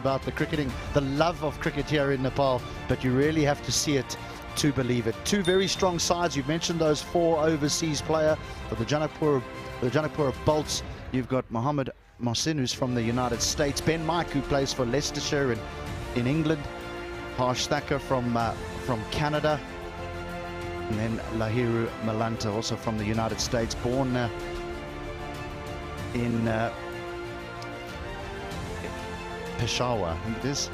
about the cricketing, the love of cricket here in Nepal, but you really have to see it to believe it. Two very strong sides. You've mentioned those four overseas players for the JANAKPUR Bolts. You've got Mohammed Mohsin, who's from the United States, Ben Mike, who plays for Leicestershire in England, Harsh Thacker from Canada, and then Lahiru Malanta, also from the United States, born in Peshawar, I think it is.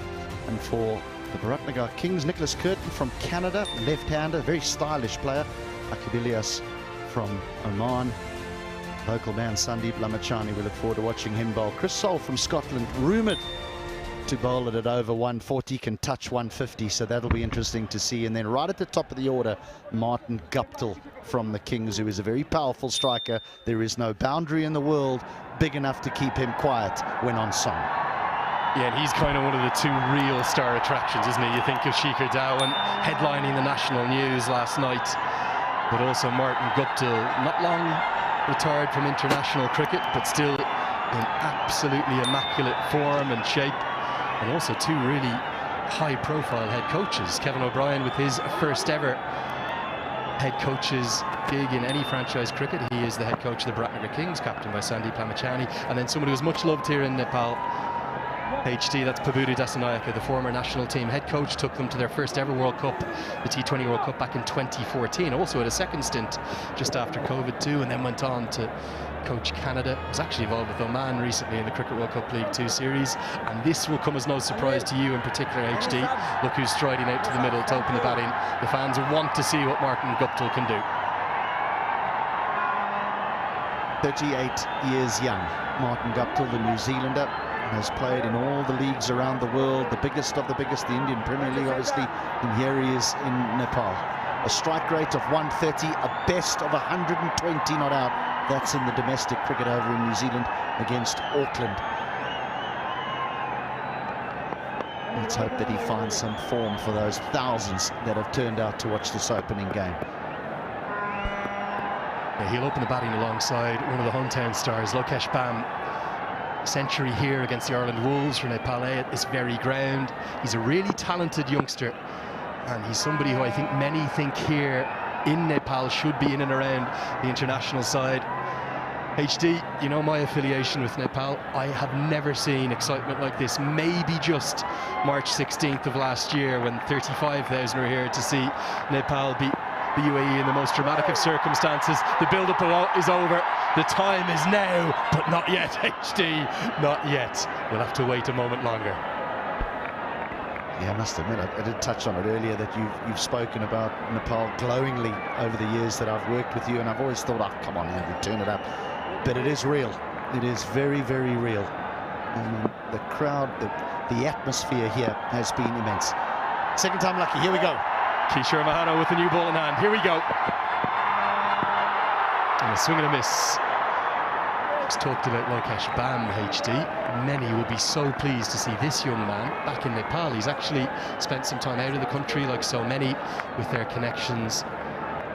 And for the BIrATNAGAR Kings, Nicholas Curtin from Canada, left-hander, very stylish player. Akabilias from Oman. Local man Sandeep Lamachani, we look forward to watching him bowl. Chris Soul from Scotland, rumoured to bowl it at over 140, can touch 150, so that'll be interesting to see. And then right at the top of the order, Martin Guptill from the Kings, who is a very powerful striker. There is no boundary in the world big enough to keep him quiet when on song. Yeah, and he's kind of one of the two real star attractions, isn't he? You think of Shikhar Dhawan headlining the national news last night, but also Martin Guptill, not long retired from international cricket, but still in absolutely immaculate form and shape. And also two really high-profile head coaches. Kevin O'Brien with his first ever head coach's gig in any franchise cricket. He is the head coach of the BIrATNAGAR Kings, captained by Sandeep Lamachani. And then someone who is much loved here in Nepal, HD, that's Pabudhu Dasanayake, the former national team head coach, took them to their first ever World Cup, the T20 World Cup, back in 2014. Also had a second stint just after COVID too, and then went on to coach Canada. Was actually involved with Oman recently in the Cricket World Cup League 2 series. And this will come as no surprise to you in particular, HD. Look who's striding out to the middle to open the batting. The fans want to see what Martin Guptill can do. 38 years young, Martin Guptill, the New Zealander, has played in all the leagues around the world, the biggest of the biggest, the Indian Premier League obviously, and here he is in Nepal. A strike rate of 130, a best of 120 not out. That's in the domestic cricket over in New Zealand against Auckland. Let's hope that he finds some form for those thousands that have turned out to watch this opening game. Yeah, he'll open the batting alongside one of the hometown stars, Lokesh Bam. Century here against the Ireland Wolves for Nepal at this very ground. He's a really talented youngster, and he's somebody who I think many think here in Nepal should be in and around the international side. HD, you know my affiliation with Nepal. I have never seen excitement like this. Maybe just March 16th of last year, when 35,000 were here to see Nepal beat the UAE in the most dramatic of circumstances. The build-up is over. The time is now, but not yet, HD, not yet. We'll have to wait a moment longer. Yeah, I must admit, I did touch on it earlier that you've spoken about Nepal glowingly over the years that I've worked with you, and I've always thought, oh, come on, Andrew, turn it up. But it is real. It is very, very real. And the crowd, the atmosphere here has been immense. Second time lucky, here we go. Kishore Mahano with the new ball in hand. Here we go. And a swing and a miss. Just talked about Lokesh Bam, HD. Many will be so pleased to see this young man back in Nepal. He's actually spent some time out of the country, like so many, with their connections,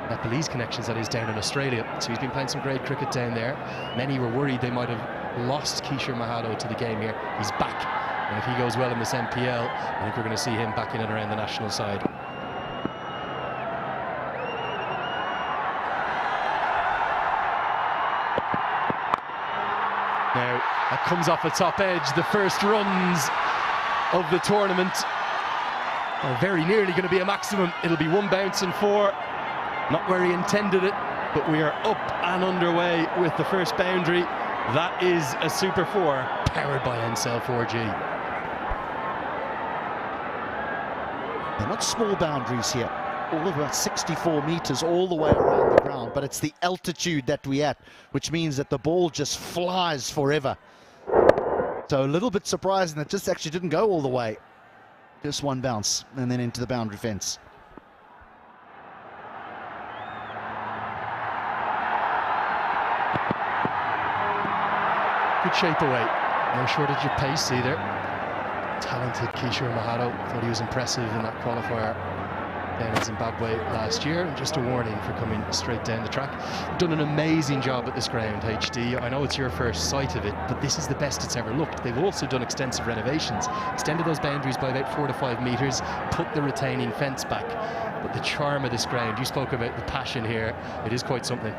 Nepalese connections that is, down in Australia. So he's been playing some great cricket down there. Many were worried they might have lost Kishore Mahano to the game here. He's back. And if he goes well in this MPL, I think we're going to see him back in and around the national side. Now, that comes off the top edge. The first runs of the tournament are very nearly going to be a maximum. It'll be one bounce and four. Not where he intended it, but we are up and underway with the first boundary. That is a super four, powered by Ncell 4G. They're not small boundaries here. All of about 64 meters all the way around the ground, but it's the altitude that we're at, which means that the ball just flies forever. So a little bit surprising that just actually didn't go all the way. Just one bounce and then into the boundary fence. Good shape away. No shortage of pace either. Talented Kishore Mahano. Thought he was impressive in that qualifier down in Zimbabwe last year, and just a warning for coming straight down the track. Done an amazing job at this ground, HD. I know it's your first sight of it, but this is the best it's ever looked. They've also done extensive renovations, extended those boundaries by about 4 to 5 metres, put the retaining fence back. But the charm of this ground, you spoke about the passion here, it is quite something.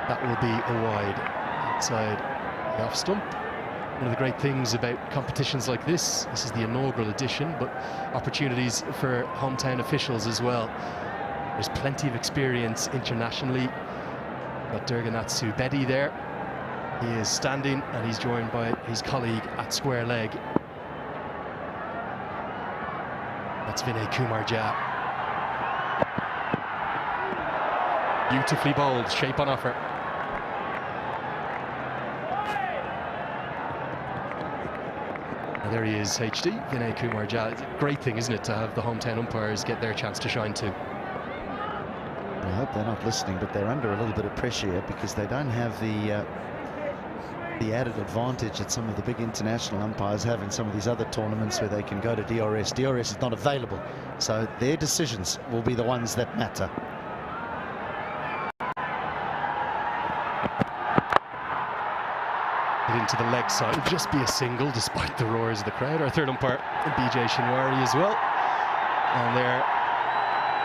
That will be a wide outside the off stump. One of the great things about competitions like this is the inaugural edition, but opportunities for hometown officials as well. There's plenty of experience internationally. Got Durganatsu Bedi there. He is standing and he's joined by his colleague at square leg. That's Vinay Kumar Jha. Beautifully bowled, shape on offer. And there he is, HD, Vinay Kumar Jha. It's a great thing, isn't it, to have the hometown umpires get their chance to shine too. I hope they're not listening, but they're under a little bit of pressure here because they don't have the added advantage that some of the big international umpires have in some of these other tournaments where they can go to DRS. DRS is not available, so their decisions will be the ones that matter. Into the leg side, it'll just be a single despite the roars of the crowd. Our third umpire, BJ Shinwari, as well. And there,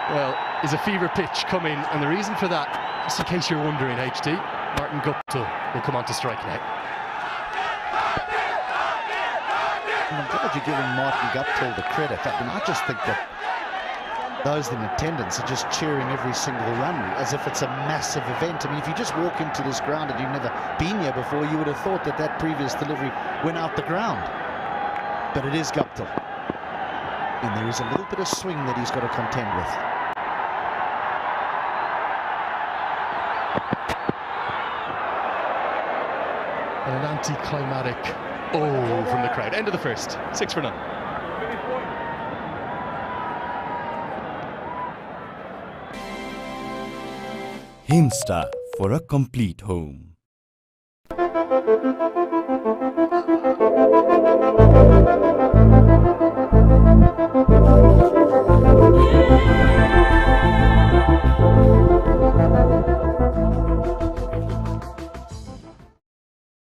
well, is a fever pitch coming, and the reason for that, just in case you're wondering, HD, Martin Guptill will come on to strike now. And I'm glad you're giving Martin Guptill the credit. I mean, I just think that those in attendance are just cheering every single run as if it's a massive event. I mean, if you just walk into this ground and you've never been here before, you would have thought that that previous delivery went out the ground. But it is Guptill. And there is a little bit of swing that he's got to contend with. And an anticlimactic oh from the crowd. End of the first. 6 for none. Insta for a complete home.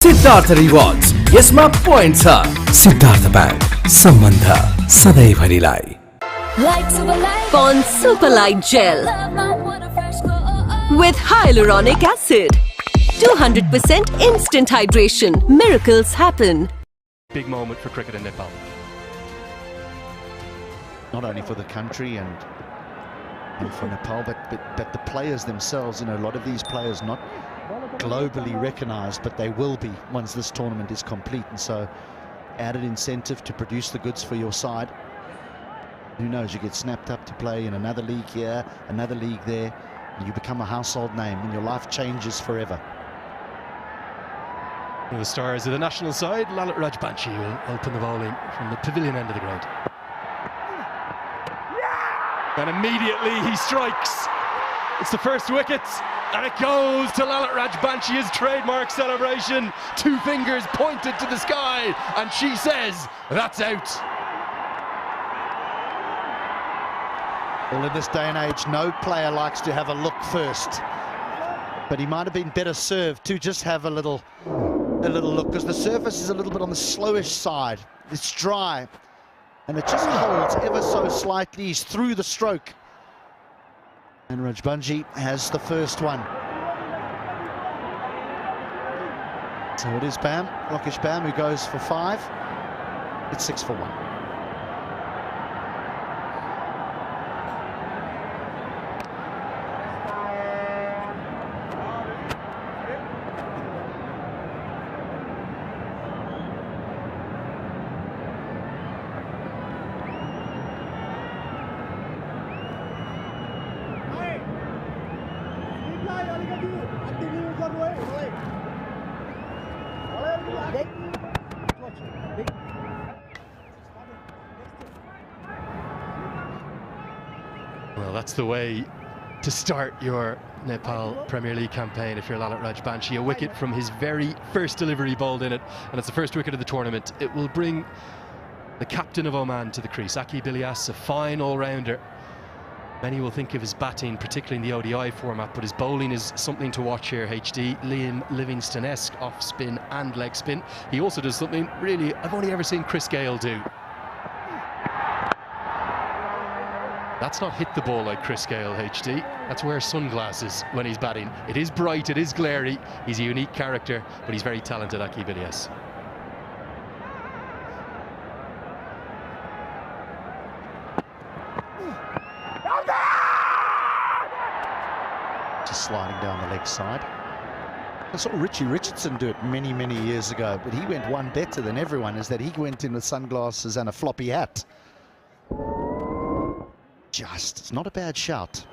Siddhartha Rewards. यसमा points छ Siddharth bank सम्बन्ध सधैँभरिलाई Pond Super Light Gel with hyaluronic acid. 200% instant hydration. Miracles happen. Big moment for cricket in Nepal. Not only for the country and for Nepal, but the players themselves. You know, a lot of these players not globally recognized, but they will be once this tournament is complete. And so added incentive to produce the goods for your side. Who knows, you get snapped up to play in another league here, another league there, and you become a household name and your life changes forever. One of the stars of the national side, Lalit Rajbanshi, will open the bowling from the pavilion end of the ground. And immediately he strikes. It's the first wicket, and it goes to Lalit Rajbanshi, his trademark celebration. 2 fingers pointed to the sky, and she says, that's out. Well, in this day and age, no player likes to have a look first, but he might have been better served to just have a little look, because the surface is a little bit on the slowish side. It's dry, and it just holds ever so slightly. He's through the stroke, and Rajbanshi has the first one. So it is Bam, Lokesh Bam, who goes for 5. It's 6 for 1. Well, that's the way to start your Nepal Premier League campaign if you're Lalit Rajbanshi. A wicket from his very first delivery bowled in it, and it's the first wicket of the tournament. It will bring the captain of Oman to the crease. Akib Ilyas, a fine all-rounder. Many will think of his batting, particularly in the ODI format, but his bowling is something to watch here, HD. Liam Livingston-esque off spin and leg spin. He also does something really I've only ever seen Chris Gale do. That's not hit the ball like Chris Gale, HD. That's wear sunglasses when he's batting. It is bright, it is glary. He's a unique character, but he's very talented, Akib Ilyas. Just sliding down the leg side. I saw Richie Richardson do it many, many years ago, but he went one better than everyone, is that he went in with sunglasses and a floppy hat. It's not a bad shout.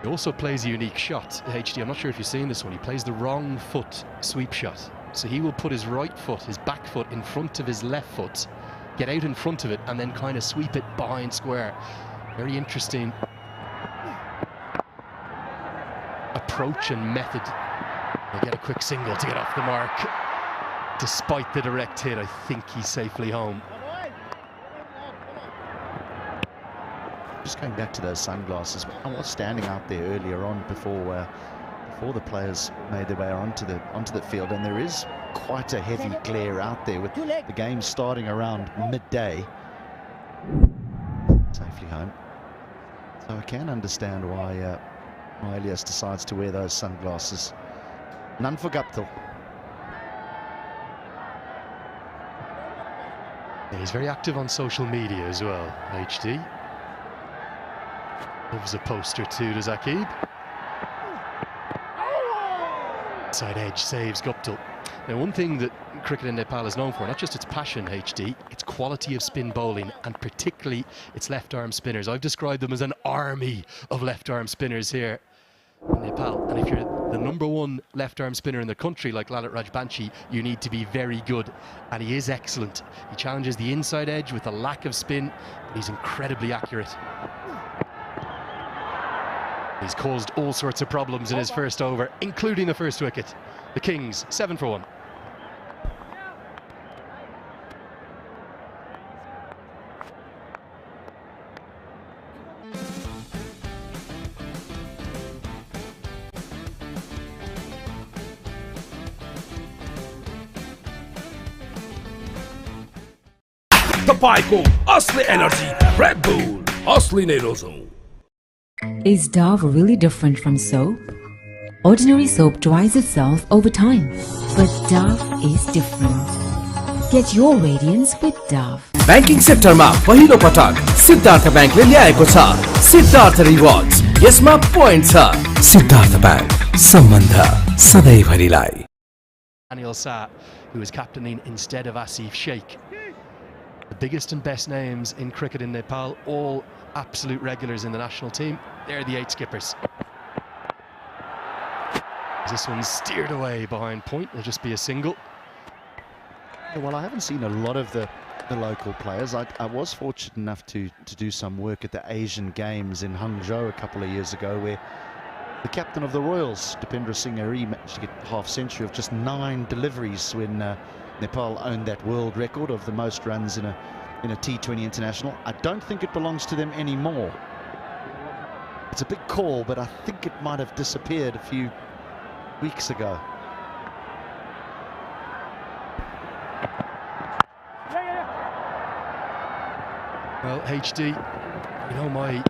He also plays a unique shot, HD. I'm not sure if you've seen this one. He plays the wrong foot sweep shot. So he will put his right foot, his back foot, in front of his left foot, get out in front of it, and then kind of sweep it behind square. Very interesting approach and method. He'll get a quick single to get off the mark. Despite the direct hit, I think he's safely home. Just going back to those sunglasses, I was standing out there earlier on before the players made their way onto the field, and there is quite a heavy glare out there with the game starting around midday. Safely home. So I can understand why Ilyas decides to wear those sunglasses. None for Guptill. Yeah, he's very active on social media as well, HD. Loves a poster too, does Akib. Side edge saves Guptill. Now, one thing that cricket in Nepal is known for, not just its passion, HD, its quality of spin bowling, and particularly its left-arm spinners. I've described them as an army of left-arm spinners here in Nepal. And if you're the #1 left-arm spinner in the country, like Lalit Rajbanshi, you need to be very good. And he is excellent. He challenges the inside edge with a lack of spin, but he's incredibly accurate. He's caused all sorts of problems in his first over, including the first wicket. The Kings, 7 for 1. तपाईको असली energy red bull असली नै रोजौं. Is Dove really different from soap? Ordinary soap dries itself over time, but Dove is different. Get your radiance with Dove. Banking sector मा पहिलो पटक सिद्धार्थ बैंकले ल्याएको छ सिद्धार्थ रिवार्ड्स. यसमा पोइन्ट छ. सिद्धार्थ बैंक, सम्बन्ध सधैँभरिलाई. Daniel Sa, who is captaining instead of Asif Sheikh. The biggest and best names in cricket in Nepal, all absolute regulars in the national team. They're the 8 skippers. This one's steered away behind point. It'll just be a single. Well, I haven't seen a lot of the local players. I was fortunate enough to do some work at the Asian Games in Hangzhou a couple of years ago, where the captain of the Royals, Dipendra Singh Ari, managed to get half century of just 9 deliveries when Nepal owned that world record of the most runs in a T20 international. I don't think it belongs to them anymore. It's a big call, but I think it might have disappeared a few weeks ago. Well, HD, you know my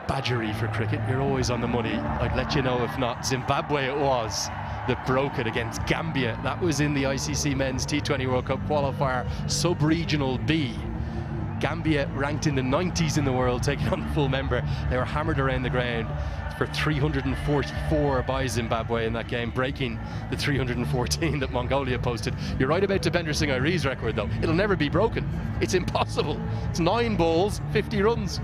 badgery for cricket. You're always on the money. I'd let you know if not. Zimbabwe it was that broke it against Gambia. That was in the ICC Men's T20 World Cup qualifier, sub-regional B. Gambia ranked in the 90s in the world, taking on the full member. They were hammered around the ground for 344 by Zimbabwe in that game, breaking the 314 that Mongolia posted. You're right about Dipendra Singh Ari's record, though. It'll never be broken. It's impossible. It's 9 balls, 50 runs.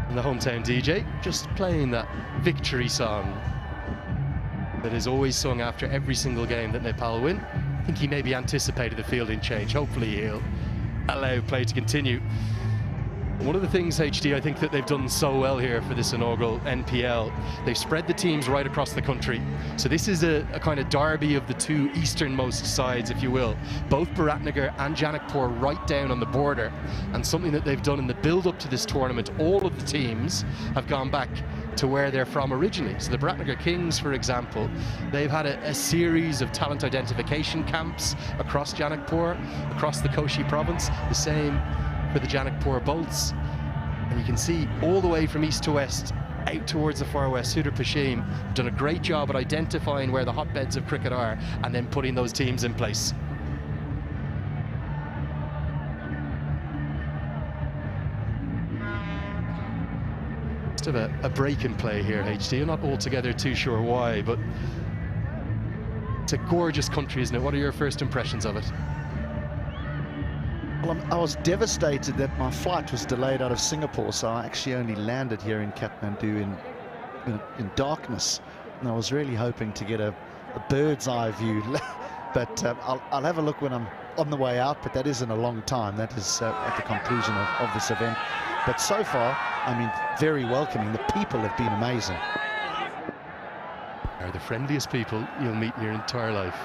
And the hometown DJ just playing that victory song. that is always sung after every single game that Nepal win. I think he maybe anticipated the fielding change. Hopefully he'll allow play to continue. One of the things, HD, I think that they've done so well here for this inaugural NPL, they've spread the teams right across the country. So this is a kind of derby of the two easternmost sides, if you will. Both BIrATNAGAR and JANAKPUR right down on the border. And something that they've done in the build-up to this tournament, all of the teams have gone back to where they're from originally. So the BIrATNAGAR Kings, for example, they've had a series of talent identification camps across JANAKPUR, across the Koshi province. The same for the JANAKPUR Bolts, and you can see all the way from east to west out towards the far west. Sudhir Pashim have done a great job at identifying where the hotbeds of cricket are and then putting those teams in place. Just have a break in play here, HD. I'm not altogether too sure why, but it's a gorgeous country, isn't it? What are your first impressions of it? Well, I was devastated that my flight was delayed out of Singapore, so I actually only landed here in Kathmandu in darkness, and I was really hoping to get a bird's eye view. But I'll have a look when I'm on the way out, but that isn't a long time. That is at the conclusion of this event. But so far, I mean, very welcoming. The people have been amazing. They're the friendliest people you'll meet in your entire life.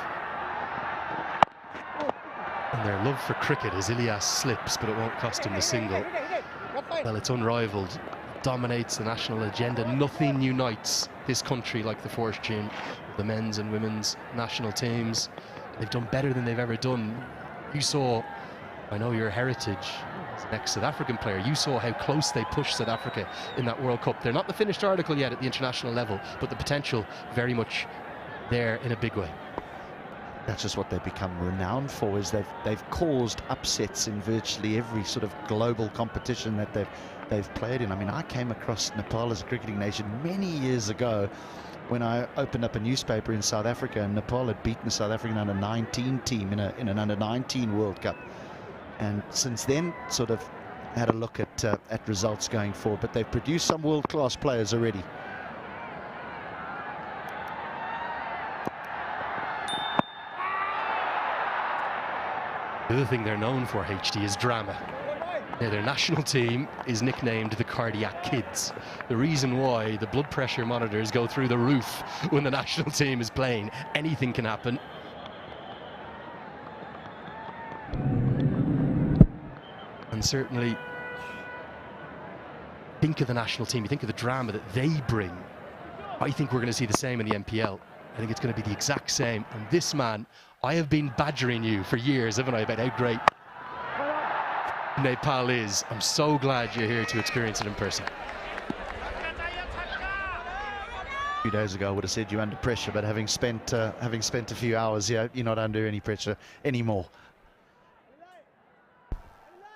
And their love for cricket as Ilyas slips, but it won't cost him the single. Well, it's unrivaled. It dominates the national agenda. Nothing unites this country like the force tune. The men's and women's national teams, they've done better than they've ever done. You saw, I know your heritage as an ex-South African player, you saw how close they pushed South Africa in that World Cup. They're not the finished article yet at the international level, but the potential very much there in a big way. That's just what they've become renowned for, is they've caused upsets in virtually every sort of global competition that they've played in. I mean, I came across Nepal as a cricketing nation many years ago when I opened up a newspaper in South Africa, and Nepal had beaten the South African under-19 team in an under-19 World Cup. And since then, sort of had a look at results going forward. But they've produced some world-class players already. The other thing they're known for, HD, is drama. Now, their national team is nicknamed the Cardiac Kids. The reason why the blood pressure monitors go through the roof when the national team is playing. Anything can happen. And certainly, think of the national team, you think of the drama that they bring. I think we're going to see the same in the NPL. I think it's going to be the exact same. And this man, I have been badgering you for years, haven't I, about how great Nepal is. I'm so glad you're here to experience it in person. A few days ago I would have said you're under pressure, but having spent a few hours here, you're not under any pressure anymore.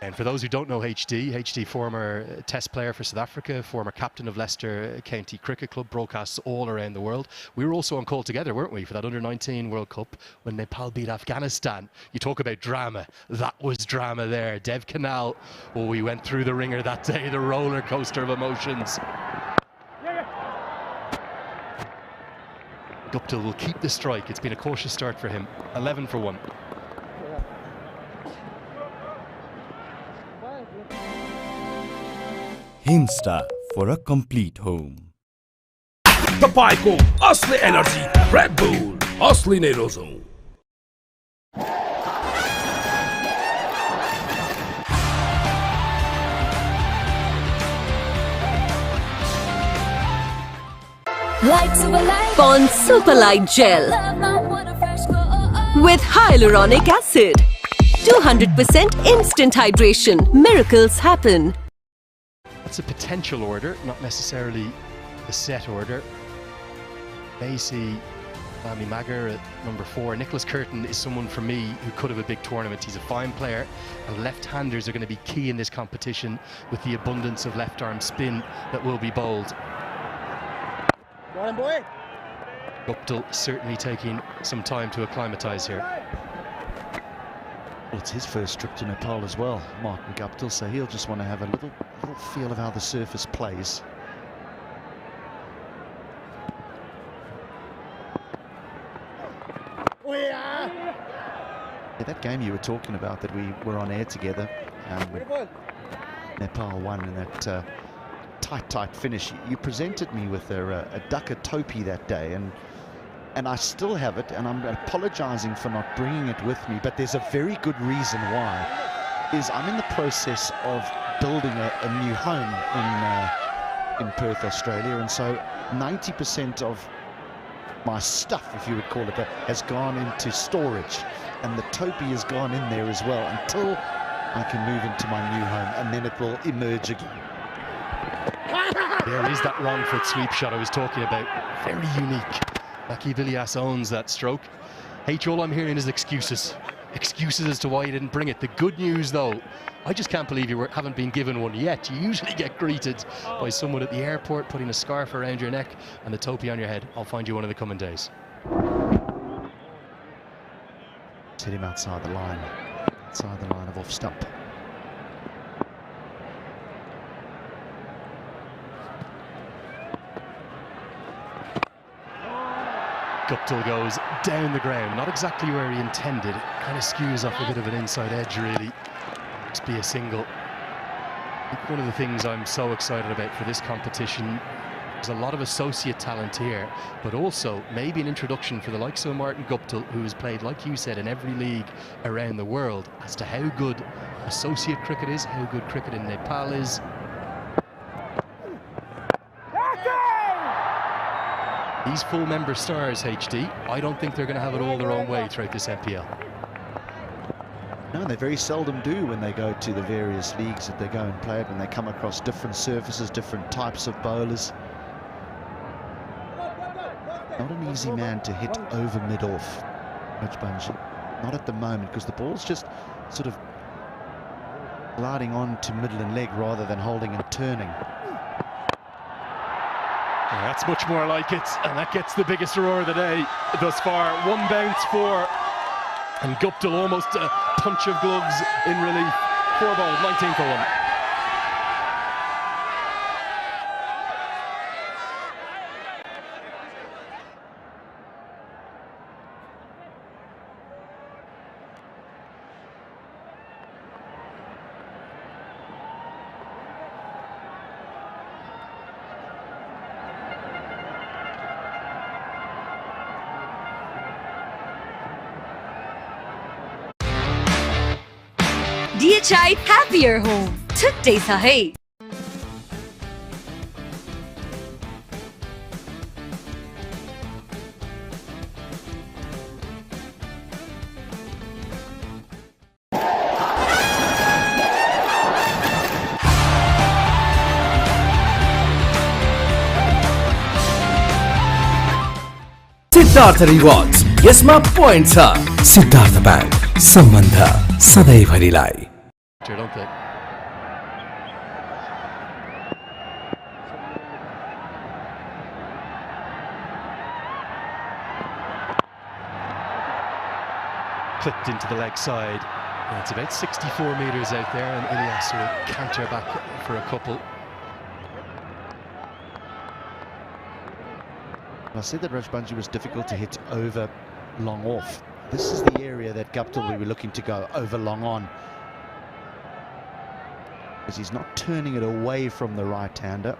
And for those who don't know HD, former test player for South Africa, former captain of Leicester County Cricket Club, broadcasts all around the world. We were also on call together, weren't we, for that under-19 World Cup when Nepal beat Afghanistan. You talk about drama. That was drama there. Dev Canal, oh, we went through the ringer that day, the roller coaster of emotions. Guptill will keep the strike. It's been a cautious start for him. 11 for 1. Himsta for a complete home. तपाईको असली energy red bull असली नै रोजौं। Pond Superlight Gel with hyaluronic acid. 200% instant hydration. Miracles happen. That's a potential order, not necessarily a set order. May see Amy Magar at number 4. Nicholas Curtin is someone for me who could have a big tournament. He's a fine player, and left-handers are going to be key in this competition with the abundance of left-arm spin that will be bowled. Go on, boy. Guptill certainly taking some time to acclimatise here. Well, it's his first trip to Nepal as well, Martin Guptill, so he'll just want to have a little feel of how the surface plays. Yeah, that game you were talking about that we were on air together, Nepal won in that tight finish. You presented me with a ducker topi that day, and I still have it, and I'm apologizing for not bringing it with me, but there's a very good reason why. Is I'm in the process of building a new home in Perth, Australia, and so 90% of my stuff, if you would call it that, has gone into storage, and the topi has gone in there as well until I can move into my new home, and then it will emerge again. There is that wrong foot sweep shot I was talking about. Very unique. Aki Vilias owns that stroke. H, all I'm hearing is excuses. Excuses as to why you didn't bring it. The good news, though, I just can't believe you haven't been given one yet. You usually get greeted by someone at the airport putting a scarf around your neck and the topi on your head. I'll find you one in the coming days. Hit him outside the line of off stump. Guptill goes down the ground, not exactly where he intended. It kind of skews off a bit of an inside edge, really. Just be a single. I think one of the things I'm so excited about for this competition, there's a lot of associate talent here, but also maybe an introduction for the likes of Martin Guptill, who has played, like you said, in every league around the world, as to how good associate cricket is, how good cricket in Nepal is. These full member stars, HD, I don't think they're going to have it all their own way throughout this MPL. No, they very seldom do when they go to the various leagues that they go and play it, when they come across different surfaces, different types of bowlers. Not an easy man to hit over mid-off, Rajbanshi. Not at the moment, because the ball's just sort of gliding on to middle and leg rather than holding and turning. Yeah, that's much more like it, and that gets the biggest roar of the day thus far. One bounce for, and Guptill almost a punch of gloves in relief. 4 ball, 19 for 1. DHI Happier Home. Chuttai sa hai. Siddharth rewards, यसमा point छ। Siddharth bank, सम्बन्ध सधैँभरिलाई। Don't they? Clipped into the leg side. Yeah, it's about 64 metres out there, and Ilyas will canter back for a couple. I said that Rajbanshi was difficult to hit over long off. This is the area that Guptill will be looking to go over long on, because he's not turning it away from the right-hander,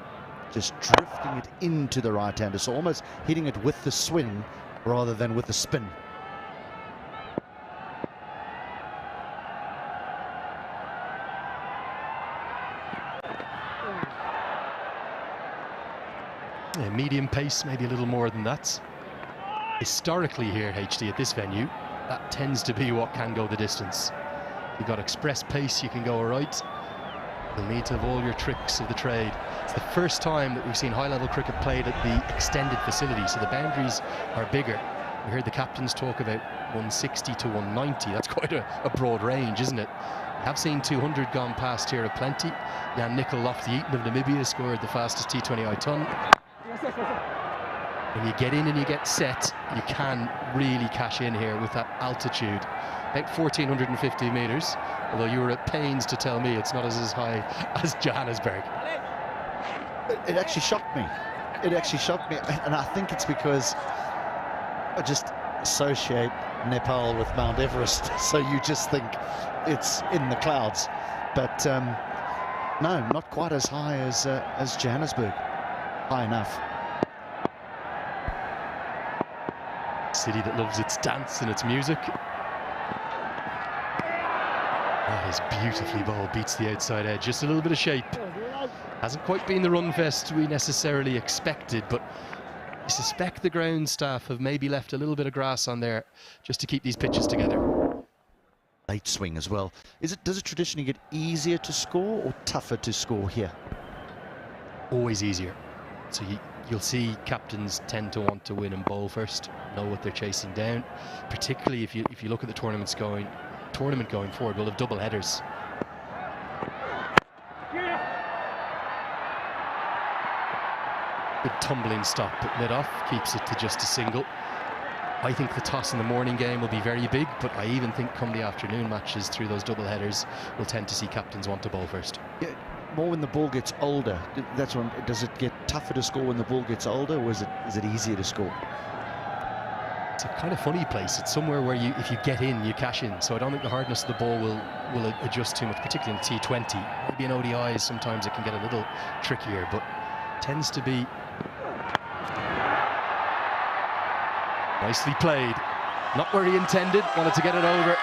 just drifting it into the right-hander, so almost hitting it with the swing rather than with the spin. Yeah, medium pace, maybe a little more than that. Historically here, HD, at this venue, that tends to be what can go the distance. You've got express pace, you can go all right. You'll need to have all your tricks of the trade. It's the first time that we've seen high-level cricket played at the extended facility, so the boundaries are bigger. We heard the captains talk about 160 to 190. That's quite a broad range, isn't it? We have seen 200 gone past here aplenty. Jan Nicol off the Eton of Namibia scored the fastest T20I ton. When you get in and you get set, you can really cash in here with that altitude. About 1,450 metres, although you were at pains to tell me it's not as high as Johannesburg. It actually shocked me. It actually shocked me, and I think it's because I just associate Nepal with Mount Everest, so you just think it's in the clouds. But no, not quite as high as Johannesburg. High enough. City that loves its dance and its music. That is beautifully bowled, beats the outside edge, just a little bit of shape. Hasn't quite been the run fest we necessarily expected, but I suspect the ground staff have maybe left a little bit of grass on there just to keep these pitches together. Late swing as well. Does it traditionally get easier to score or tougher to score here? Always easier. So you'll see captains tend to want to win and bowl first, know what they're chasing down. Particularly if you look at the tournament going forward, we'll have double headers. Good tumbling stop at mid-off, keeps it to just a single. I think the toss in the morning game will be very big, but I even think come the afternoon matches through those double headers, we'll tend to see captains want to bowl first. Yeah, more when the ball gets older. That's when, does it get tougher to score when the ball gets older, or is it easier to score? It's a kind of funny place. It's somewhere where if you get in, you cash in. So I don't think the hardness of the ball will adjust too much, particularly in T20. Maybe in ODIs, sometimes it can get a little trickier, but tends to be nicely played. Not where he intended, wanted to get it over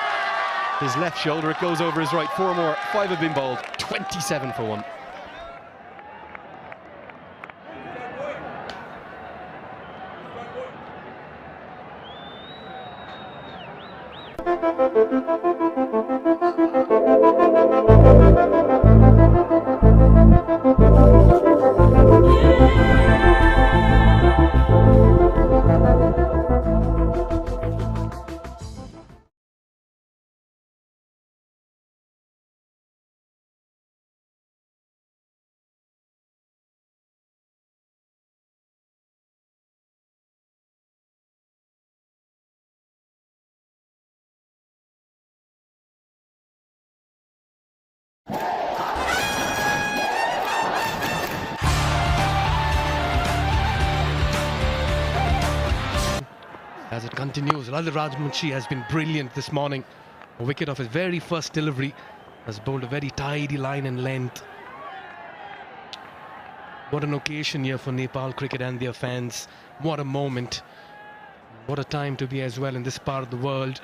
his left shoulder. It goes over his right. 4 more, 5 have been bowled, 27 for 1. As it continues, Lal Rajmunshi has been brilliant this morning. A wicket of his very first delivery, has bowled a very tidy line and length. What an occasion here for Nepal cricket and their fans. What a moment. What a time to be as well in this part of the world.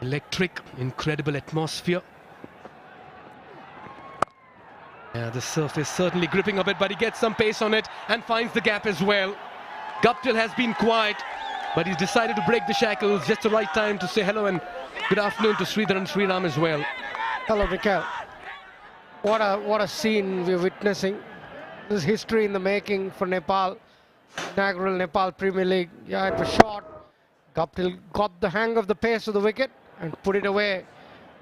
Electric, incredible atmosphere. Yeah, the surface certainly gripping a bit, but he gets some pace on it and finds the gap as well. Guptill has been quiet, but he's decided to break the shackles. Just the right time to say hello and good afternoon to Sridhar and Sriram as well. Hello, Ncell. What a scene we're witnessing. This is history in the making for Nepal. Inaugural Nepal Premier League. Yeah, it was short. Guptill got the hang of the pace of the wicket and put it away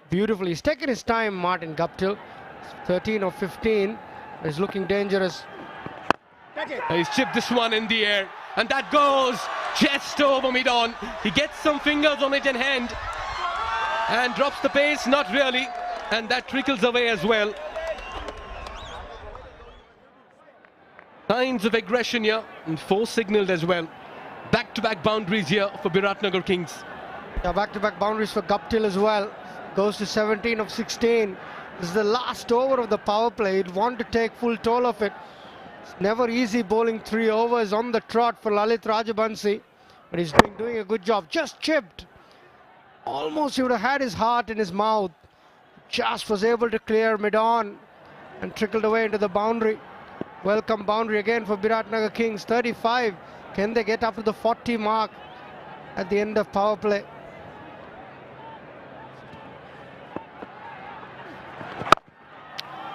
beautifully. He's taken his time, Martin Guptill. 13 or 15. He's looking dangerous. He's chipped this one in the air, and that goes just over mid-on. He gets some fingers on it in hand and drops the pace, not really, and that trickles away as well. Signs of aggression here, and 4 signalled as well. Back-to-back boundaries here for BIrATNAGAR Kings. Yeah, back-to-back boundaries for Guptill as well. Goes to 17 of 16. This is the last over of the power play. He'd want to take full toll of it. It's never easy bowling 3 overs on the trot for Lalit Rajabamsi, but he's doing a good job. Just chipped. Almost he would have had his heart in his mouth. Just was able to clear mid-on and trickled away into the boundary. Welcome boundary again for BIrATNAGAR Kings. 35. Can they get up to the 40 mark at the end of power play?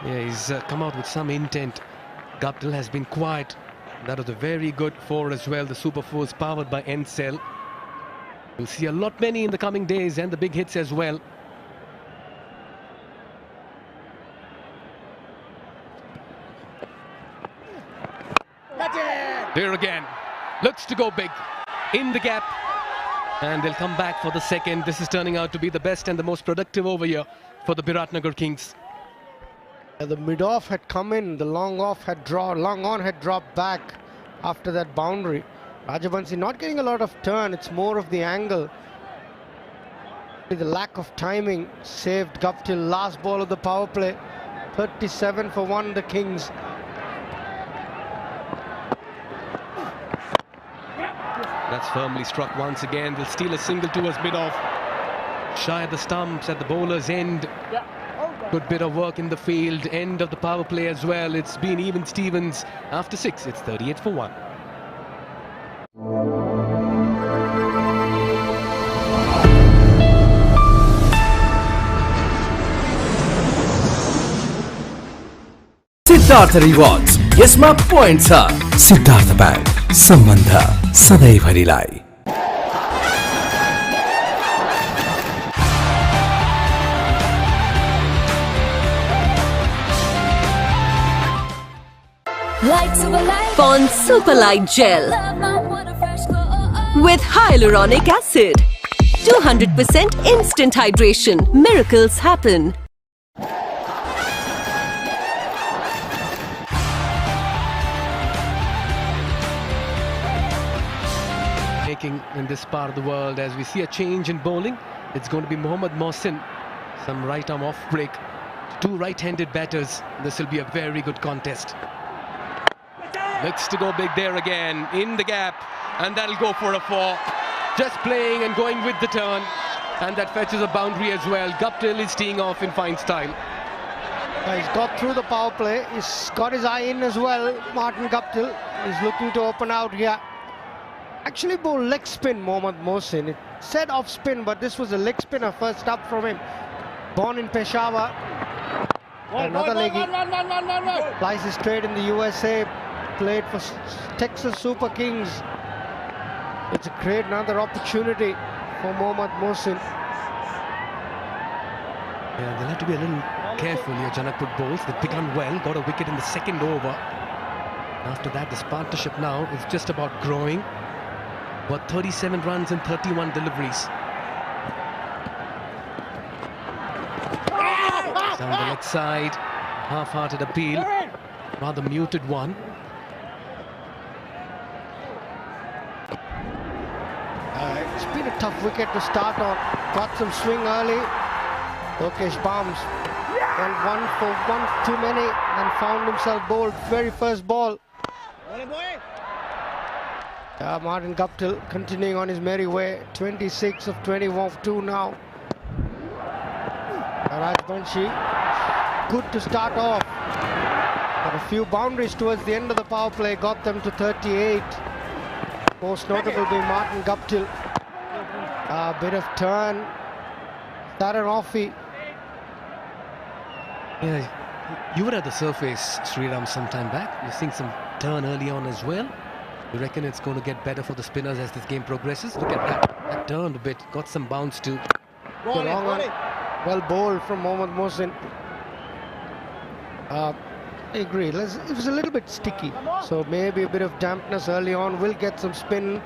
Yeah, he's come out with some intent. Guptill has been quiet. That was a very good 4 as well. The Super 4 is powered by Ncell. We'll see a lot many in the coming days, and the big hits as well. There again. Looks to go big. In the gap. And they'll come back for the second. This is turning out to be the best and the most productive over here for the BIrATNAGAR Kings. The mid-off had come in, the long on had dropped back after that boundary. Rajabamsi not getting a lot of turn, it's more of the angle. The lack of timing saved Guptill. Last ball of the power play. 37 for 1, the Kings. That's firmly struck once again. They'll steal a single towards mid-off. Shy of the stumps at the bowler's end. Good bit of work in the field. End of the power play as well. It's been even Stevens. After 6, it's 38 for 1. Siddharth rewards यसमा point छ Siddharth bank सम्बन्ध सधैँभरिलाई Pond Superlight Gel with hyaluronic acid. 200% instant hydration. Miracles happen. In this part of the world, as we see a change in bowling, it's going to be Mohammad Mohsin. Some right arm off break. 2 right-handed batters. This will be a very good contest. Looks to go big there again, in the gap, and that'll go for a 4. Just playing and going with the turn, and that fetches a boundary as well. Guptill is teeing off in fine style. He's got through the power play. He's got his eye in as well. Martin Guptill is looking to open out here. Actually bowled leg spin, Mohammad Mohsin. It said off spin, but this was a leg spinner first up from him. Born in Peshawar. Another leggy. Flies his trade in the USA. Played for Texas Super Kings. It's a great another opportunity for Mohammad Mohsin. Yeah, they'll have to be a little careful here, JANAKPUR bowls. They've begun well, got a wicket in the second over. After that, this partnership now is just about growing. Got 37 runs and 31 deliveries. Down the leg side, half-hearted appeal, rather muted one. It's been a tough wicket to start on. Got some swing early. Lokesh bombs. Went 1 for 1 too many and found himself bowled very first ball. Martin Guptill continuing on his merry way. 26 of 22 now. Rajbanshi, good to start off. But a few boundaries towards the end of the power play got them to 38. Most notable being Martin Guptill. A bit of turn. Darren Offie. Yeah, you were at the surface, Sriram, some time back. You're seeing some turn early on as well. You reckon it's going to get better for the spinners as this game progresses? Look at that. That turned a bit, got some bounce too. Well bowled from Mohammad Mohsin. I agree. It was a little bit sticky, so maybe a bit of dampness early on. Will get some spin.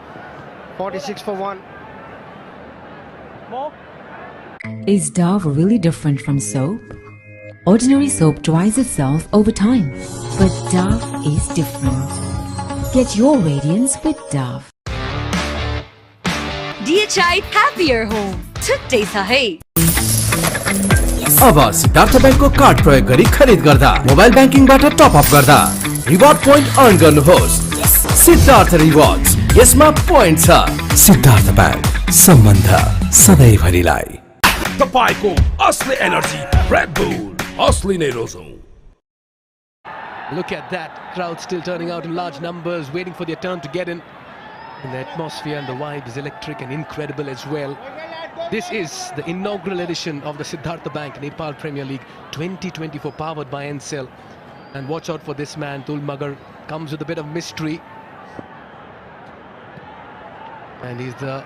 46 for 1. Is Dove really different from soap? Ordinary soap dries itself over time, but Dove is different. Get your radiance with Dove. DHI Happier Home. छुट्टै छ है। अब Siddharth बैंकको card प्रयोग गरी खरिद गर्दा mobile बैंकिङबाट top up गर्दा reward point earn गर्नुहोस्। सिद्धार्थ रिवार्ड्स यसमा पोइन्ट छ। सिद्धार्थ बैंक सम्बन्ध सधैँभरिलाई। तपाईको असली एनर्जी रेड बुल असली नै रोजौं। Look at that, crowd still turning out in large numbers, waiting for their turn to get in. And the atmosphere and the vibe is electric and incredible as well. This is the inaugural edition of the Siddhartha Bank Nepal Premier League 2024, powered by Ncell. And watch out for this man, Tulmagar, comes with a bit of mystery. And he's the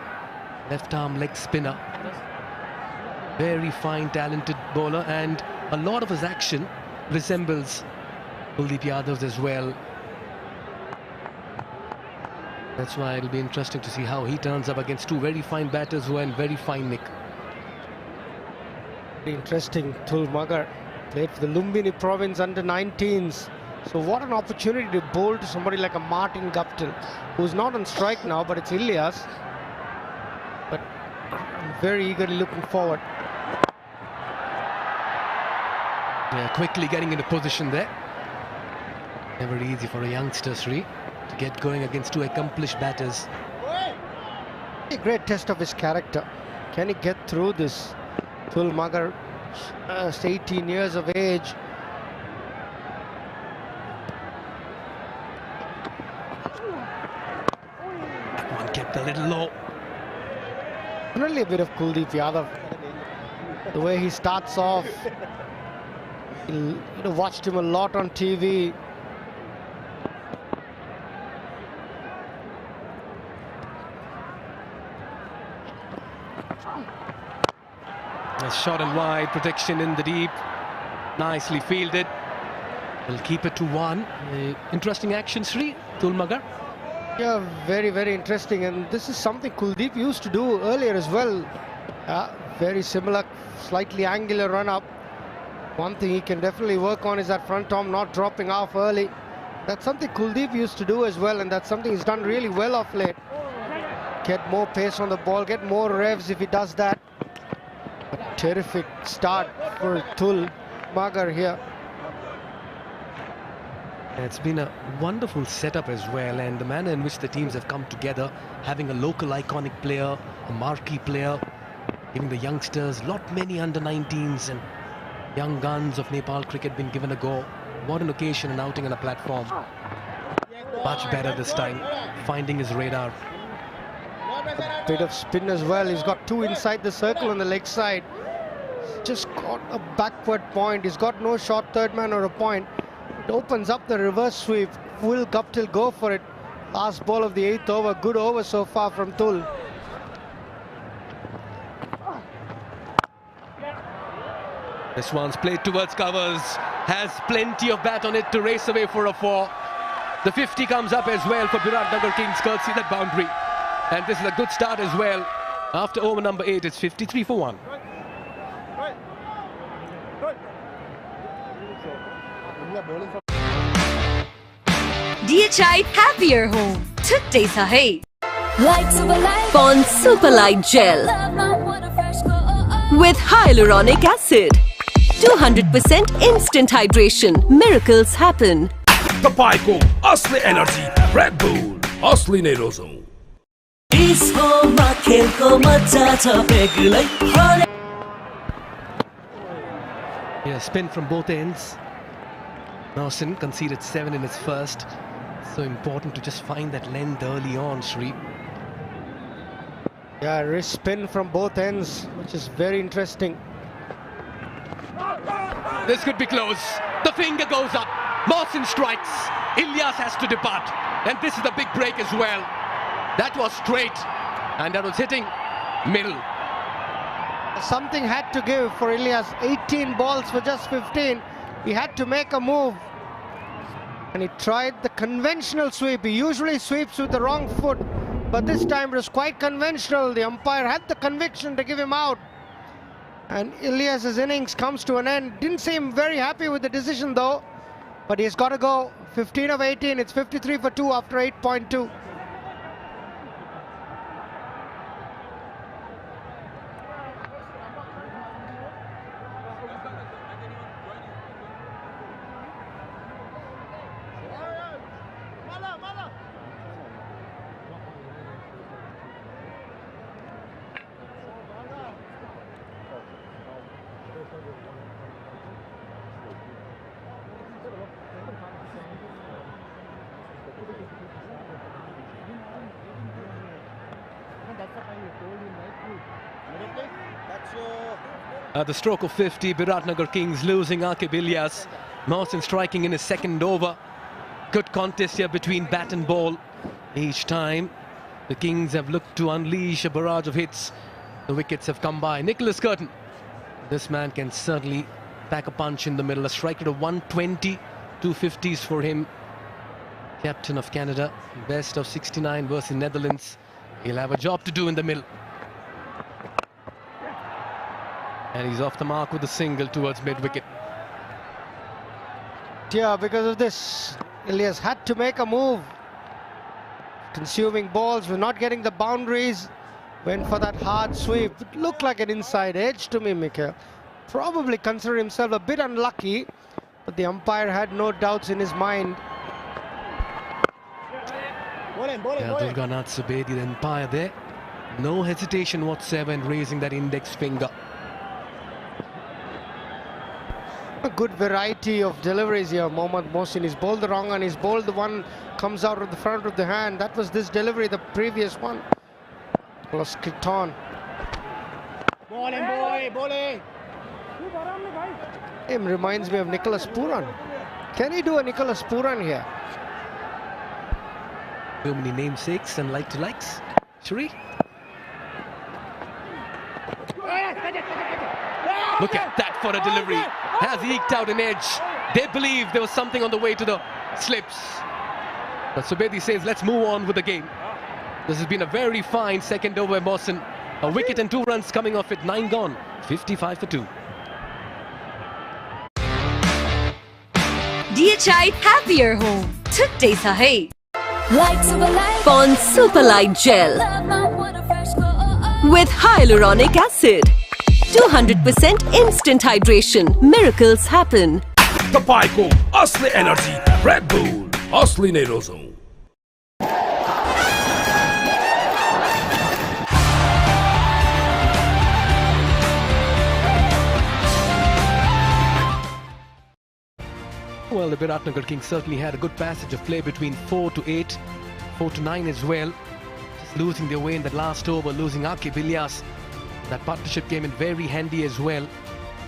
left arm leg spinner. Very fine, talented bowler, and a lot of his action resembles Kuldeep Yadav's as well. That's why it'll be interesting to see how he turns up against two very fine batters who are in very fine nick. Interesting. Tulmagar played for the Lumbini province under 19s. So what an opportunity to bowl to somebody like a Martin Guptill, who's not on strike now, but it's Ilyas. But very eagerly looking forward. Yeah, quickly getting into position there. Never easy for a youngster, Sri, to get going against two accomplished batters. A great test of his character. Can he get through this? Tul Magar, 18 years of age. That one kept a little low. Really a bit of Kuldeep Yadav. The way he starts off. You know, watched him a lot on TV. A shot and wide, protection in the deep. Nicely fielded. Will keep it to 1. Interesting action, Sri, Tul Magar. Yeah, very, very interesting. And this is something Kuldeep used to do earlier as well. Very similar, slightly angular run-up. One thing he can definitely work on is that front arm not dropping off early. That's something Kuldeep used to do as well, and that's something he's done really well of late. Get more pace on the ball, get more revs if he does that. A terrific start for Tul Magar here. It's been a wonderful setup as well, and the manner in which the teams have come together, having a local iconic player, a marquee player, giving the youngsters many under-19s and young guns of Nepal cricket been given a go. What an occasion, an outing on a platform. Much better this time, finding his radar. A bit of spin as well. He's got 2 inside the circle on the leg side. Just got a backward point. He's got no short third man or a point. It opens up the reverse sweep. Will Guptill go for it? Last ball of the 8th over. Good over so far from Tul. This one's played towards covers. Has plenty of bat on it to race away for a 4. The 50 comes up as well for BIrATNAGAR Kings, courtesy that boundary. And this is a good start as well. After over number 8, it's 53 for 1. DHI Happier Home छुट्टै छ है Pond Superlight Gel with hyaluronic acid. 200% instant hydration. Miracles happen. तपाईको असली energy red bull असली नै रोजौं Yeah, spin from both ends. Nawson conceded 7 in his first. So important to just find that length early on, Sri. Yeah, wrist spin from both ends, which is very interesting. This could be close. The finger goes up. Nawson strikes. Ilyas has to depart. And this is the big break as well. That was straight. And that was hitting middle. Something had to give for Ilyas. 18 balls for just 15. He had to make a move. And he tried the conventional sweep. He usually sweeps with the wrong foot. But this time it was quite conventional. The umpire had the conviction to give him out. And Ilyas's innings comes to an end. Didn't seem very happy with the decision though. But he's got to go. 15 of 18. It's 53 for 2 after 8.2. At the stroke of 50, BIrATNAGAR Kings losing Aqib Ilyas. Nawson striking in his second over. Good contest here between bat and ball. Each time the Kings have looked to unleash a barrage of hits. The wickets have come by. Nicholas Curtin. This man can certainly pack a punch in the middle. A strike rate of 120, 250s for him. Captain of Canada, best of 69 versus Netherlands. He'll have a job to do in the middle. And he's off the mark with a single towards mid-wicket. Yeah, because of this, Ilyas had to make a move. Consuming balls, we're not getting the boundaries. Went for that hard sweep. It looked like an inside edge to me, Mikhail. Probably considered himself a bit unlucky, but the umpire had no doubts in his mind. Durganath Subedi, the umpire there. No hesitation whatsoever in raising that index finger. A good variety of deliveries here. Mohammad Mohsin. He's bowled the wrong one. He's bowled the one comes out of the front of the hand. That was this delivery, the previous one. Plus Kirtan. Bowling. Him reminds me of Nicholas Puran. Can he do a Nicholas Puran here? So many namesakes and like-to-likes. Shri? Look at that for a delivery. Has eked out an edge. They believe there was something on the way to the slips. But Subedi says, let's move on with the game. This has been a very fine second over by Mohsin. A wicket and 2 runs coming off it. 9 gone. 55 for 2. DHI Happier Home. Today sahi. Pond Super Light Gel with hyaluronic acid. 200% instant hydration. Miracles happen. Tapaiको असली energy red bull असली नै रोजौं Well, the BIrATNAGAR Kings certainly had a good passage of play between 4 to 8, 4 to 9 as well. Just losing their way in that last over, losing Aqib Ilyas. That partnership came in very handy as well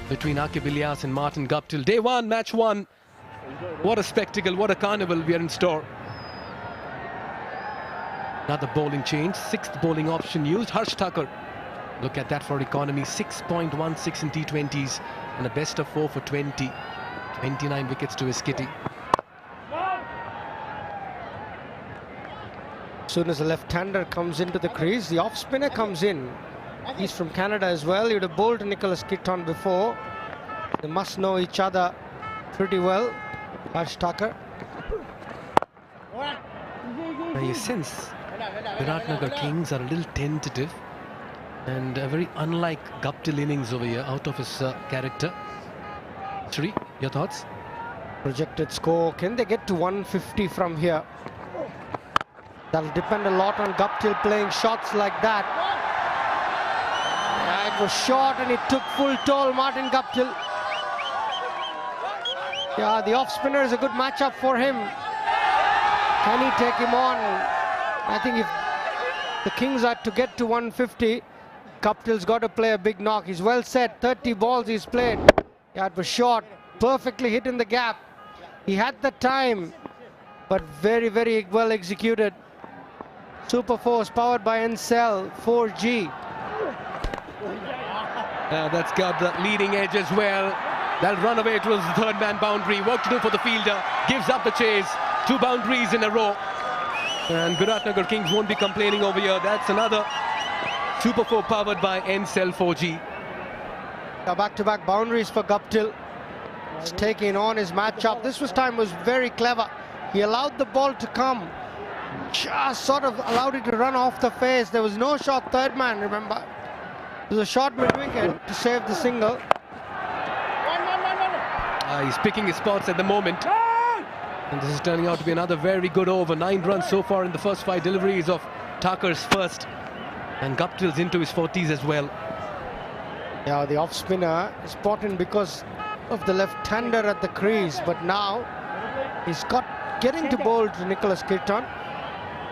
between Aqib Ilyas and Martin Guptill. Day 1, match 1. What a spectacle, what a carnival we are in store. Another bowling change, 6th bowling option used. Harsh Thakur. Look at that for economy, 6.16 in T20s and a best of 4 for 20. 29 wickets to his kitty. As soon as the left-hander comes into the crease, the off-spinner comes in. He's from Canada as well. He would have bowled Nicholas Kirtan before. They must know each other pretty well. Harsh Thakur. Now you sense BIrATNAGAR Kings are a little tentative and very unlike Guptill innings over here, out of his character. Shri, your thoughts? Projected score. Can they get to 150 from here? That'll depend a lot on Guptill playing shots like that. It was short and it took full toll, Martin Guptill. Yeah, the off-spinner is a good matchup for him. Can he take him on? I think if the Kings are to get to 150, Guptill's got to play a big knock. He's well set, 30 balls he's played. Yeah, it was short, perfectly hit in the gap. He had the time, but very, very well executed. Super Force powered by Ncell, 4G. That's got the leading edge as well. That'll run away towards the third man boundary. Work to do for the fielder. Gives up the chase. 2 boundaries in a row. And BIrATNAGAR Kings won't be complaining over here. That's another Super 4 powered by Ncell 4G. Back-to-back boundaries for Guptill. He's taking on his matchup. This time was very clever. He allowed the ball to come. Just sort of allowed it to run off the face. There was no shot third man, remember. There was a shot mid-wicket to save the single. He's picking his spots at the moment. And this is turning out to be another very good over. 9 runs so far in the first 5 deliveries of Thakur's first. And Guptill's into his 40s as well. Yeah, the off-spinner is important because of the left-hander at the crease. But now he's getting to bowl to Nicholas Kirtan.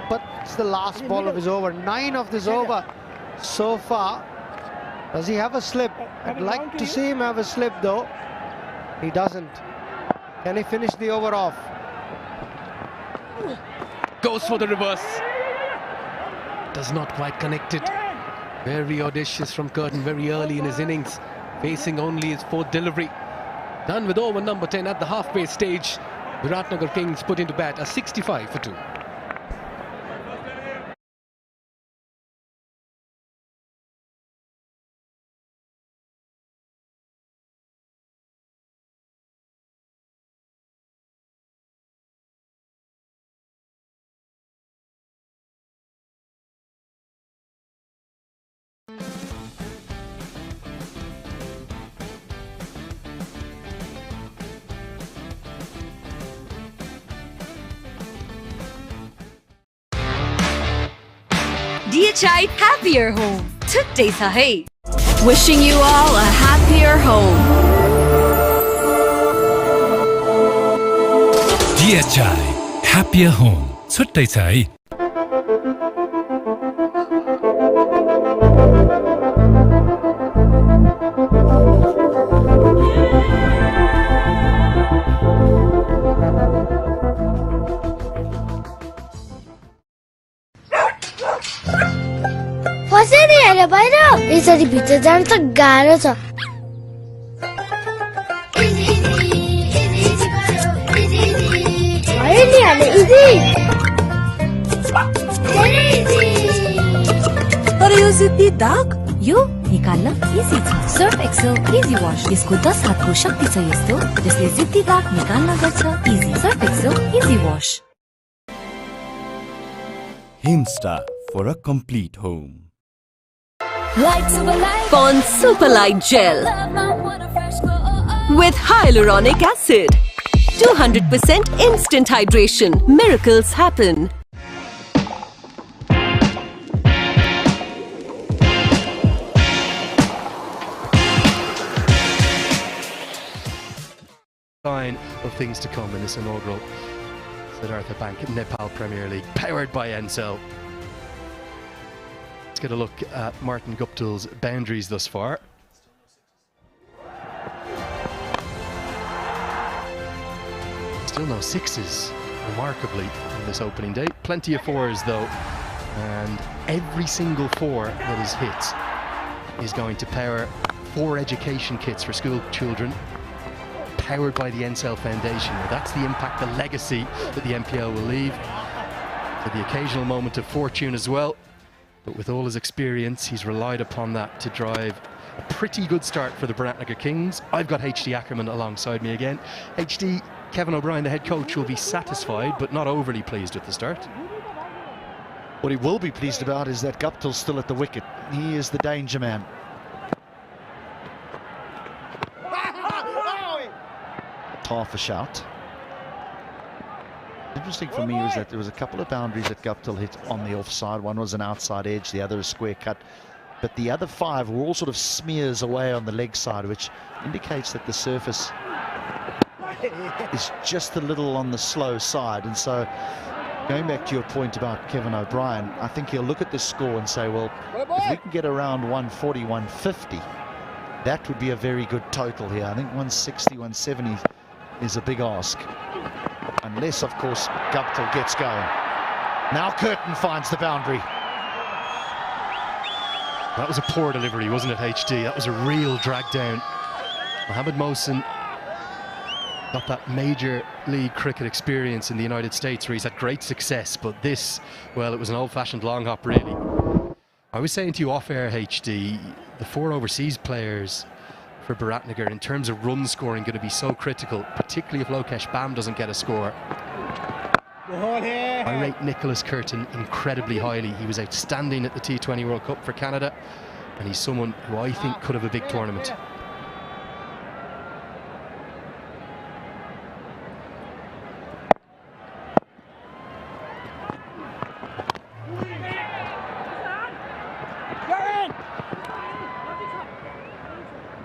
But it's the last ball of his over. 9 of this over so far. Does he have a slip? I'd like to see him have a slip though. He doesn't. Can he finish the over off? Goes for the reverse. Does not quite connect it. Very audacious from Curtin very early in his innings. Facing only his 4th delivery. Done with over number 10 at the halfway stage. BIrATNAGAR Kings put into bat a 65 for 2. DHI Happier Home. Today sahay. Wishing you all a happier home. DHI Happier Home छुट्टै छ है। फसेनी हैन बाहिर यसरी भित्र जान त गाह्रो छ। हैन हैन इजी तर यो जिद्दी दाग यो निकाल्न इजी छ। सर्फ एक्सेल इजी वाश, यसको 10 हातको शक्ति छ यस्तो जसले जिद्दी दाग निकाल्न गर्छ easy. Surf Excel easy wash. Himstar for a complete home. Pond Superlight Gel with hyaluronic acid. 200% instant hydration. Miracles happen. Sign of things to come in this inaugural Siddhartha Bank Nepal Premier League, powered by Ncell. Let's get a look at Martin Guptill's boundaries thus far. Still no sixes, remarkably, on this opening day. Plenty of fours, though, and every single four that is hit is going to power 4 education kits for school children, powered by the Ncell Foundation. Now, that's the impact, the legacy that the MPL will leave. So the occasional moment of fortune as well, but with all his experience, he's relied upon that to drive a pretty good start for the BIrATNAGAR Kings. I've got HD Ackerman alongside me again. HD, Kevin O'Brien, the head coach, will be satisfied but not overly pleased with the start. What he will be pleased about is that Guptill's still at the wicket. He is the danger man. Half a shout. Interesting for me was that there was a couple of boundaries that Guptill hit on the offside. One was an outside edge, the other a square cut. But the other 5 were all sort of smears away on the leg side, which indicates that the surface is just a little on the slow side. And so, going back to your point about Kevin O'Brien, I think he'll look at this score and say, well, if we can get around 140, 150, that would be a very good total here. I think 160, 170 is a big ask. Unless, of course, Guptill gets going. Now Curtin finds the boundary. That was a poor delivery, wasn't it, HD? That was a real drag down. Mohammed Mohsin got that major league cricket experience in the United States where he's had great success, but this, well, it was an old-fashioned long hop, really. I was saying to you off-air, HD, the 4 overseas players for BIrATNAGAR in terms of run scoring going to be so critical, particularly if Lokesh Bam doesn't get a score. I rate Nicholas Curtin incredibly highly. He was outstanding at the T20 World Cup for Canada, and he's someone who I think could have a big tournament.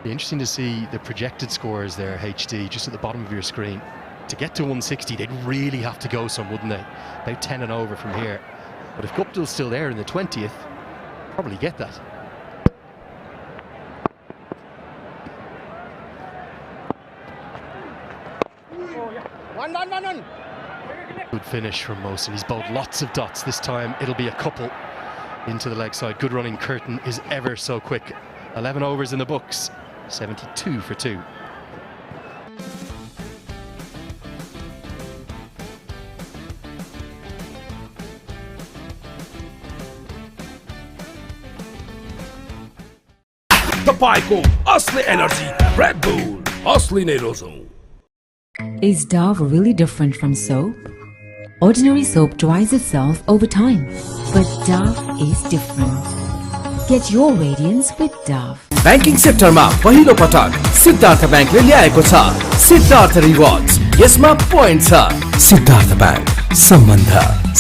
Be interesting to see the projected scores there, HD, just at the bottom of your screen. To get to 160, they'd really have to go some, wouldn't they? About 10 and over from here. But if Guptill's still there in the 20th, probably get that. Good finish from Mohsin. He's bowled lots of dots. This time it'll be a couple into the leg side. Good running. Curtin is ever so quick. 11 overs in the books. 72 for 2. तपाईको असली energy red bull असली नै रोजौं। Is Dove really different from soap? Ordinary soap dries itself over time, but Dove is different. Get your radiance with Dove. Banking सेक्टरमा पहिलो पटक सिद्धार्थ बैंकले ल्याएको छ सिद्धार्थ रिवार्ड्स। यसमा पोइन्ट छ। सिद्धार्थ बैंक, सम्बन्ध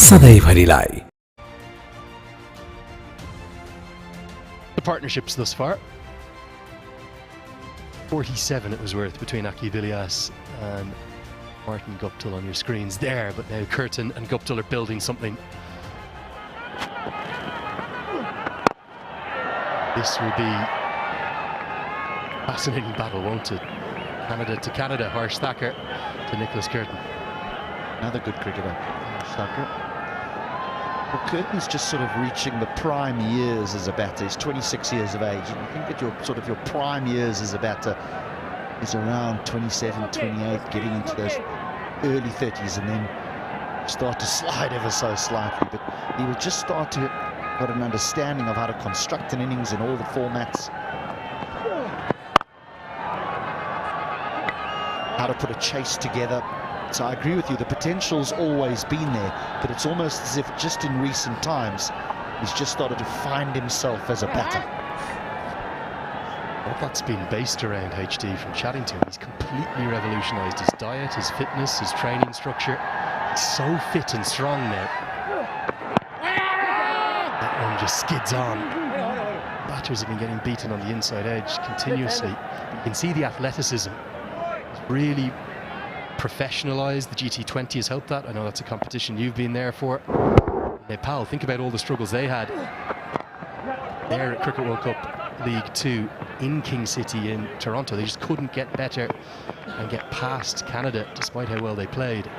सधैँभरिलाई। the partnerships thus far. 47 it was worth between Aki Vilias and Martin Guptill on your screens there, but now Curtin and Guptill are building something. This will be a fascinating battle, won't it? Canada to Canada, Harsh Thacker to Nicholas Curtin. Another good cricketer, Thacker. Well, Curtin's just sort of reaching the prime years as a batter. He's 26 years of age. And I think that your prime years as a batter is around 27, 28, getting into those early 30s, and then start to slide ever so slightly. But he will just start to got an understanding of how to construct an innings in all the formats, how to put a chase together. So I agree with you, the potential's always been there, but it's almost as if just in recent times he's just started to find himself as a batter. Well, that's been based around HD from chatting to him. He's completely revolutionised his diet, his fitness, his training structure. He's so fit and strong now. That one just skids on. Batters have been getting beaten on the inside edge continuously. You can see the athleticism. He's really professionalised. The GT20 has helped that. I know that's a competition you've been there for. Nepal, think about all the struggles they had there at Cricket World Cup League 2 in King City in Toronto. They just couldn't get better and get past Canada despite how well they played.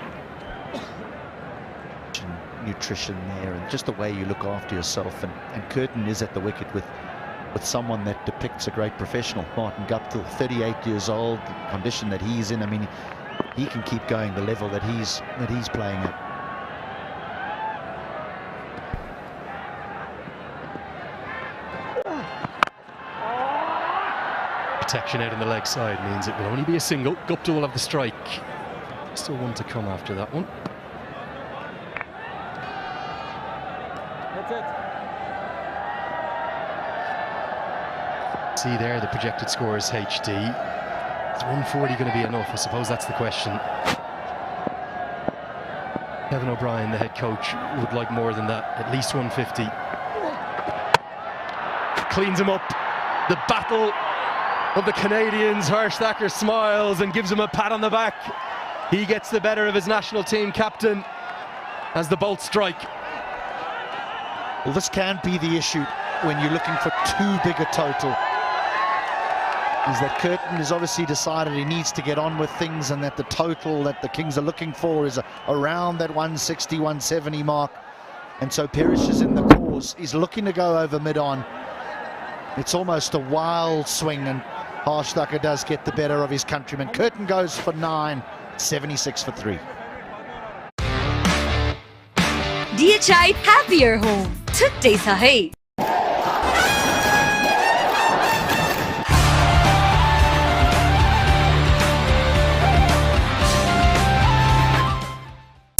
Nutrition there, and just the way you look after yourself, and Curtin is at the wicket with someone that depicts a great professional. Martin Guptill, 38 years old, the condition that he's in, I mean, he can keep going the level that he's playing at. Protection out on the leg side means it will only be a single. Guptill will have the strike. Still one to come after that one. See there, the projected score is HD. Is 140 going to be enough? I suppose that's the question. Kevin O'Brien, the head coach, would like more than that, at least 150. Cleans him up. The battle of the Canadians. Harsh Thacker smiles and gives him a pat on the back. He gets the better of his national team captain as the bolt strike. Well, this can be the issue when you're looking for too big a total. Is that Curtin has obviously decided he needs to get on with things, and that the total that the Kings are looking for is around that 160, 170 mark. And so Perish is in the cause. He's looking to go over mid-on. It's almost a wild swing, and Harsh Thacker does get the better of his countryman. Curtin goes for 9, 76 for 3. DHI Happier Home. Tutteisa hai.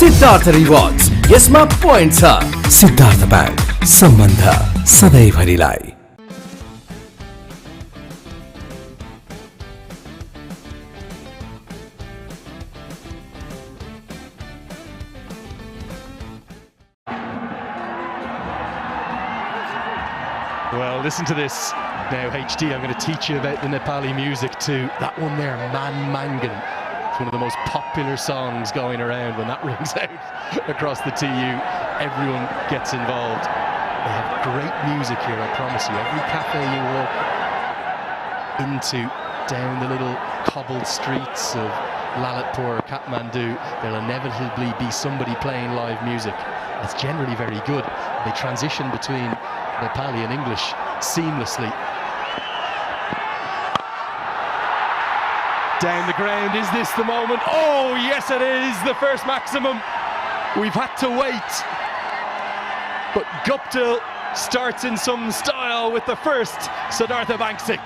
Siddharth rewards, यसमा point छ। Siddharth bank, सम्बन्ध सधैँभरिलाई। Well, listen to this now, HD. I'm going to teach you about the Nepali music too. That one there, Man Mangan. It's one of the most popular songs going around. When that rings out across the TU, everyone gets involved. They have great music here, I promise you. Every cafe you walk into, down the little cobbled streets of Lalitpur, Kathmandu, there'll inevitably be somebody playing live music. It's generally very good. They transition between Nepali and English seamlessly. Down the ground, is this the moment? Oh yes it is, the first maximum. We've had to wait, but Guptill starts in some style with the first Siddhartha Bank 6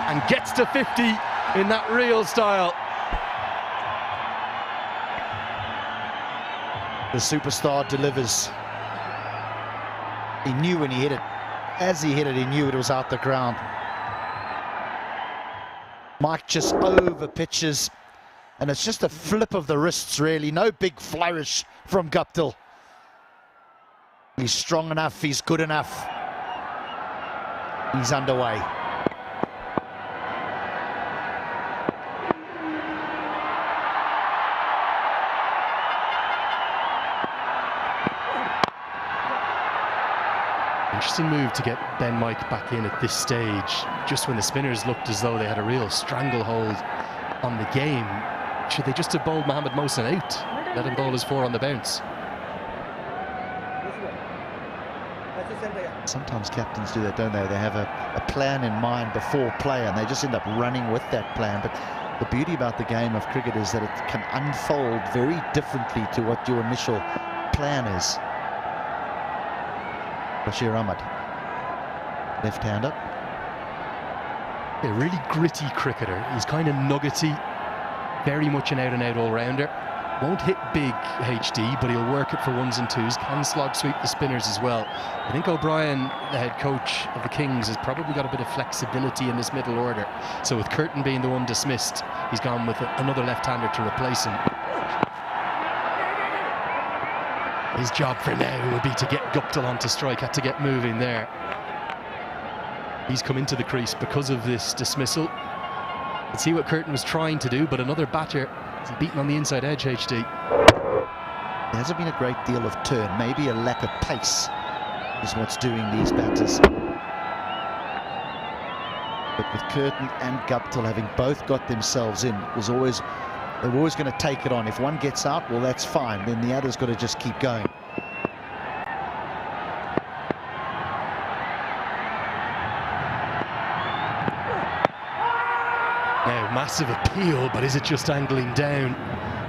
and gets to 50 in that real style. The superstar delivers. He knew when he hit it. As he hit it, he knew it was out the ground. Mike just over pitches, and it's just a flip of the wrists, really. No big flourish from Guptill. He's strong enough, he's good enough. He's underway. Interesting move to get Ben Mike back in at this stage, just when the spinners looked as though they had a real stranglehold on the game. Should they just have bowled Mohamed Mohsen out? Let him bowl his 4 on the bounce. Sometimes captains do that, don't they? They have a plan in mind before play and they just end up running with that plan. But the beauty about the game of cricket is that it can unfold very differently to what your initial plan is. Bashir Ahmed, left-hander. A really gritty cricketer. He's kind of nuggety, very much an out-and-out all-rounder. Won't hit big HD, but he'll work it for 1s and 2s. Can slog sweep the spinners as well. I think O'Brien, the head coach of the Kings, has probably got a bit of flexibility in this middle order. So with Curtin being the one dismissed, he's gone with another left-hander to replace him. His job for now will be to get Guptill onto strike. Had to get moving there. He's come into the crease because of this dismissal. Let's see what Curtin was trying to do, but another batter is beaten on the inside edge, HD. There hasn't been a great deal of turn. Maybe a lack of pace is what's doing these batters. But with Curtin and Guptill having both got themselves in, they were always going to take it on. If one gets out, well, that's fine. Then the other's got to just keep going. Now, massive appeal, but is it just angling down?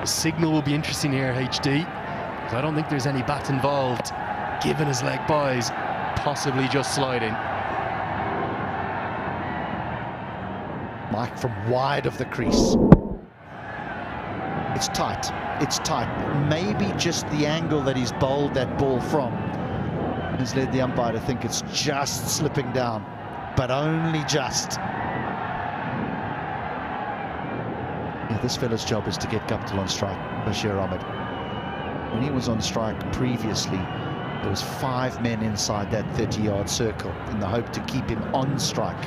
The signal will be interesting here, HD. I don't think there's any bat involved, given his leg buys, possibly just sliding. Mike from wide of the crease. It's tight, it's tight. Maybe just the angle that he's bowled that ball from has led the umpire to think it's just slipping down, but only just. Yeah, this fella's job is to get Guptill on strike, Bashir Ahmed. When he was on strike previously, there was 5 men inside that 30-yard circle in the hope to keep him on strike.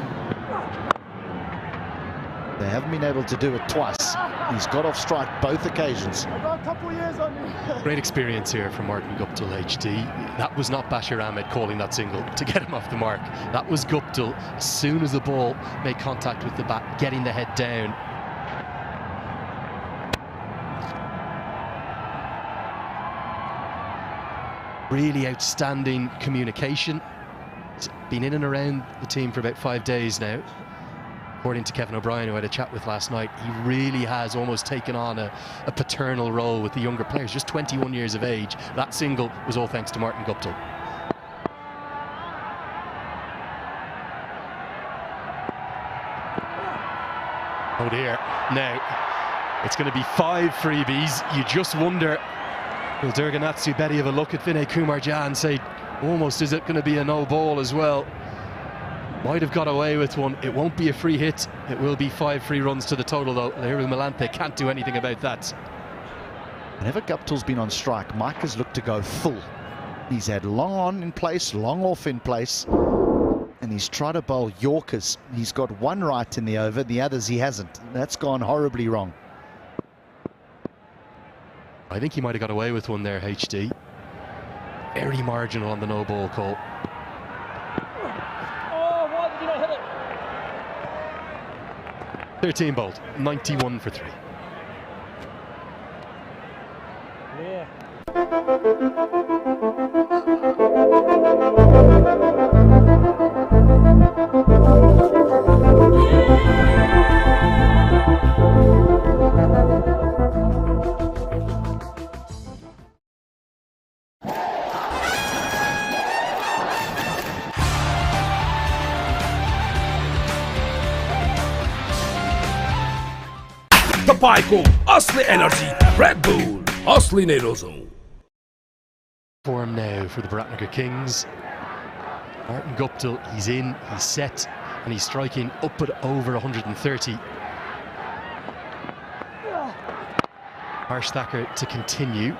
They haven't been able to do it twice. He's got off strike both occasions. Great experience here from Martin Guptill, HD. That was not Bashir Ahmed calling that single to get him off the mark. That was Guptill, as soon as the ball made contact with the bat, getting the head down. Really outstanding communication. He's been in and around the team for about 5 days now. According to Kevin O'Brien, who I had a chat with last night, he really has almost taken on a paternal role with the younger players, just 21 years of age. That single was all thanks to Martin Guptill. Oh dear. Now, it's going to be 5 freebies. You just wonder, will Durganatsu Betty have a look at Vinay Kumar Jha and say, almost, is it going to be a no ball as well? Might have got away with one. It won't be a free hit. It will be 5 free runs to the total, though. Leru Malanthe can't do anything about that. Whenever Guptill's been on strike, Mike has looked to go full. He's had long on in place, long off in place, and he's tried to bowl Yorkers. He's got one right in the over, the others he hasn't. That's gone horribly wrong. I think he might have got away with one there, HD. Very marginal on the no ball call. 13 bowled, 91 for 3. Yeah. तपाईको असली energy Red Bull असली नै रोजौं. Form now for the BIrATNAGAR Kings. Martin Guptill, he's in, he's set, and he's striking up at over 130. Harsh Thacker to continue.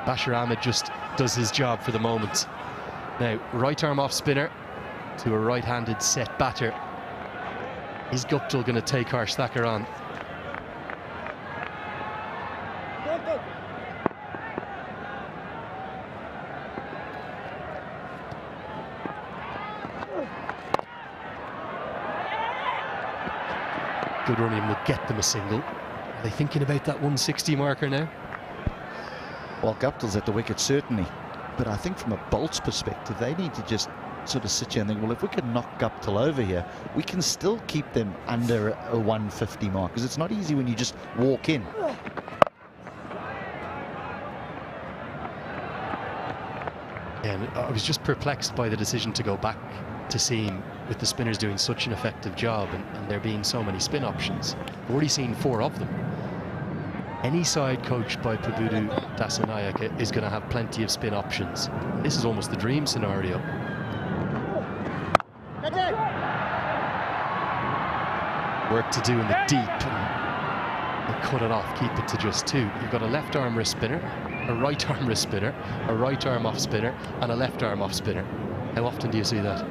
Bashir Ahmed just does his job for the moment. Now, right arm off spinner to a right-handed set batter. Is Guptill going to take Harsh Thacker on? Good running will get them a single. Are they thinking about that 160 marker now? Well, Guptill's at the wicket, certainly. But I think from a Bolt's perspective, they need to just sort of sit here and think, well, if we can knock Guptill over here, we can still keep them under a 150 mark, because it's not easy when you just walk in. And I was just perplexed by the decision to go back to seam with the spinners doing such an effective job and there being so many spin options. We've already seen 4 of them. Any side coached by Prabuddha Dasanayake is going to have plenty of spin options. This is almost the dream scenario. Work to do in the deep and cut it off, keep it to just 2. You've got a left arm wrist spinner, a right arm wrist spinner, a right arm off spinner and a left arm off spinner. How often do you see that?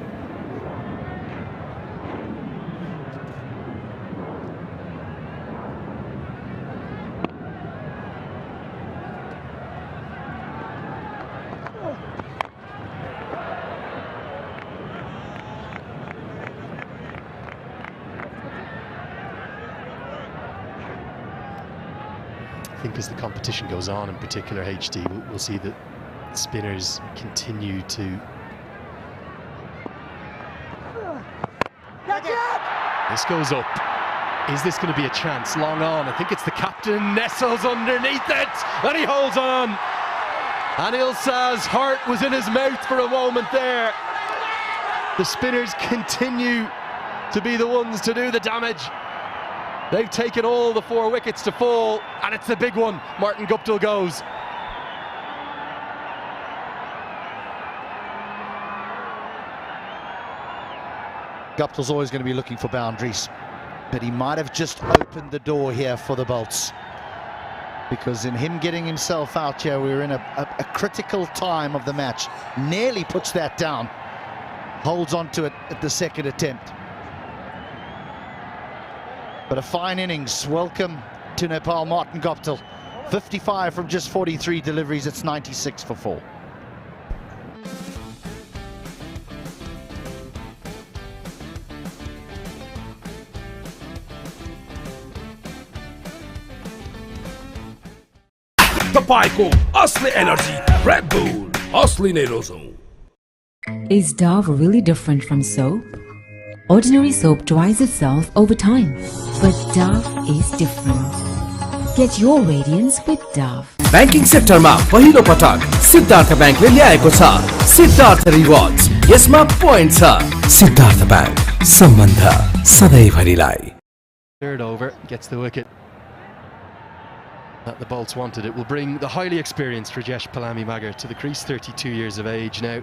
I think as the competition goes on, in particular HD, we'll see that spinners continue to... This goes up. Is this going to be a chance? Long on. I think it's the captain. Nestles underneath it, and he holds on. Anil Shah's heart was in his mouth for a moment there. The spinners continue to be the ones to do the damage. They've taken all the 4 wickets to fall, and it's the big one. Martin Guptill goes. Guptill's always going to be looking for boundaries, but he might have just opened the door here for the Bolts, because in him getting himself out here, we're in a critical time of the match. Nearly puts that down, holds on to it at the 2nd attempt. But a fine innings. Welcome to Nepal, Martin Guptill. 55 from just 43 deliveries. It's 96 for 4. तपाईको असली energy red bull असली नै रोजौं. Is Dove really different from soap? Ordinary soap dries itself over time, but Dove is different. Get your radiance with Dove. Banking सेक्टरमा पहिलो पटक सिद्धार्थ ब्याङ्कले ल्याएको छ सिद्धार्थ रिवार्ड्स. यसमा पोइन्ट छ. सिद्धार्थ ब्याङ्क, सम्बन्ध सधैँभरिलाई. Third over, gets the wicket that the Bolts wanted. It will bring the highly experienced Rajesh Palami-Magar to the crease, 32 years of age now.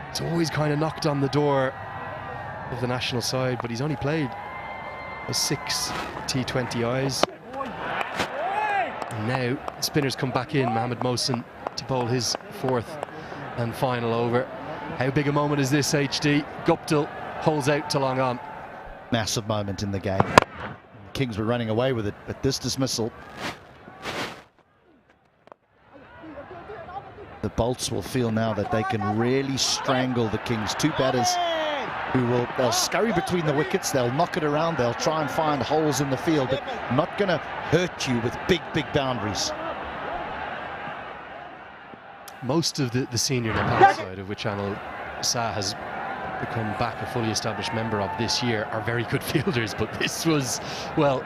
It's always kind of knocked on the door of the national side, but he's only played 6 T20Is. And now spinners come back in. Mohammad Mohsin to bowl his 4th and final over. How big a moment is this, HD? Guptill holds out to long on. Massive moment in the game. The Kings were running away with it, but this dismissal, the Bolts will feel now that they can really strangle the Kings. 2 batters they'll scurry between the wickets, they'll knock it around, they'll try and find holes in the field, but not going to hurt you with big boundaries. Most of the senior Nepal side, of which Anil Shah has become back a fully established member of this year, are very good fielders, but this was, well,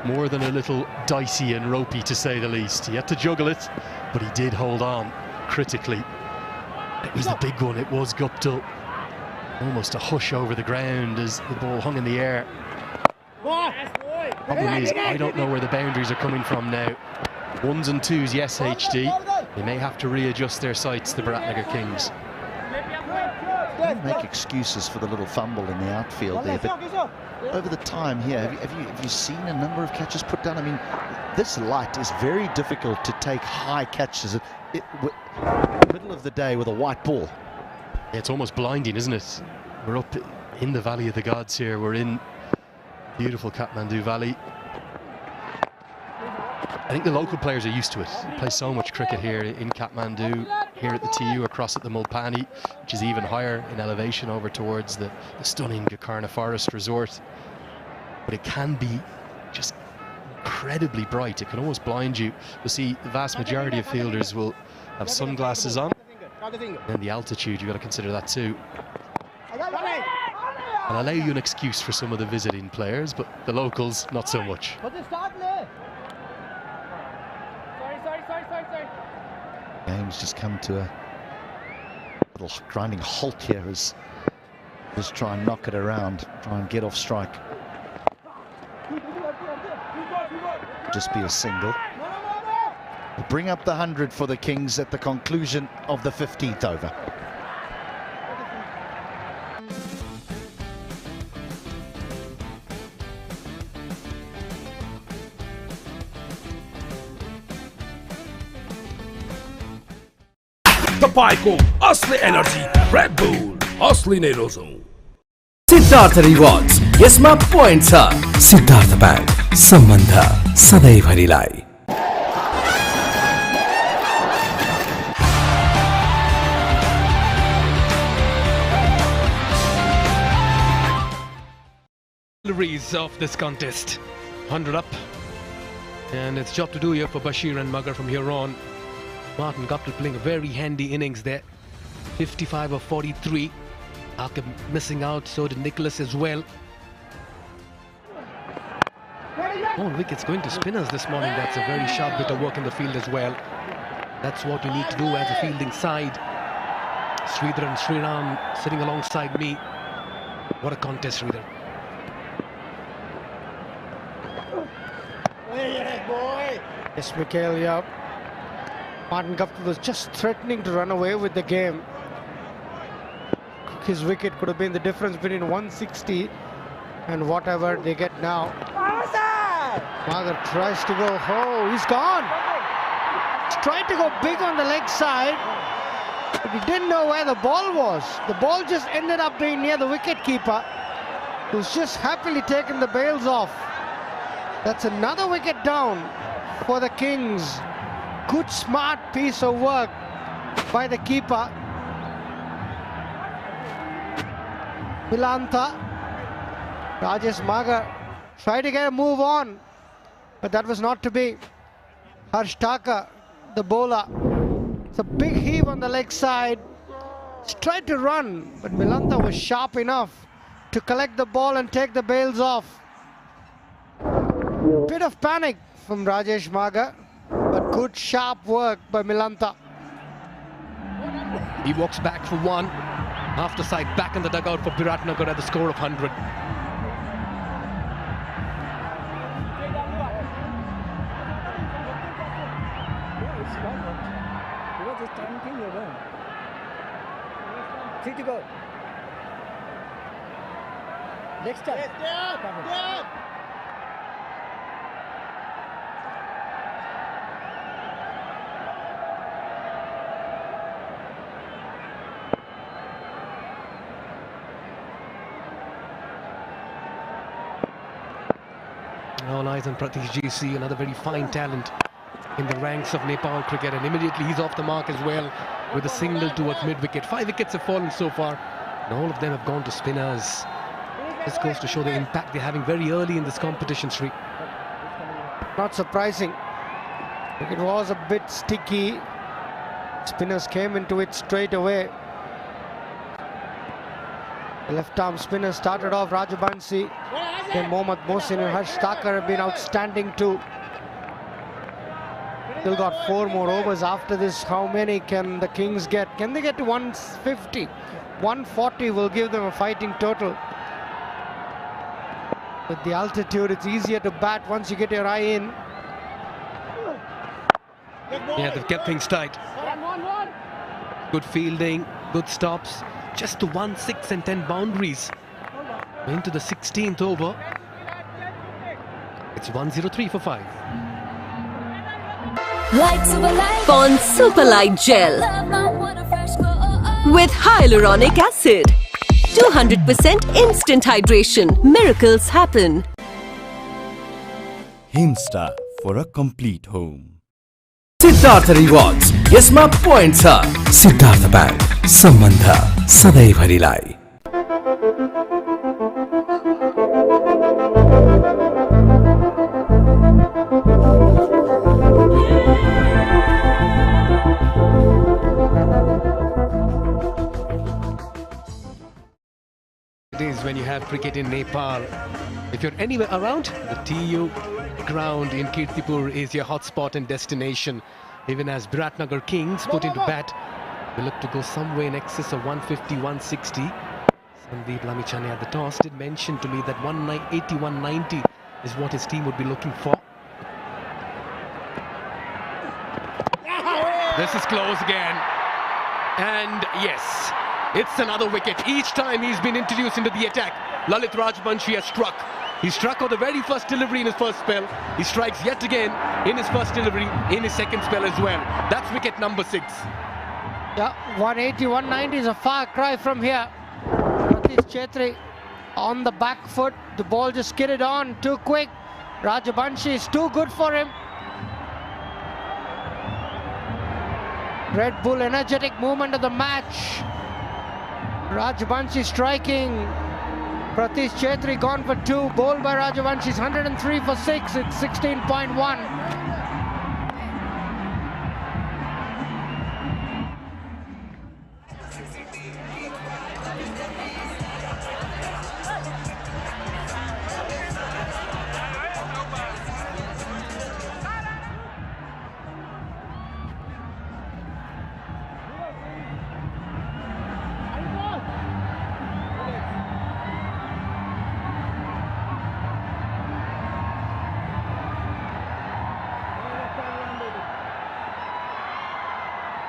more than a little dicey and ropey, to say the least. He had to juggle it, but he did hold on critically. It was the big one. It was Guptill. Almost a hush over the ground as the ball hung in the air. Problem is, I don't know where the boundaries are coming from now. 1s and 2s, yes, HD. They may have to readjust their sights, the BIrATNAGAR Kings. Don't make excuses for the little fumble in the outfield there, but over the time here, have you seen a number of catches put down? I mean, this light is very difficult to take high catches middle of the day with a white ball. It's almost blinding, isn't it? We're up in the Valley of the Gods here. We're in beautiful Kathmandu Valley. I think the local players are used to it. We play so much cricket here in Kathmandu, here at the TU, across at the Mulpani, which is even higher in elevation over towards the stunning Gokarna Forest Resort. But it can be just incredibly bright. It can almost blind you. You'll see the vast majority of fielders will have sunglasses on. And the altitude, you've got to consider that too. I'll allow you an excuse for some of the visiting players, but the locals, not so much. Game's just come to a little grinding halt here as just try and knock it around, try and get off strike. Just be a single. We'll bring up the 100 for the Kings at the conclusion of the 15th over. तपाईको असली energy red bull असली नै रोजौं Siddharth rewards यसमा point छ Siddharth bank सम्बन्ध सधैँभरिलाई of this contest. 100 up, and it's job to do here for Bashir and Magar from here on. Martin Guptill playing a very handy innings there. 55 of 43. Akib missing out, so did Nicholas as well. Oh, wickets going to spinners this morning. That's a very sharp bit of work in the field as well. That's what you need to do as a fielding side. Sridhar and Sriram sitting alongside me. What a contest, Sridhar. Yes, Mikhail, yeah. Martin Guptill was just threatening to run away with the game. His wicket could have been the difference between 160 and whatever they get now. Magar tries to go, oh, he's gone. He's tried to go big on the leg side, but he didn't know where the ball was. The ball just ended up being near the wicket keeper, who's just happily taken the bails off. That's another wicket down for the Kings. Good, smart piece of work by the keeper. Milanta. Rajesh Magar tried to get a move on, but that was not to be. Harsh Thakur, the bowler. It's a big heave on the leg side. He's tried to run, but Milanta was sharp enough to collect the ball and take the bails off. Bit of panic from Rajesh Magar, but good sharp work by Milanta. He walks back for one. After side back in the dugout for BIrATNAGAR at the score of 100. Next time. All eyes on Pratish GC, another very fine talent in the ranks of Nepal cricket, and immediately he's off the mark as well with a single towards mid-wicket. 5 wickets have fallen so far, and all of them have gone to spinners. This goes to show the impact they're having very early in this competition, Sri. Not surprising. It was a bit sticky. Spinners came into it straight away. The left-arm spinner started off Rajabansi. Then Mohammad Mohsin and Harsh Thakur have been outstanding too. Still got 4 more overs after this. How many can the Kings get? Can they get to 150? 140 will give them a fighting total. With the altitude, it's easier to bat once you get your eye in. Yeah, they've kept things tight. Good fielding, good stops. Just to 1, 6 and 10 boundaries. Into the 16th over. It's 103 for 5. Pond Super Light Gel with hyaluronic acid. 200% instant hydration. Miracles happen. Himstar for a complete home. Siddhartha Rewards. यसमा point छ. Siddhartha Bank. सम्बन्ध सधैँभरिलाई. Days when you have cricket in Nepal. If you're anywhere around, the TU ground in Kirtipur is your hotspot and destination. Even as BIrATNAGAR Kings put into bat, they look to go somewhere in excess of 150, 160. Sandeep Lamichhane at the toss did mention to me that 180, 190 is what his team would be looking for. This is close again. And yes, it's another wicket. Each time he's been introduced into the attack, Lalit Rajbanshi has struck. He struck on the very first delivery in his first spell. He strikes yet again in his first delivery, in his second spell as well. That's wicket number 6. Yeah, 180, 190 is a far cry from here. Pratish Chetri on the back foot. The ball just skidded on too quick. Rajbanshi is too good for him. Red Bull energetic movement of the match. Rajbanshi striking. Pratish Chetri gone for 2. Bowled by Rajbanshi. 103 for 6. It's 16.1.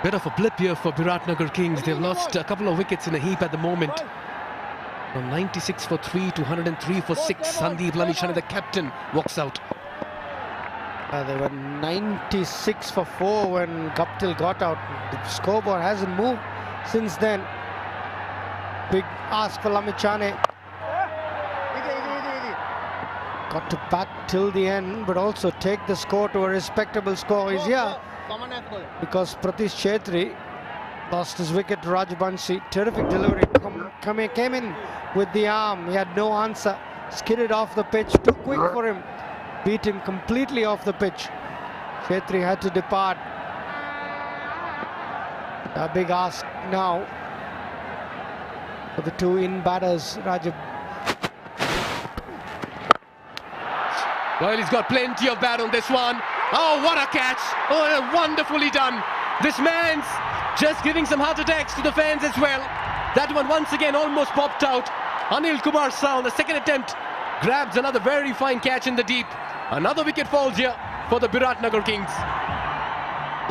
Bit of a blip here for BIrATNAGAR Kings. They've lost a couple of wickets in a heap at the moment. From 96 for 3 to 103 for 6. Sandeep Lamichhane, the captain, walks out. They were 96 for 4 when Guptill got out. The scoreboard hasn't moved since then. Big ask for Lamichhane. Got to bat till the end, but also take the score to a respectable score. He's here because Pratish Chetri lost his wicket to Rajbanshi. Terrific delivery. Came in with the arm. He had no answer. Skidded off the pitch. Too quick for him. Beat him completely off the pitch. Chetri had to depart. A big ask now for the 2 in batters. Well, he's got plenty of bat on this one. Oh, what a catch. Oh, wonderfully done. This man's just giving some heart attacks to the fans as well. That one once again almost popped out. Anil Kumar Saha on the second attempt grabs another very fine catch in the deep. Another wicket falls here for the BIrATNAGAR Kings.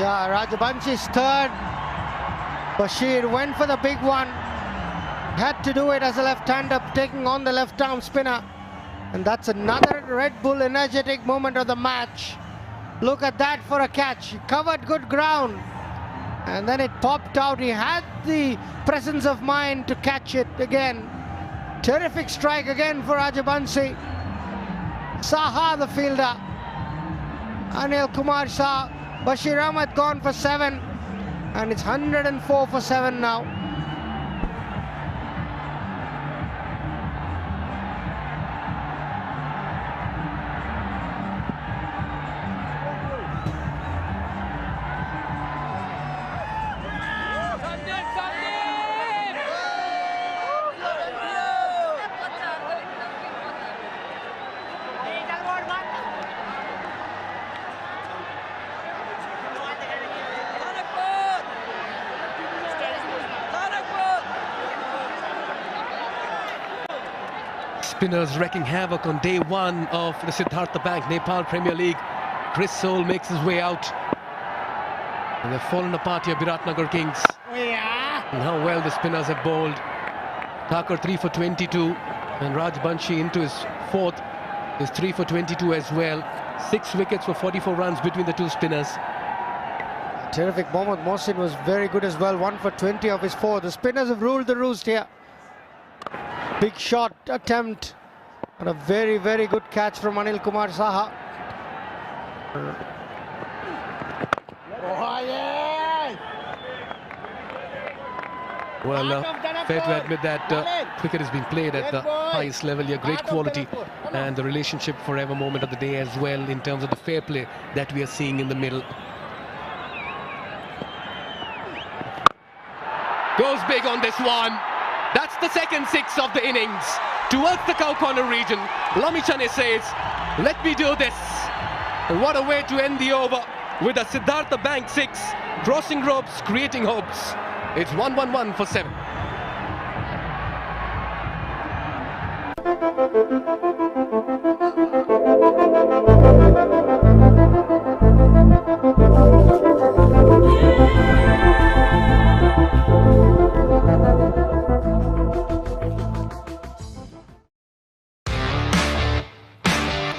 Yeah, Rajbanshi's third. Bashir went for the big one. Had to do it as a left-hander, taking on the left-arm spinner. And that's another Red Bull energetic moment of the match. Look at that for a catch. He covered good ground. And then it popped out. He had the presence of mind to catch it again. Terrific strike again for Rajbanshi. Saha the fielder. Anil Kumar Saha. Bashir Ahmed gone for 7. And it's 104 for 7 now. Spinners wreaking havoc on day 1 of the Siddhartha Bank Nepal Premier League. Chris Soul makes his way out. And they've fallen apart here, BIrATNAGAR Kings. And how well the spinners have bowled. Thakur 3 for 22. And Rajbanshi into his 4th is 3 for 22 as well. 6 wickets for 44 runs between the 2 spinners. Terrific. Mohammad Mohsin was very good as well. 1 for 20 of his 4. The spinners have ruled the roost here. Big shot attempt and a very, very good catch from Anil Kumar Saha. Well, fair to admit that cricket has been played at the highest level here, great quality, and the relationship forever moment of the day as well in terms of the fair play that we are seeing in the middle. Goes big on this one. That's the second six of the innings. Towards the cow corner region, Lamichhane says, let me do this. And what a way to end the over with a Siddhartha bank six, crossing ropes, creating hopes. It's 1-1-1 for 7.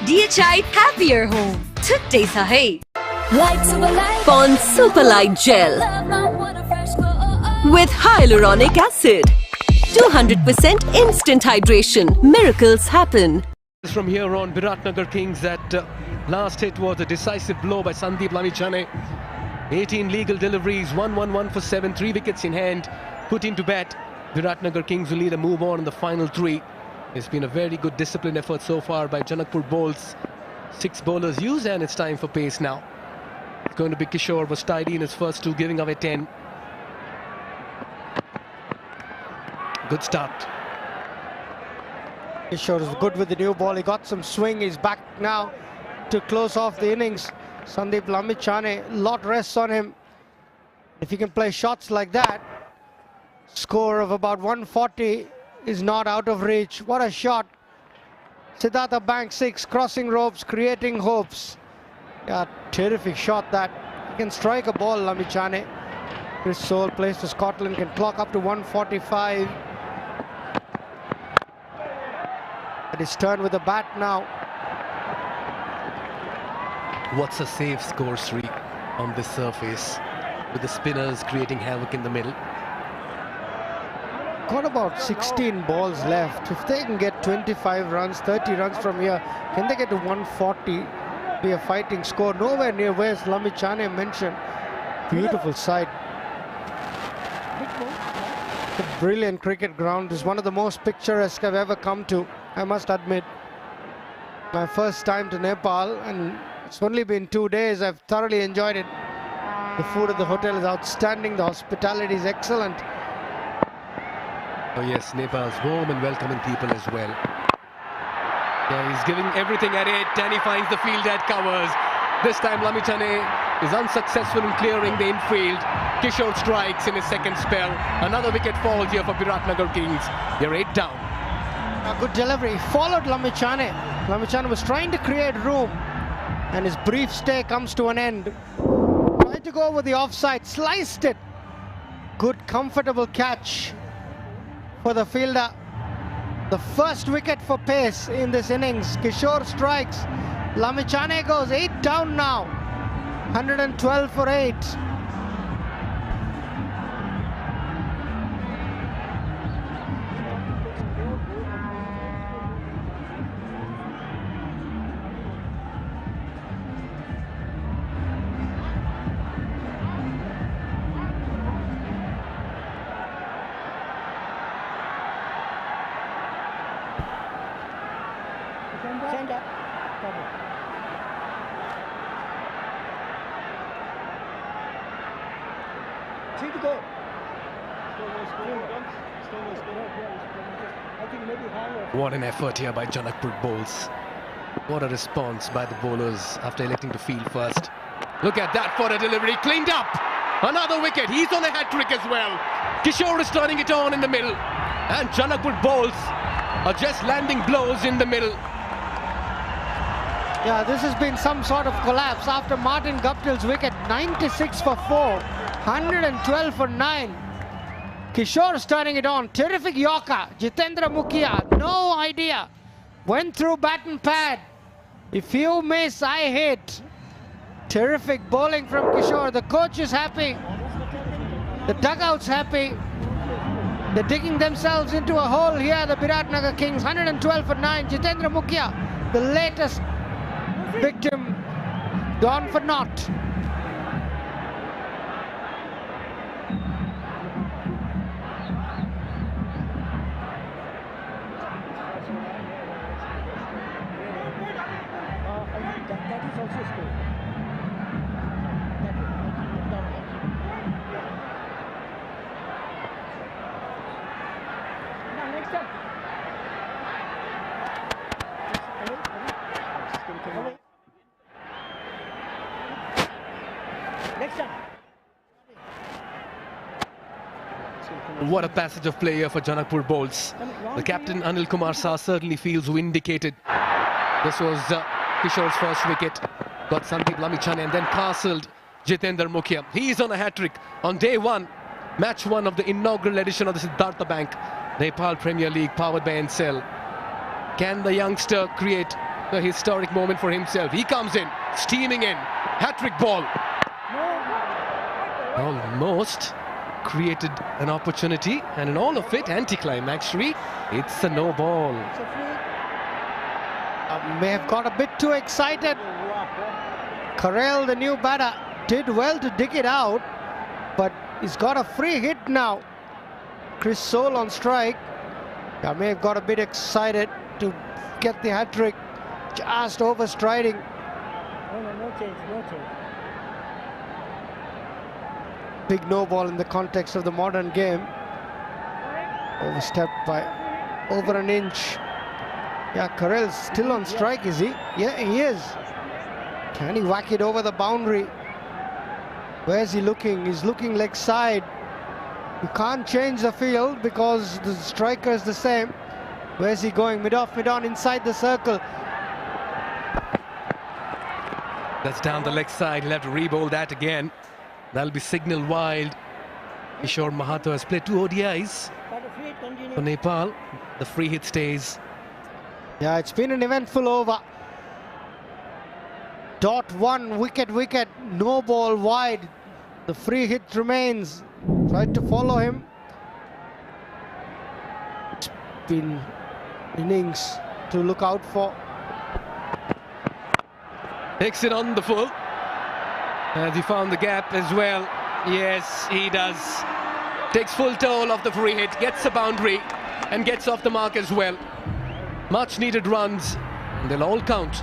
DHI Happier Home Took Day Sahe Pond Super Light Gel with hyaluronic acid. 200% instant hydration. Miracles happen. From here on, BIrATNAGAR Kings, that last hit was a decisive blow by Sandeep Lamichhane. 18 legal deliveries, 1-1-1 for 7, 3 wickets in hand, put into bat. BIrATNAGAR Kings will lead a move on in the final 3. It's been a very good disciplined effort so far by JANAKPUR bowls. 6 bowlers used, and it's time for pace now. It's going to be Kishore, was tidy in his first 2, giving away 10. Good start. Kishore is good with the new ball. He got some swing. He's back now to close off the innings. Sandeep Lamichhane, lot rests on him. If he can play shots like that, score of about 140 is not out of reach. What a shot. Siddhartha bank 6, crossing ropes, creating hopes. Yeah, terrific shot that. He can strike a ball, Lamichhane. Chris Soul plays to Scotland, can clock up to 145. At his turn with the bat now. What's a safe score streak on this surface, with the spinners creating havoc in the middle. Got about 16 balls left. If they can get 25 runs, 30 runs from here, can they get to 140? Be a fighting score. Nowhere near where Lamichhane mentioned. Beautiful side. A brilliant cricket ground. Is one of the most picturesque I've ever come to, I must admit. My first time to Nepal, and it's only been 2 days. I've thoroughly enjoyed it. The food at the hotel is outstanding. The hospitality is excellent. Oh yes, Nepal's warm and welcoming people as well. Yeah, he's giving everything at it, and he finds the field that covers. This time Lamichhane is unsuccessful in clearing the infield. Kishore strikes in his second spell. Another wicket falls here for BIrATNAGAR Kings. They're 8 down. A good delivery. Followed Lamichhane. Lamichhane was trying to create room, and his brief stay comes to an end. Tried to go over the offside, sliced it. Good, comfortable catch for the fielder. The first wicket for pace in this innings. Kishore strikes. Lamichhane goes 8 down now. 112 for 8. What an effort here by JANAKPUR bowls. What a response by the bowlers after electing to field first. Look at that for a delivery, cleaned up. Another wicket, he's on a hat-trick as well. Kishore is turning it on in the middle. And JANAKPUR bowls are just landing blows in the middle. Yeah, this has been some sort of collapse after Martin Guptill's wicket. 96 for 4, 112 for 9. Kishore is turning it on. Terrific Yorker. Jitendra Mukhia, no idea. Went through bat and pad. If you miss, I hit. Terrific bowling from Kishore. The coach is happy. The dugout's happy. They're digging themselves into a hole here, the BIrATNAGAR Kings. 112 for 9. Jitendra Mukhya, the latest victim, gone for naught. That is also score. Now next up. Next up. What a passage of play here for JANAKPUR bowls. The captain Anil Kumar Shah certainly feels vindicated. This was Kishore's first wicket. Got Sandeep Lamichan and then castled Jitendra Mukhya. He is on a hat-trick on day 1, match 1 of the inaugural edition of the Siddhartha Bank Nepal Premier League powered by Ncell. Can the youngster create a historic moment for himself? He comes in, steaming in, hat-trick ball. Almost created an opportunity, and in all of it, anticlimax. It's a no ball. May have got a bit too excited. Karel, the new batter, did well to dig it out, but he's got a free hit now. Chris Soul on strike. I may have got a bit excited to get the hat-trick, just overstriding. No change, no change. Big no ball in the context of the modern game. Overstepped by over an inch. Yeah, Karel's still on strike, is he? Yeah, he is. Can he whack it over the boundary? Where's he looking? He's looking leg side. You can't change the field because the striker is the same. Where's he going? Mid-off, mid-on, inside the circle. That's down the leg side. He'll have to re-bowl that again. That'll be signal wild. Kishore Mahato has played 2 ODIs for Nepal. The free hit stays. Yeah, it's been an eventful over. Dot 1, wicket, no ball wide. The free hit remains. Tried to follow him. It's been innings to look out for. Takes it on the full. Has he found the gap as well? Yes, he does. Takes full toll of the free hit, gets a boundary and gets off the mark as well. Much needed runs, and they'll all count.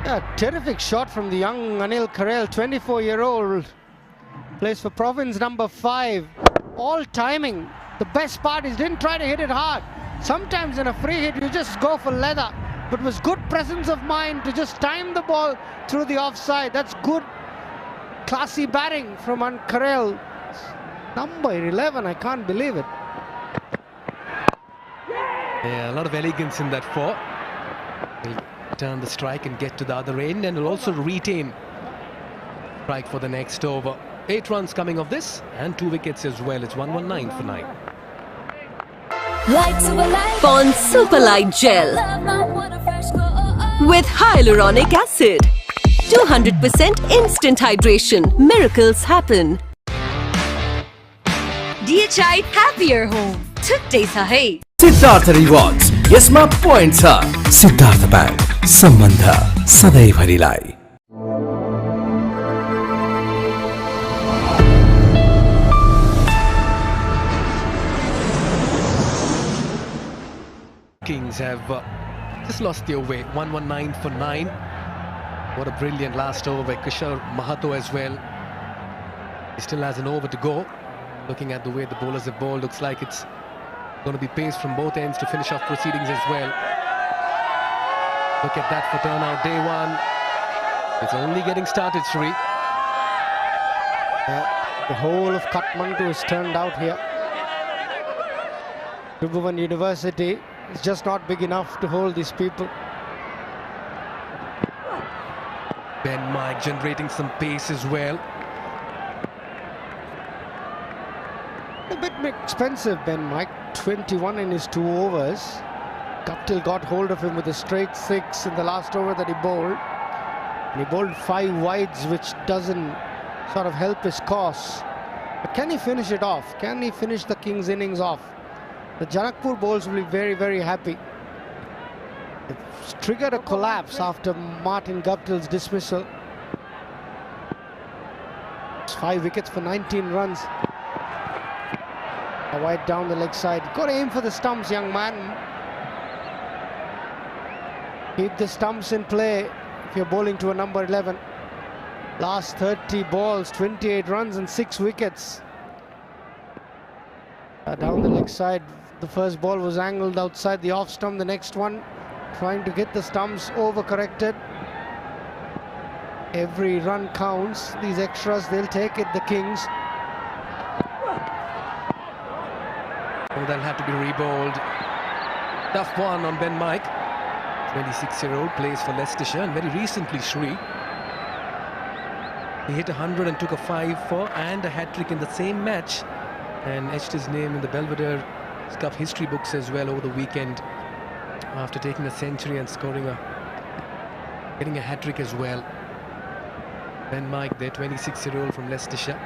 Yeah, terrific shot from the young Anil Karel, 24-year-old. Plays for province number 5. All timing. The best part is didn't try to hit it hard. Sometimes in a free hit you just go for leather. But it was good presence of mind to just time the ball through the offside. That's good, classy batting from Karel. Number 11, I can't believe it. Yeah, a lot of elegance in that 4. He'll turn the strike and get to the other end, and will also retain strike for the next over. 8 runs coming of this, and 2 wickets as well. It's 119 for 9. Pond Super Light Gel with hyaluronic acid. 200% instant hydration. Miracles happen. DHI Happier Home. छुट्टै छ है. Siddharth rewards, यसमा point छ. Siddharth bank, सम्बन्ध सधैँभरिलाई. Kings have just lost their way. 119 for 9. What a brilliant last over by Kishore Mahato as well. He still has an over to go. Looking at the way the bowlers have bowled, looks like it's going to be pace from both ends to finish off proceedings as well. Look at that for turnout. Day 1. It's only getting started, Sri. The whole of Kathmandu is turned out here. Tribhuvan University is just not big enough to hold these people. Ben Mike generating some pace as well. A bit expensive, Ben Mike. 21 in his 2 overs. Guptill got hold of him with a straight 6 in the last over that he bowled. And he bowled 5 wides, which doesn't sort of help his cause. But can he finish it off? Can he finish the Kings innings off? The Janakpur bowls will be very, very happy. It's triggered a collapse after Martin Guptill's dismissal. It's 5 wickets for 19 runs. A wide down the leg side. Got to aim for the stumps, young man. Keep the stumps in play if you're bowling to a number 11. Last 30 balls, 28 runs and 6 wickets. Down the leg side, the first ball was angled outside the off stump. The next one trying to get the stumps over-corrected. Every run counts. These extras, they'll take it, the Kings. Oh, they'll have to be rebowled. Tough one on Ben Mike. 26-year-old, plays for Leicestershire and very recently Sri. He hit 100 and took a 5-4 and a hat-trick in the same match and etched his name in the Belvedere Cup history books as well over the weekend after taking a century and getting a hat-trick as well. Ben Mike, their 26-year-old from Leicestershire,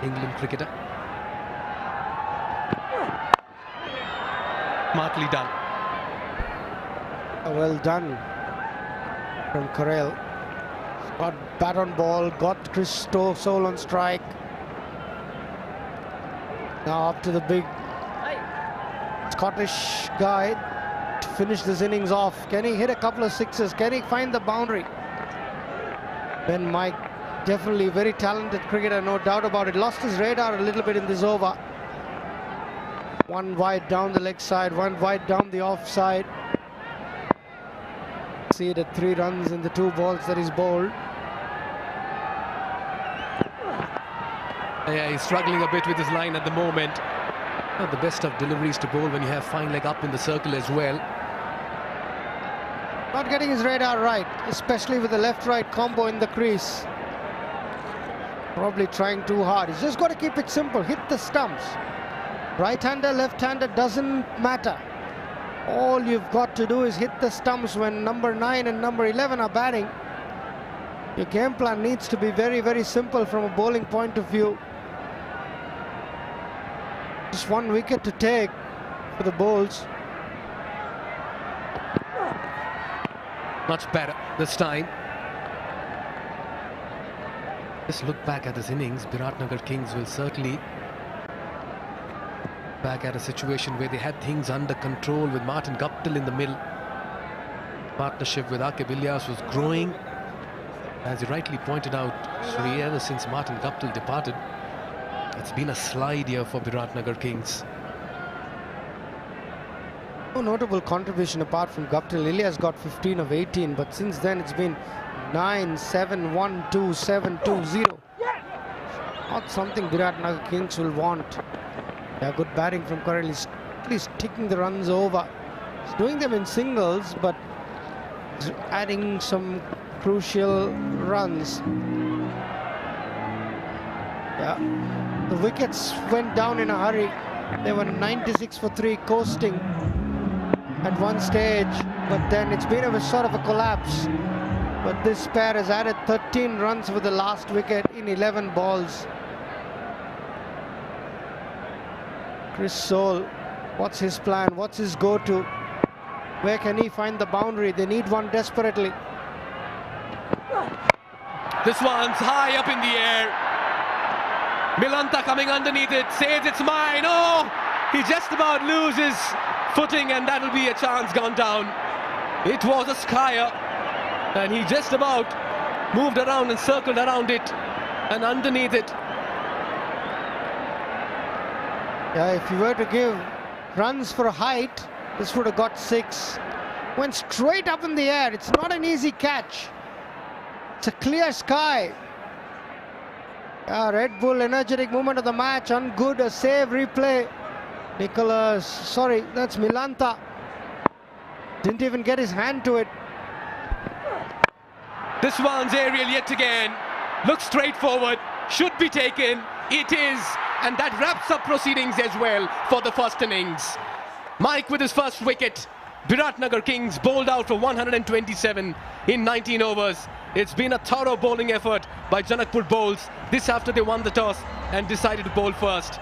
England cricketer. Smartly done. Well done from Corell. Got bat on ball, got Chris Stoll on strike. Now up to the big Scottish guy to finish this innings off. Can he hit a couple of sixes? Can he find the boundary? Ben Mike, definitely very talented cricketer, no doubt about it. Lost his radar a little bit in this over. One wide down the leg side, one wide down the off side. See it at 3 runs in the 2 balls that he's bowled. Yeah, he's struggling a bit with his line at the moment. Not the best of deliveries to bowl when you have fine leg up in the circle as well. Not getting his radar right, especially with the left-right combo in the crease. Probably trying too hard. He's just got to keep it simple. Hit the stumps. Right-hander, left-hander, doesn't matter. All you've got to do is hit the stumps when number 9 and number 11 are batting. Your game plan needs to be very, very simple from a bowling point of view. Just 1 wicket to take for the bowls. Much better this time. Just look back at this innings. BIrATNAGAR Kings will certainly back at a situation where they had things under control with Martin Guptill in the middle. Partnership with Akib Ilyas was growing. As you rightly pointed out, Sri, ever since Martin Guptill departed, it's been a slide here for BIrATNAGAR Kings. No notable contribution apart from Guptill. Ilyas got 15 of 18, but since then it's been 9, 7, 1, 2, 7, 2, 0. Not something BIrATNAGAR Kings will want. Yeah, good batting from Corell. He's at least ticking the runs over. He's doing them in singles, but adding some crucial runs. Yeah, the wickets went down in a hurry. They were 96 for 3, coasting at one stage, but then it's been a sort of a collapse. But this pair has added 13 runs for the last wicket in 11 balls. Chris Stoll, what's his plan? What's his go-to? Where can he find the boundary? They need one desperately. This one's high up in the air. Milanta coming underneath it, says it's mine. Oh, he just about loses footing and that'll be a chance gone down. It was a skyer and he just about moved around and circled around it and underneath it. Yeah, if you were to give runs for a height, this would have got 6. Went straight up in the air. It's not an easy catch. It's a clear sky. Red Bull energetic moment of the match. Ungood, a save replay. Nicholas, sorry, that's Milanta. Didn't even get his hand to it. This one's aerial yet again. Looks straightforward. Should be taken. It is. And that wraps up proceedings as well for the first innings. Mike with his first wicket. BIrATNAGAR Kings bowled out for 127 in 19 overs. It's been a thorough bowling effort by Janakpur bowls. This after they won the toss and decided to bowl first.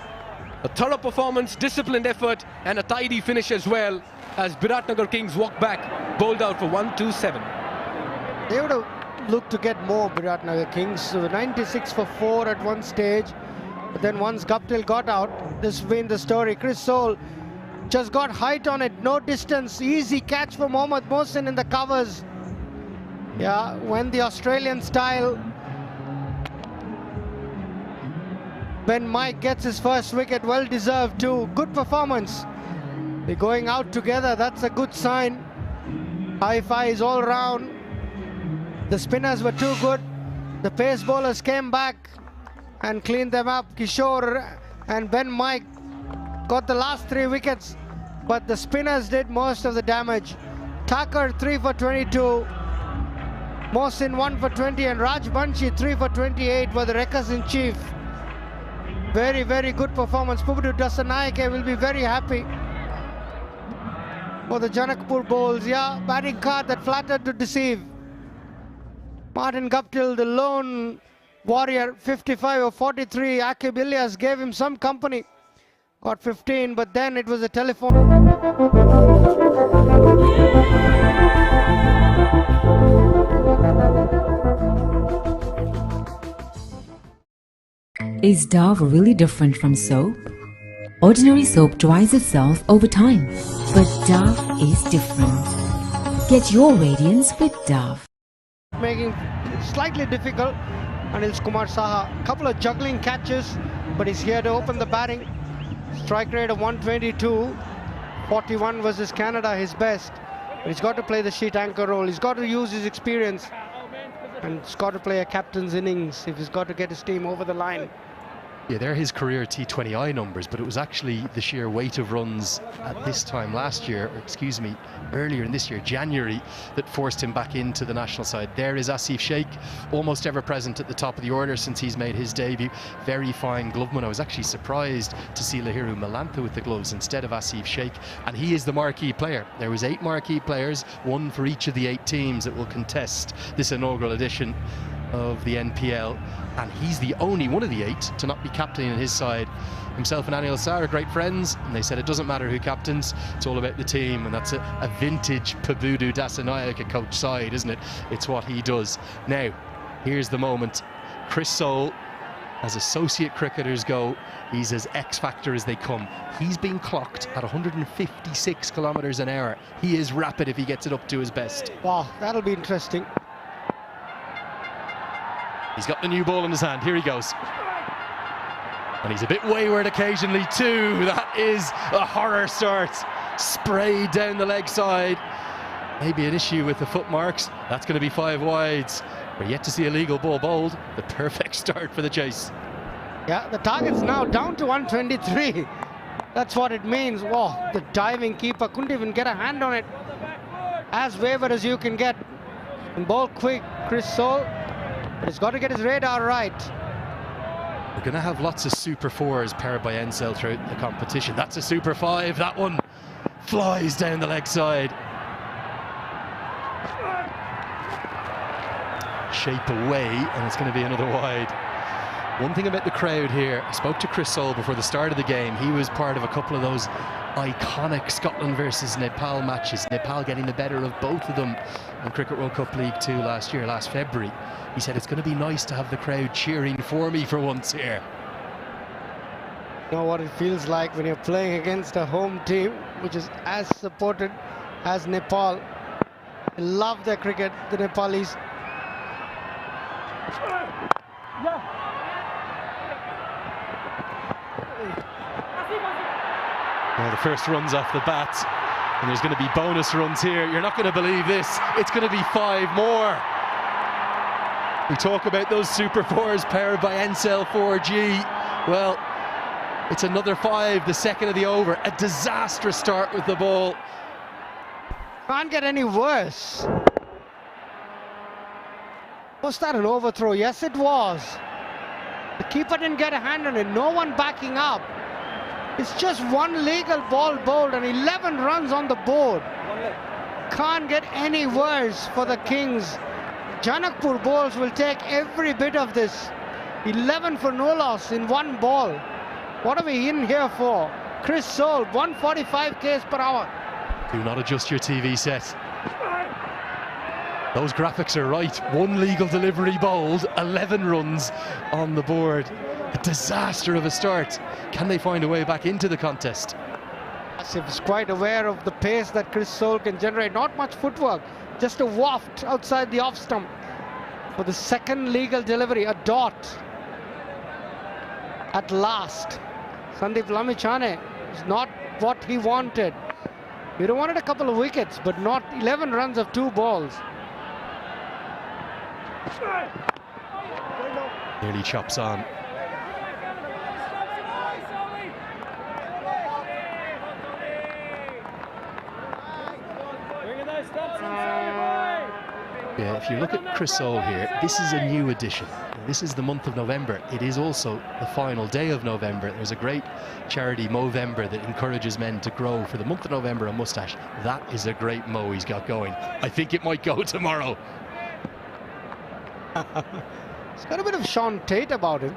A thorough performance, disciplined effort, and a tidy finish as well, as BIrATNAGAR Kings walk back, bowled out for 127. They would have looked to get more, BIrATNAGAR Kings. So 96 for 4 at one stage. But then once Guptill got out, this has been the story. Chris Soul just got height on it, no distance. Easy catch for Mohammad Mohsin in the covers. Yeah, when the Australian style. Ben Mike gets his first wicket, well deserved too. Good performance. They're going out together, that's a good sign. High fives all round. The spinners were too good. The pace bowlers came back and cleaned them up. Kishore and Ben Mike got the last 3 wickets, but the spinners did most of the damage. Thakur 3 for 22. Mohsin 1 for 20 and Raj Banshi 3 for 28 were the records in chief. Very, very good performance. Pubudu Dasanayake will be very happy for the Janakpur bowls. Yeah, batting card that flattered to deceive. Martin Guptill, the lone warrior, 55 or 43. Akib Ilyas gave him some company. Got 15, but then it was a telephone. Is Dove really different from soap? Ordinary soap dries itself over time, but Dove is different. Get your radiance with Dove. Making it slightly difficult. Anil Kumar Saha, couple of juggling catches, but he's here to open the batting. Strike rate of 122, 41 versus Canada, his best. But he's got to play the sheet anchor role. He's got to use his experience, and he's got to play a captain's innings if he's got to get his team over the line. Yeah, they're his career T20I numbers, but it was actually the sheer weight of runs at this time last year, or excuse me, earlier in this year, January, that forced him back into the national side. There is Asif Sheikh, almost ever present at the top of the order since he's made his debut. Very fine gloveman. I was actually surprised to see Lahiru Malantha with the gloves instead of Asif Sheikh, and he is the marquee player. There was 8 marquee players, 1 for each of the 8 teams that will contest this inaugural edition of the NPL, and he's the only one of the 8 to not be captaining his side. Himself and Anil Sar are great friends, and they said it doesn't matter who captains, it's all about the team, and that's a vintage Pubudu Dasanayake coach side, isn't it? It's what he does. Now, here's the moment. Chris Soul, as associate cricketers go, he's as X-factor as they come. He's been clocked at 156 kilometers an hour. He is rapid if he gets it up to his best. Wow, that'll be interesting. He's got the new ball in his hand. Here he goes. And he's a bit wayward occasionally too. That is a horror start. Sprayed down the leg side. Maybe an issue with the footmarks. That's going to be 5 wides. We're yet to see a legal ball bowled. The perfect start for the chase. Yeah, the target's now down to 123. That's what it means. Wow, the diving keeper couldn't even get a hand on it. As wayward as you can get. And ball quick, Chris Soul. But he's got to get his radar right. We're going to have lots of Super 4s powered by Ncell throughout the competition. That's a Super 5. That one flies down the leg side. Shape away, and it's going to be another wide. One thing about the crowd here, I spoke to Chris Soul before the start of the game. He was part of a couple of those iconic Scotland versus Nepal matches. Nepal getting the better of both of them in Cricket World Cup League 2 last February. He said, it's going to be nice to have the crowd cheering for me for once here. You know what it feels like when you're playing against a home team which is as supported as Nepal. They love their cricket, the Nepalis. Well, the first run's off the bat, and there's going to be bonus runs here. You're not going to believe this. It's going to be 5 more. We talk about those Super 4s powered by Ncell 4G. Well, it's another 5, the second of the over. A disastrous start with the ball. Can't get any worse. Was that an overthrow? Yes, it was. The keeper didn't get a hand on it. No one backing up. It's just one legal ball bowled and 11 runs on the board. Can't get any worse for the Kings. Janakpur bowls will take every bit of this. 11 for no loss in one ball. What are we in here for? Chris Soul, 145 k's per hour. Do not adjust your TV set. Those graphics are right. One legal delivery bowled, 11 runs on the board. A disaster of a start. Can they find a way back into the contest? Asif is quite aware of the pace that Chris Soul can generate. Not much footwork, just a waft outside the off stump. For the second legal delivery, a dot. At last, Sandeep Lamichhane is not what he wanted. He wanted a couple of wickets, but not 11 runs of 2 balls. Nearly chops on. Yeah, if you look at Chris Soul here, this is a new addition. This is the month of November. It is also the final day of November. There's a great charity, Movember, that encourages men to grow for the month of November a moustache. That is a great mo he's got going. I think it might go tomorrow. He's got a bit of Sean Tate about him.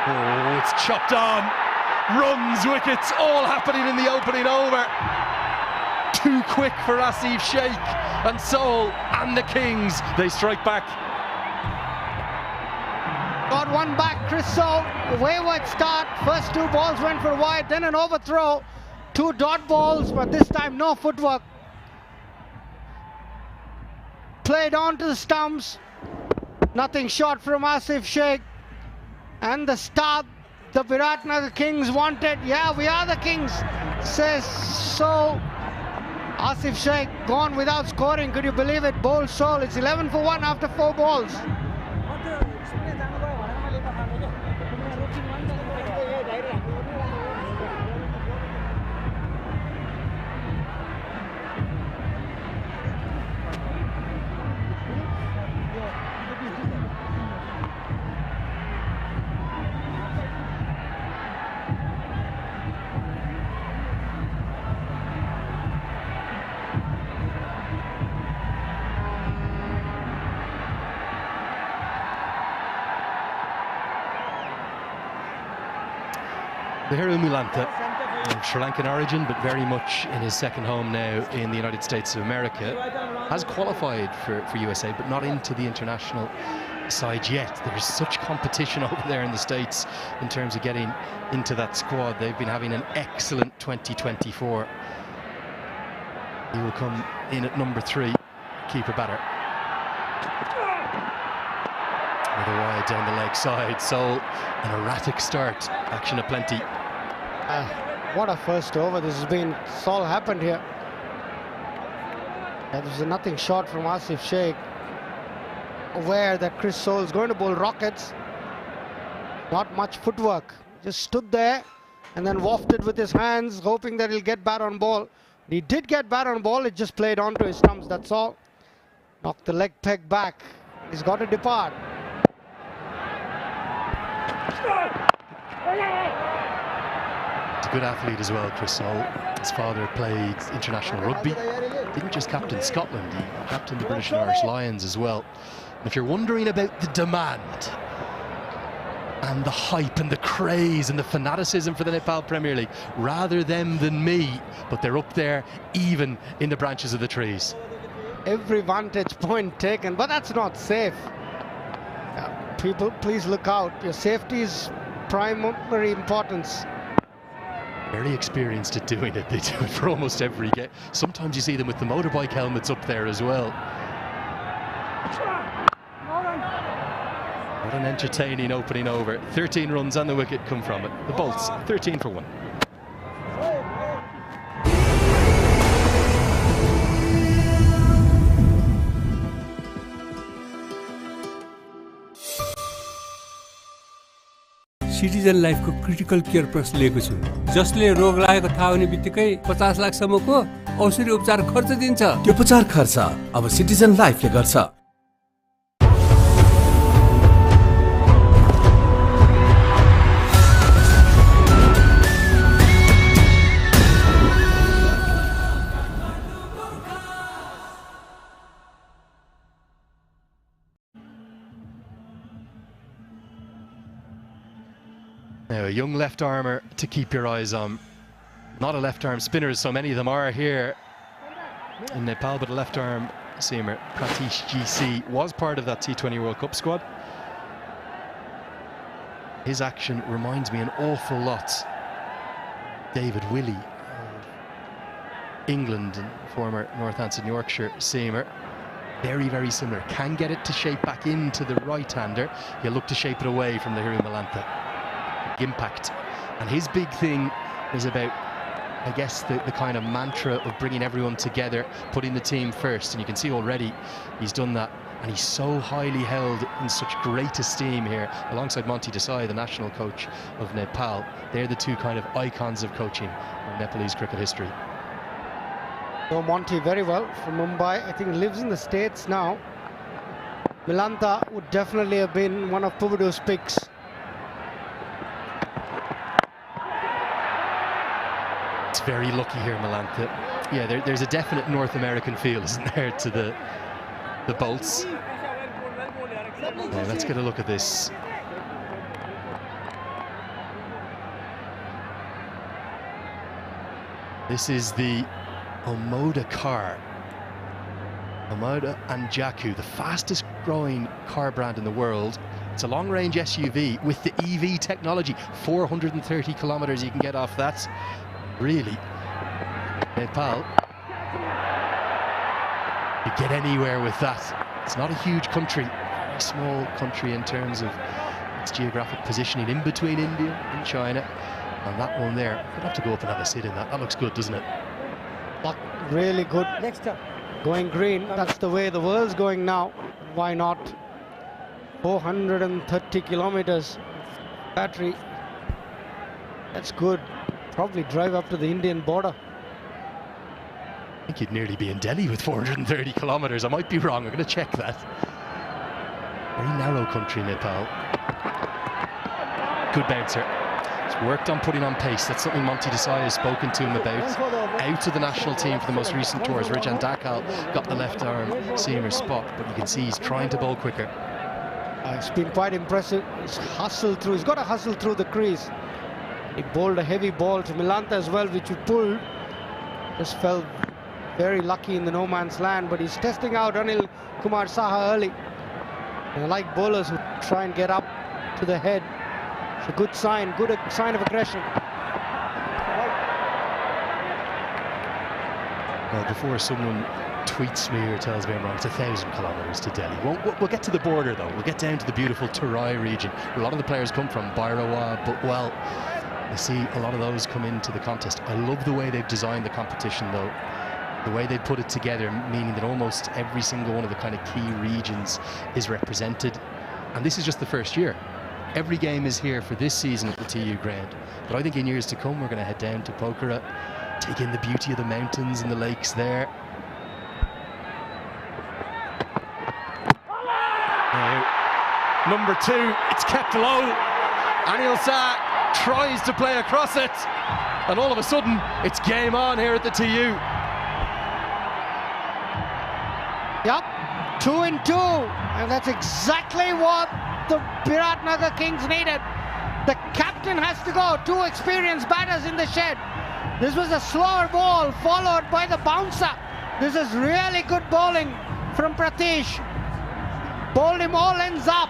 Oh, it's chopped on. Runs, wickets, all happening in the opening over. Too quick for Asif Sheikh, and Soul and the Kings, they strike back. Got one back, Chris Soul. Wayward start. First 2 balls went for wide, then an overthrow. 2 dot balls, but this time no footwork. Played on to the stumps. Nothing short from Asif Sheikh. And the start the BIrATNAGAR Kings wanted. Yeah, we are the Kings, says so. Asif Sheikh gone without scoring. Could you believe it? Bowled Soul. It's 11 for 1 after 4 balls. Vihiru Mulantha, of Sri Lankan origin, but very much in his second home now in the United States of America, has qualified for USA, but not into the international side yet. There's such competition over there in the States in terms of getting into that squad. They've been having an excellent 2024. He will come in at number 3, keeper batter. With a wide down the leg side, so an erratic start, action aplenty. What a first over this has been. It's all happened here. Yeah, there's nothing short from Asif Sheikh. Aware that Chris Soul is going to bowl rockets. Not much footwork. Just stood there and then wafted with his hands, hoping that he'll get bat on ball. He did get bat on ball, it just played onto his stumps, that's all. Knocked the leg peg back. He's got to depart. He's a good athlete as well, Chris Soul. His father played international rugby. Didn't just captain Scotland, he captained the British and Irish Lions as well. And if you're wondering about the demand and the hype and the craze and the fanaticism for the Nepal Premier League, rather them than me, but they're up there even in the branches of the trees. Every vantage point taken, but that's not safe. People, please look out. Your safety is primary importance. Very experienced at doing it. They do it for almost every game. Sometimes you see them with the motorbike helmets up there as well. What an entertaining opening over. 13 runs on the wicket come from it. The Bolts, 13 for 1. Citizen लाइफको critical care plus लिएको छु जसले रोग लागेको थाहा हुने बित्तिकै 50 लाखसम्मको औषधि उपचार खर्च दिन्छ। त्यो उपचार खर्च अब सिटिजन लाइफले गर्छ। Now, a young left armer to keep your eyes on. Not a left arm spinner, as so many of them are here in Nepal, but a left arm seamer. Pratish GC was part of that T20 World Cup squad. His action reminds me an awful lot David Willey of England and former Northampton Yorkshire seamer. Very, very similar. Can get it to shape back into the right-hander. He'll look to shape it away from the Hiru Malantha. Impact. And his big thing is about, I guess, the kind of mantra of bringing everyone together, putting the team first. And you can see already he's done that. And he's so highly held in such great esteem here, alongside Monty Desai, the national coach of Nepal. They're the two kind of icons of coaching in Nepalese cricket history. So Monty very well from Mumbai. I think lives in the States now. Malantha would definitely have been one of Puvadu's picks. It's very lucky here, Malantha. Yeah, there's a definite North American feel, isn't there, to the bolts. Now, let's get a look at this. This is the Omoda car. Omoda Anjaku, the fastest growing car brand in the world. It's a long-range SUV with the EV technology. 430 kilometers you can get off that. Really, Nepal, you get anywhere with that. It's not a huge country, very small country in terms of its geographic positioning, in between India and China. And that one there, I'd have to go up and have a sit in that. That looks good, doesn't it? But really good. Next up, going green. That's the way the world's going now. Why not? 430 kilometers battery. That's good. Probably drive up to the Indian border. I think you'd nearly be in Delhi with 430 kilometers. I might be wrong. I'm going to check that. Very narrow country, Nepal. Good bouncer. He's worked on putting on pace. That's something Monty Desai has spoken to him about. Out of the national team for the most recent tours. Rajan Dakal got the left arm seamer spot, but you can see he's trying to bowl quicker. It's been quite impressive. He's hustled through. He's got to hustle through the crease. He bowled a heavy ball to Malantha as well, which he pulled. Just fell very lucky in the no man's land, but he's testing out Anil Kumar Saha early. And I like bowlers who try and get up to the head. It's a good sign of aggression. Well, before someone tweets me or tells me I'm wrong, it's 1,000 kilometers to Delhi. We'll get to the border though. We'll get down to the beautiful Terai region, where a lot of the players come from, BIrATNAGAR, but well, I see a lot of those come into the contest. I love the way they've designed the competition though. The way they put it together, meaning that almost every single one of the kind of key regions is represented. And this is just the first year. Every game is here for this season at the TU ground. But I think in years to come, we're going to head down to Pokhara, take in the beauty of the mountains and the lakes there. Now, number 2, it's kept low. Anil Shah tries to play across it, and all of a sudden it's game on here at the TU. Yep, 2 and 2, and that's exactly what the BIrATNAGAR Kings needed. The captain has to go. 2 experienced batters in the shed. This was a slower ball followed by the bouncer. This is really good bowling from Pratish. Bowled him all ends up.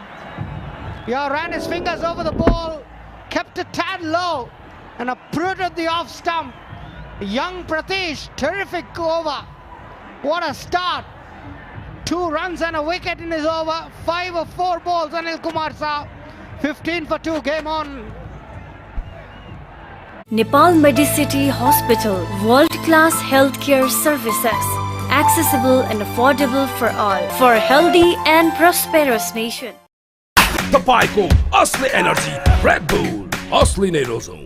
Yeah, ran his fingers over the ball, kept a tad low, and uprooted the off stump. Young Pratish, terrific over. What a start. 2 runs and a wicket in his over. 5 of 4 balls, Anil Kumar Shah. 15 for 2, game on. Nepal Medicity Hospital, world-class healthcare services, accessible and affordable for all, for a healthy and prosperous nation. तपाईको असली energy red bull असली नै रोजौं।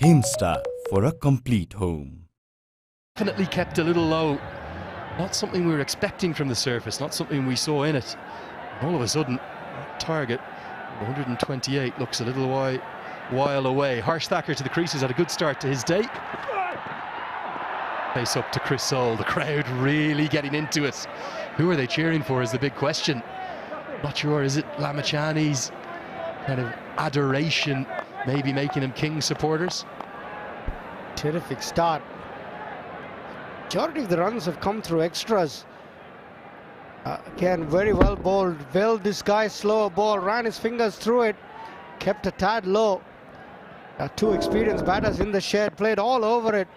Himstar for a complete home. Definitely kept a little low. Not something we were expecting from the surface, not something we saw in it. All of a sudden, target 128 looks a little while away. Harsh Thacker to the creases, had a good start to his day. Face up to Chris Soule, the crowd really getting into it. Who are they cheering for is the big question. Not sure, is it Lamachani's kind of adoration maybe making them King supporters? Terrific start. Majority of the runs have come through extras. Again, very well bowled. Well disguised slow ball, ran his fingers through it, kept a tad low. Two experienced batters in the shed, played all over it.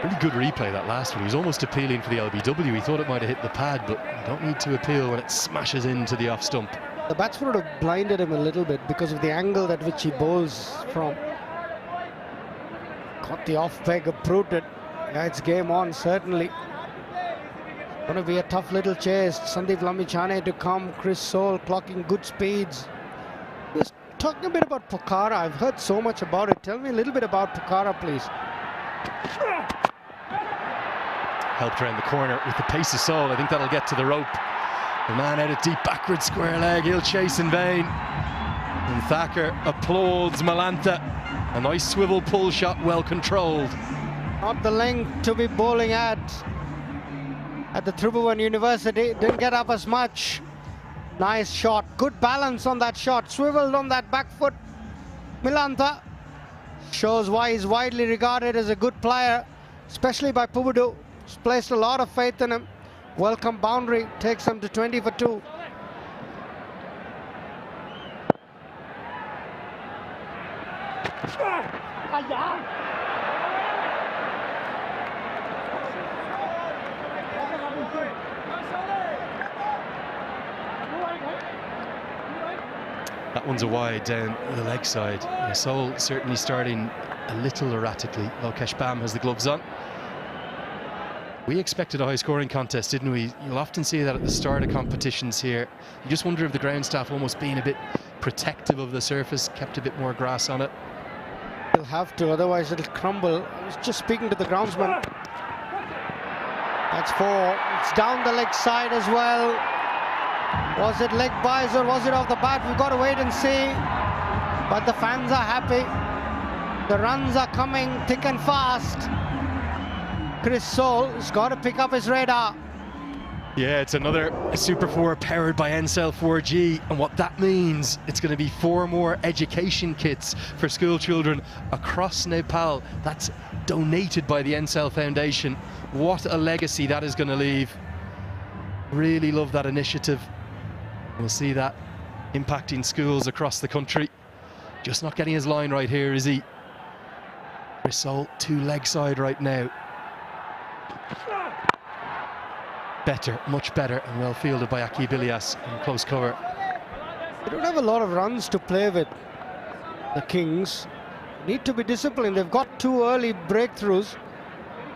Really good replay, that last one. He was almost appealing for the LBW. He thought it might have hit the pad, but you don't need to appeal when it smashes into the off stump. The batsman would have blinded him a little bit because of the angle at which he bowls from. Got the off peg, approved it. Yeah, it's game on, certainly. Going to be a tough little chase. Sandeep Lamachani to come. Chris Soule clocking good speeds. Just talking a bit about Pokhara. I've heard so much about it. Tell me a little bit about Pokhara, please. Helped around the corner with the pace of Soule. I think that'll get to the rope. The man out at deep backward square leg. He'll chase in vain. And Thacker applauds Malantha. A nice swivel pull shot, well controlled. Not the length to be bowling at the Tribhuvan University. Didn't get up as much. Nice shot. Good balance on that shot. Swiveled on that back foot. Malantha shows why he's widely regarded as a good player, especially by Pubudu. He's placed a lot of faith in him. Welcome boundary. Takes him to 20 for 2. That one's a wide down the leg side. Soule certainly starting a little erratically. Lokesh Bam has the gloves on. We expected a high scoring contest, didn't we? You'll often see that at the start of competitions here. You just wonder if the ground staff almost being a bit protective of the surface, kept a bit more grass on it. They'll have to, otherwise it'll crumble. I was just speaking to the groundsman. That's 4. It's down the leg side as well. Was it leg buys or was it off the bat? We've got to wait and see. But the fans are happy. The runs are coming thick and fast. Chris Soule has got to pick up his radar. Yeah, it's another Super 4 powered by Ncell 4G, and what that means, it's going to be 4 more education kits for school children across Nepal. That's donated by the Ncell Foundation. What a legacy that is going to leave. Really love that initiative. We'll see that impacting schools across the country. Just not getting his line right here, is he? Chris Soule, 2 leg side right now. Better, much better, and well fielded by Aqib Ilyas in close cover. They don't have a lot of runs to play with, the Kings. Need to be disciplined. They've got 2 early breakthroughs.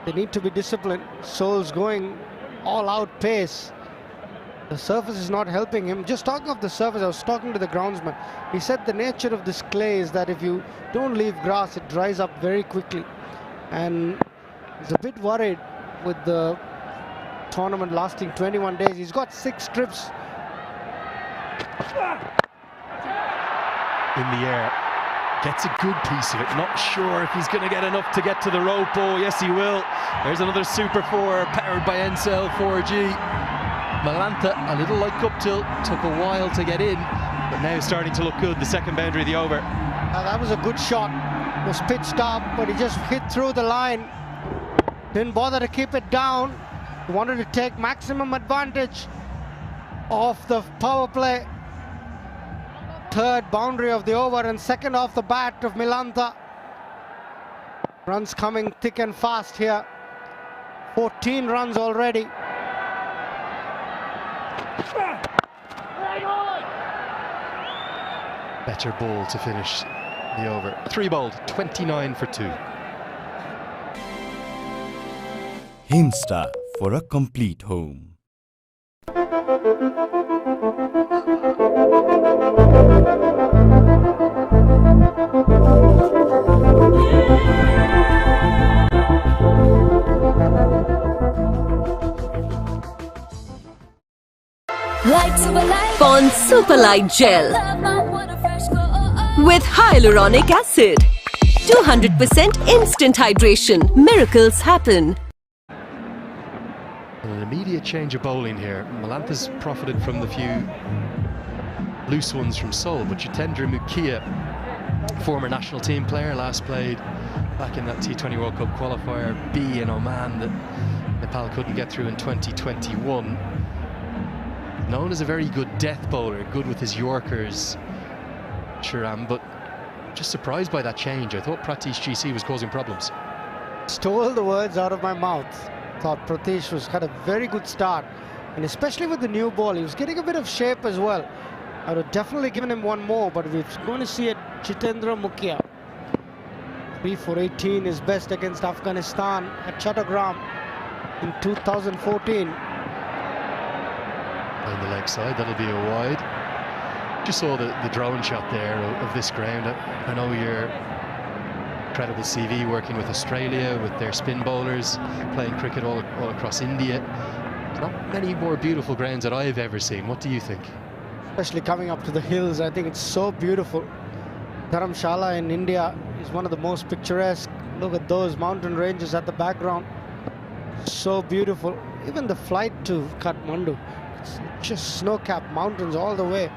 They need to be disciplined. Soule's going all out pace. The surface is not helping him. Just talking of the surface, I was talking to the groundsman. He said the nature of this clay is that if you don't leave grass, it dries up very quickly. And he's a bit worried with the tournament lasting 21 days. He's got 6 trips. In the air. Gets a good piece of it. Not sure if he's going to get enough to get to the rope. Oh, yes, he will. There's another Super 4 powered by Ncell 4G. Malantha, a little like Guptill, took a while to get in, but now starting to look good. The second boundary of the over. That was a good shot. It was pitched up, but he just hit through the line. Didn't bother to keep it down. He wanted to take maximum advantage of the power play. Third boundary of the over and second off the bat of Malantha. Runs coming thick and fast here. 14 runs already. Better ball to finish the over. 3 bowled, 29 for 2. Himstar for a complete home. Pond's Superlight Gel with hyaluronic acid. 200% instant hydration. Miracles happen. An immediate change of bowling here. Malantha's profited from the few loose ones from Seoul, but Jitendra Mukhia, former national team player, last played back in that T20 World Cup qualifier B in Oman that Nepal couldn't get through in 2021. Known as a very good death bowler, good with his Yorkers, Shiram, but just surprised by that change. I thought Pratish GC was causing problems. Stole the words out of my mouth. Thought Pratish had a very good start, and especially with the new ball, he was getting a bit of shape as well. I would have definitely given him one more, but we're going to see it. Jitendra Mukhia. 3 for 18 is best against Afghanistan at Chattogram in 2014. On the leg side, that'll be a wide. Just saw the drone shot there of this ground. I know your incredible CV working with Australia, with their spin bowlers, playing cricket all across India. There's not many more beautiful grounds that I've ever seen. What do you think? Especially coming up to the hills, I think it's so beautiful. Dharamshala in India is one of the most picturesque. Look at those mountain ranges at the background. So beautiful. Even the flight to Kathmandu, it's just snow-capped mountains all the way.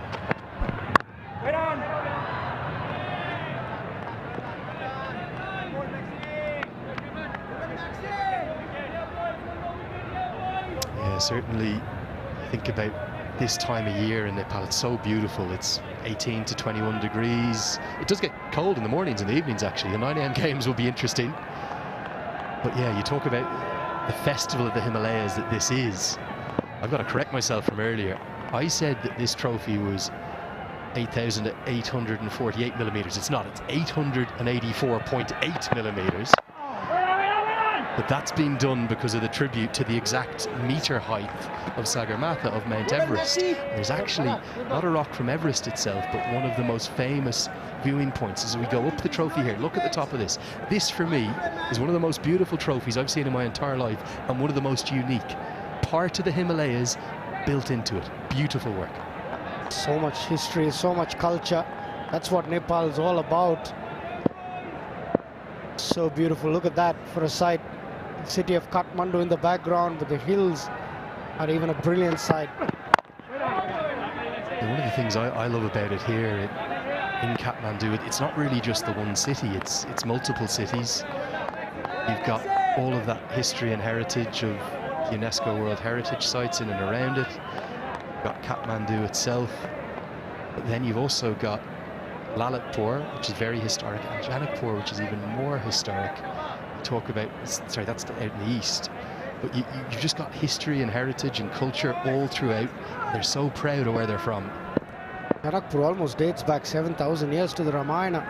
Yeah, certainly think about this time of year in Nepal. It's so beautiful. It's 18 to 21 degrees. It does get cold in the mornings and the evenings, actually. The 9 AM games will be interesting. But yeah, you talk about the festival of the Himalayas that this is. I've got to correct myself from earlier. I said that this trophy was 8,848 millimeters. It's not. It's 884.8 millimeters. But that's been done because of the tribute to the exact meter height of Sagarmatha, of Mount Everest. There's actually not a rock from Everest itself, but one of the most famous viewing points. As we go up the trophy here, look at the top of this. This, for me, is one of the most beautiful trophies I've seen in my entire life, and one of the most unique. Part of the Himalayas built into it. Beautiful work. So much history, so much culture. That's what Nepal is all about. So beautiful. Look at that for a sight. The city of Kathmandu in the background with the hills are even a brilliant sight. And one of the things I love about it here in Kathmandu, it's not really just the one city, it's multiple cities. You've got all of that history and heritage of UNESCO World Heritage sites in and around it. You've got Kathmandu itself, but then you've also got Lalitpur, which is very historic, and Janakpur, which is even more historic. Talk about, sorry, that's out in the east, but you've just got history and heritage and culture all throughout. They're so proud of where they're from. Janakpur almost dates back 7,000 years to the Ramayana.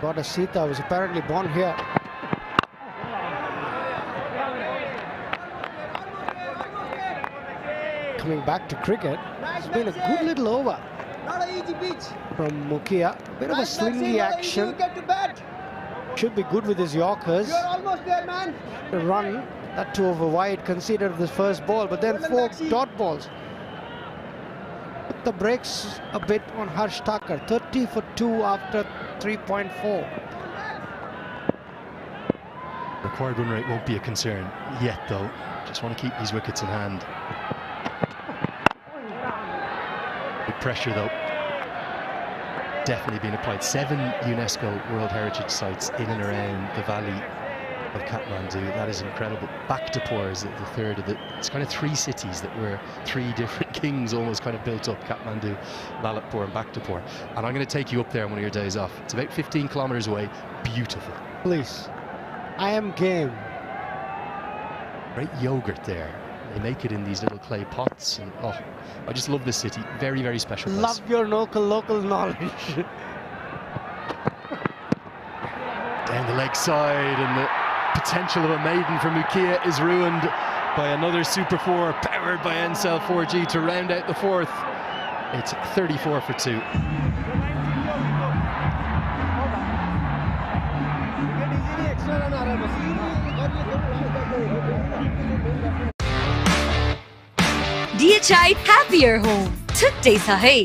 Goddess Sita was apparently born here. Coming back to cricket, it's been a good little over from Mukhia. Bit of a slingy action. Should be good with his Yorkers. You're almost there, man. The run, that 2 over wide considered the first ball, but then 4 dot balls. Put the brakes a bit on Harsh Thakur. 30 for 2 after 3.4. Required run rate won't be a concern yet, though. Just want to keep these wickets in hand. Big pressure, though. Definitely being applied. 7 UNESCO World Heritage sites in and around the valley of Kathmandu. That is incredible. Bhaktapur is the third of the. It's kind of 3 cities that were 3 different kings almost kind of built up: Kathmandu, Lalitpur, and Bhaktapur. And I'm going to take you up there on one of your days off. It's about 15 kilometers away. Beautiful. Please, I am game. Great yogurt there. They make it in these little clay pots, and oh, I just love this city. Very, very special place. Love your local knowledge. Down the leg side, and the potential of a maiden for Mukhia is ruined by another Super 4 powered by Ncell 4G to round out the 4th. It's 34 for 2. DHI Happier Home. छुट्टै छ है।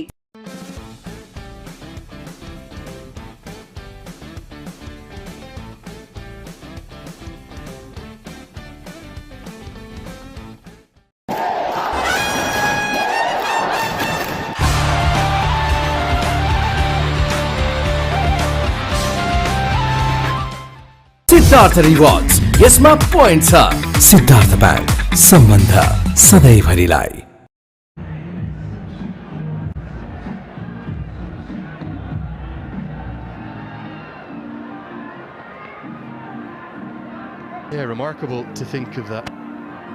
Siddharth rewards, यसमा point छ। Siddharth bank, सम्बन्ध सधैँभरिलाई। Yeah, remarkable to think of that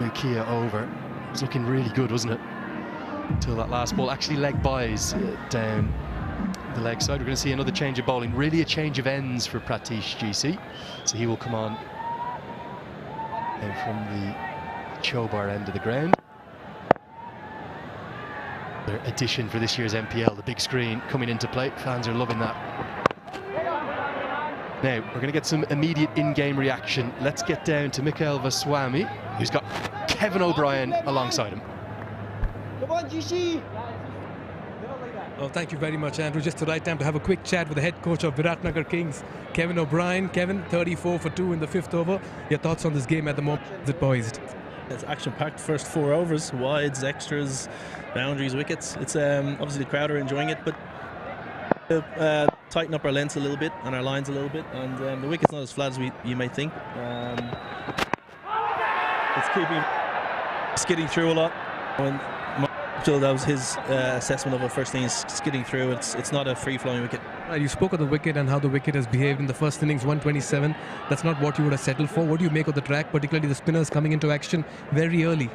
Nokia over. It was looking really good, wasn't it? Until that last ball actually leg buys down the leg side. We're going to see another change of bowling, really a change of ends for Pratish GC. So he will come on from the Chobar end of the ground. Their addition for this year's MPL, the big screen coming into play. Fans are loving that. Now, we're going to get some immediate in-game reaction. Let's get down to Mikhail Vaswamy, who's got Kevin O'Brien alongside him. Come on, GC. Oh, thank you very much, Andrew. Just the right time to have a quick chat with the head coach of BIrATNAGAR Kings, Kevin O'Brien. Kevin, 34 for 2 in the 5th over. Your thoughts on this game at the moment? Is it poised? It's action-packed first 4 overs, wides, extras, boundaries, wickets. It's obviously the crowd are enjoying it, but tighten up our lengths a little bit and our lines a little bit, and the wicket's not as flat as you may think. It's keeping skidding through a lot. When that was his assessment of it. First thing is skidding through. It's not a free-flowing wicket. Right, you spoke of the wicket and how the wicket has behaved in the first innings, 127. That's not what you would have settled for. What do you make of the track, particularly the spinners coming into action very early?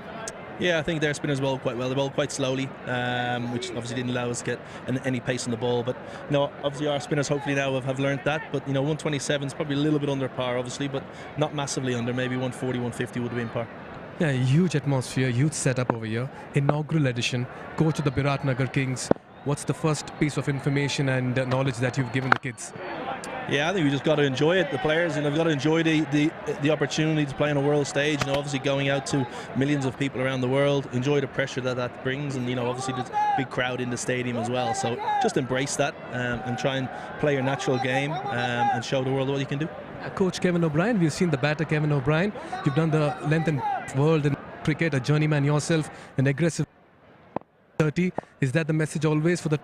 Yeah, I think their spinners bowled quite well. They bowled quite slowly, which obviously didn't allow us to get any pace on the ball. But obviously our spinners hopefully now have learnt that. But 127 is probably a little bit under par, obviously, but not massively under. Maybe 140, 150 would have been par. Yeah, huge atmosphere, huge setup over here. Inaugural edition, coach of the BIrATNAGAR Kings. What's the first piece of information and knowledge that you've given the kids? Yeah, I think we just got to enjoy it. The players, we've got to enjoy the opportunity to play on a world stage. Obviously going out to millions of people around the world, enjoy the pressure that brings, and obviously there's a big crowd in the stadium as well. So just embrace that and try and play your natural game and show the world what you can do. Coach Kevin O'Brien, we've seen the batter Kevin O'Brien. You've done the length and world in cricket, a journeyman yourself, an aggressive 30. Is that the message always for the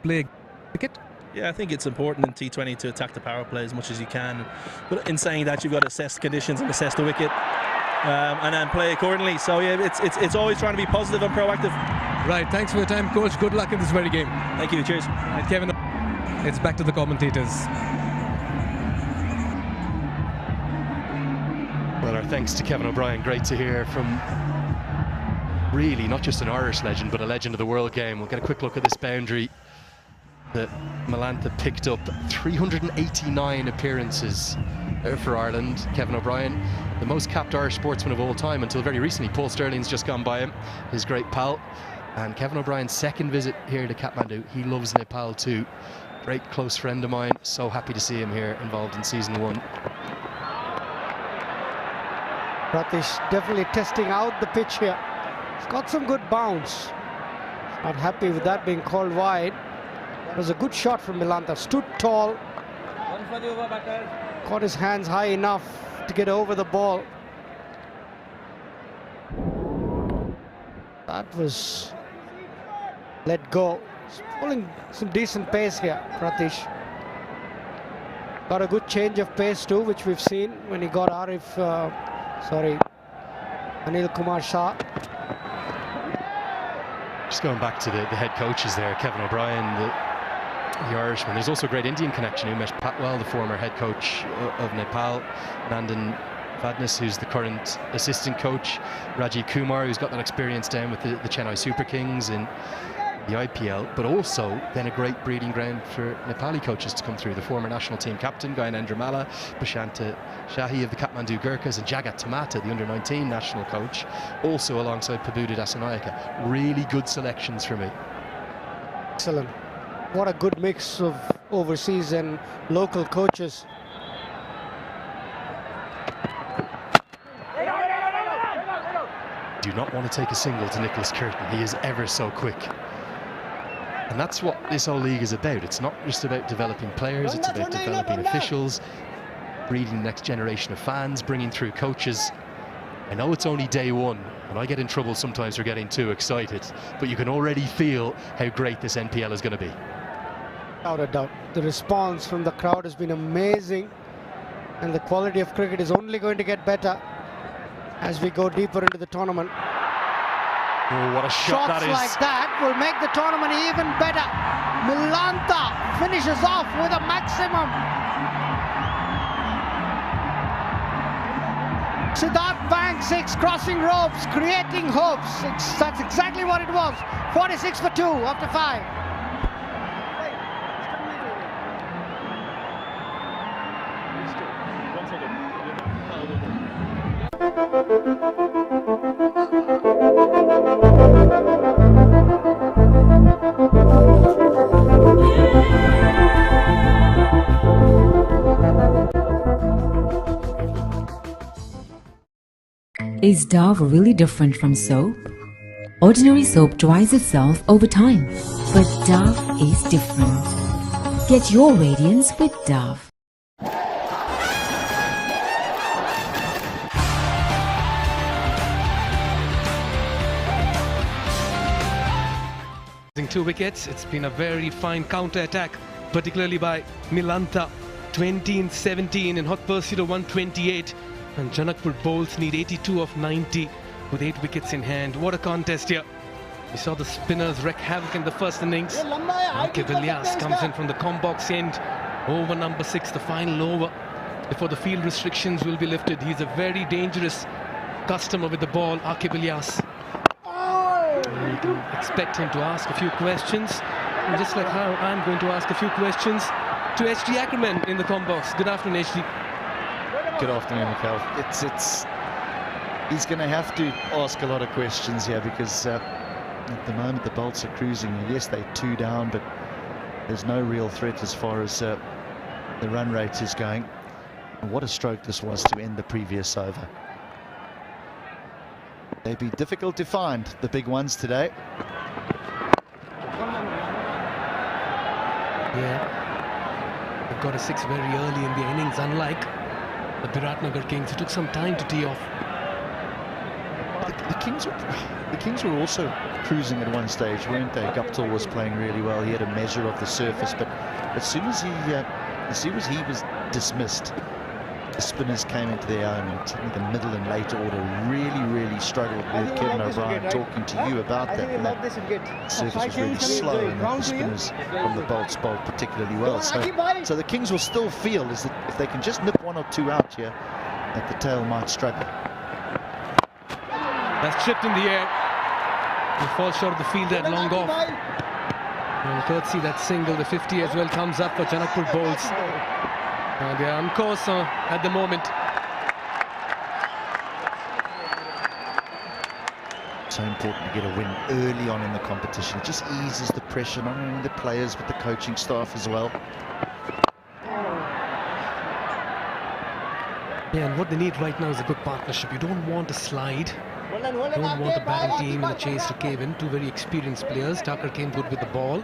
play cricket? Yeah, I think it's important in T20 to attack the power play as much as you can. But in saying that, you've got to assess conditions and assess the wicket and then play accordingly. So yeah, it's always trying to be positive and proactive. Right, thanks for your time, coach. Good luck in this very game. Thank you, cheers. Right, Kevin, it's back to the commentators. Well, our thanks to Kevin O'Brien. Great to hear from really not just an Irish legend, but a legend of the world game. We'll get a quick look at this boundary that Malantha picked up. 389 appearances for Ireland. Kevin O'Brien, the most capped Irish sportsman of all time until very recently. Paul Sterling's just gone by him, his great pal. And Kevin O'Brien's second visit here to Kathmandu. He loves Nepal too. Great close friend of mine. So happy to see him here involved in season 1. Pratish definitely testing out the pitch here. He's got some good bounce. Not happy with that being called wide. It was a good shot from Malantha. Stood tall. Got his hands high enough to get over the ball. That was let go. He's pulling some decent pace here, Pratish. Got a good change of pace too, which we've seen when he got Anil Kumar Shah. Just going back to the head coaches there, Kevin O'Brien, the Irishman. There's also a great Indian connection. Umesh Patwal, the former head coach of Nepal. Nandan Vadnis, who's the current assistant coach. Rajiv Kumar, who's got that experience down with the Chennai Super Kings in the IPL, but also then a great breeding ground for Nepali coaches to come through. The former national team captain, Gyanendra Malla, Prashanta Shahi of the Kathmandu Gurkhas, and Jagat Tamata, the under-19 national coach, also alongside Pabudu Dasanayaka. Really good selections for me. Excellent. What a good mix of overseas and local coaches. Do not want to take a single to Nicholas Curtin. He is ever so quick. And that's what this whole league is about. It's not just about developing players, it's about developing officials, breeding the next generation of fans, bringing through coaches. I know it's only day one, and I get in trouble sometimes for getting too excited, but you can already feel how great this NPL is going to be. Without a doubt. The response from the crowd has been amazing, and the quality of cricket is only going to get better as we go deeper into the tournament. Oh, what a shot that is. Shots like that will make the tournament even better. Milanta finishes off with a maximum. Siddhartha bang 6, crossing ropes, creating hopes. That's exactly what it was. 46 for 2 after 5. Is Dove really different from soap? Ordinary soap dries itself over time, but Dove is different. Get your radiance with Dove. Losing 2 wickets, it's been a very fine counter-attack, particularly by Milanta. 20-17 in hot pursuit of 128. And Janakpur bowls need 82 of 90 with 8 wickets in hand. What a contest here. We saw the spinners wreak havoc in the first innings. Villias comes in from the combox end. Over number 6, the final over before the field restrictions will be lifted. He's a very dangerous customer with the ball, Villias. You can expect him to ask a few questions. And just like how I'm going to ask a few questions to HD Ackerman in the combox. Good afternoon, HD. Good afternoon, Mikhail. He's going to have to ask a lot of questions here because at the moment the Bolts are cruising. Yes, they're 2 down, but there's no real threat as far as the run rate is going. And what a stroke this was to end the previous over. They'd be difficult to find, the big ones today. Yeah, they've got a 6 very early in the innings, unlike the BIrATNAGAR Kings, who took some time to tee off. The Kings were also cruising at one stage, weren't they? Guptill was playing really well. He had a measure of the surface, but as soon as he was dismissed, the spinners came into their own, and certainly the middle and late order really struggled with Kevin O'Brien talking to you about that. And that surface was really slow, and the spinners from the Bolts bowled particularly well. So the Kings will still feel is that if they can just nip 1 or 2 out here, that the tail might struggle. That's chipped in the air. He falls short of the field at long off. And courtesy that single, the 50 as well comes up for Janakpur bowls. And they are on course at the moment. So important to get a win early on in the competition. It just eases the pressure, not only the players but the coaching staff as well. Yeah, and what they need right now is a good partnership. You don't want a slide. You don't want the batting team in the chase to cave in. 2 very experienced players. Tucker came good with the ball.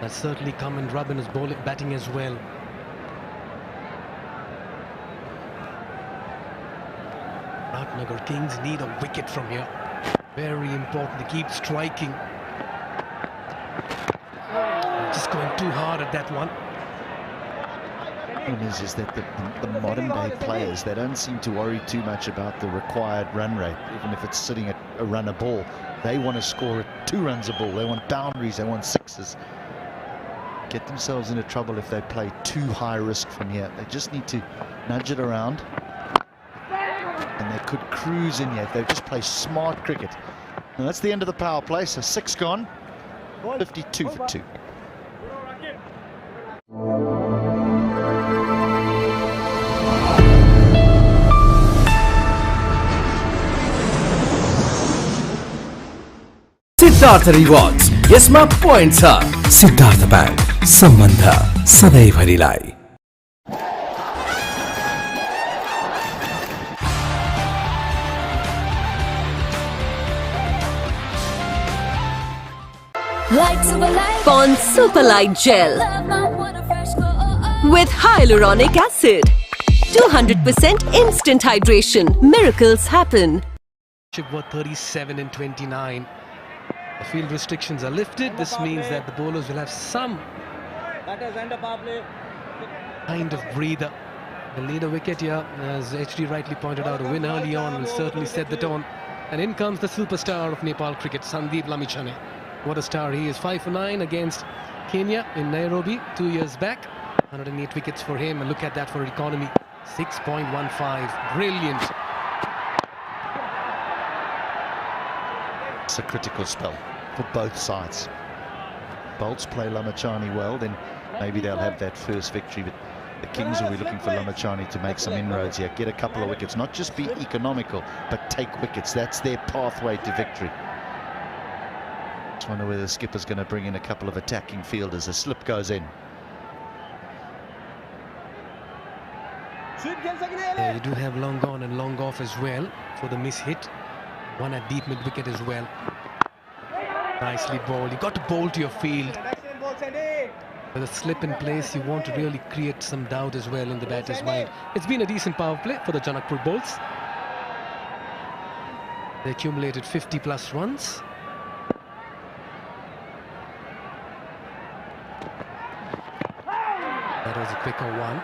That's certainly come and rub in his batting as well. BIrATNAGAR Kings need a wicket from here. Very important to keep striking. Just going too hard at that one. The problem is that the modern day players, they don't seem to worry too much about the required run rate, even if it's sitting at a run a ball. They want to score at 2 runs a ball. They want boundaries, they want 6s. Get themselves into trouble if they play too high risk from here. They just need to nudge it around, and they could cruise in here if they just play smart cricket. Now that's the end of the power play, so 6 gone, 52 for 2. Siddharth rewards, यसमा point छ। Siddharth bank, सम्बन्ध सधैँभरिलाई। Pond Super Light Gel with hyaluronic acid. 200% instant hydration. Miracles happen. Worth 37 and 29. The field restrictions are lifted. This means that the bowlers will have some kind of breather. The leader wicket here, as HD rightly pointed out, a win early on will certainly set the tone. And in comes the superstar of Nepal cricket, Sandeep Lamichhane. What a star he is. 5 for 9 against Kenya in Nairobi 2 years back. 108 wickets for him, and look at that for economy. 6.15. Brilliant. It's a critical spell for both sides. Bolts play Lamichhane well, then maybe they'll have that first victory. But the Kings will be looking for Lamichhane to make some inroads here, get a couple of wickets, not just be economical, but take wickets. That's their pathway to victory. Just wonder whether the skipper's going to bring in a couple of attacking fielders. A slip goes in. Yeah, you do have long on and long off as well for the miss hit. One at deep mid wicket as well. Nicely bowled. You got to bowl to your field. With a slip in place, you want to really create some doubt as well in the batter's mind. It's been a decent power play for the JANAKPUR bowls. They accumulated 50 plus runs. That was a quicker one.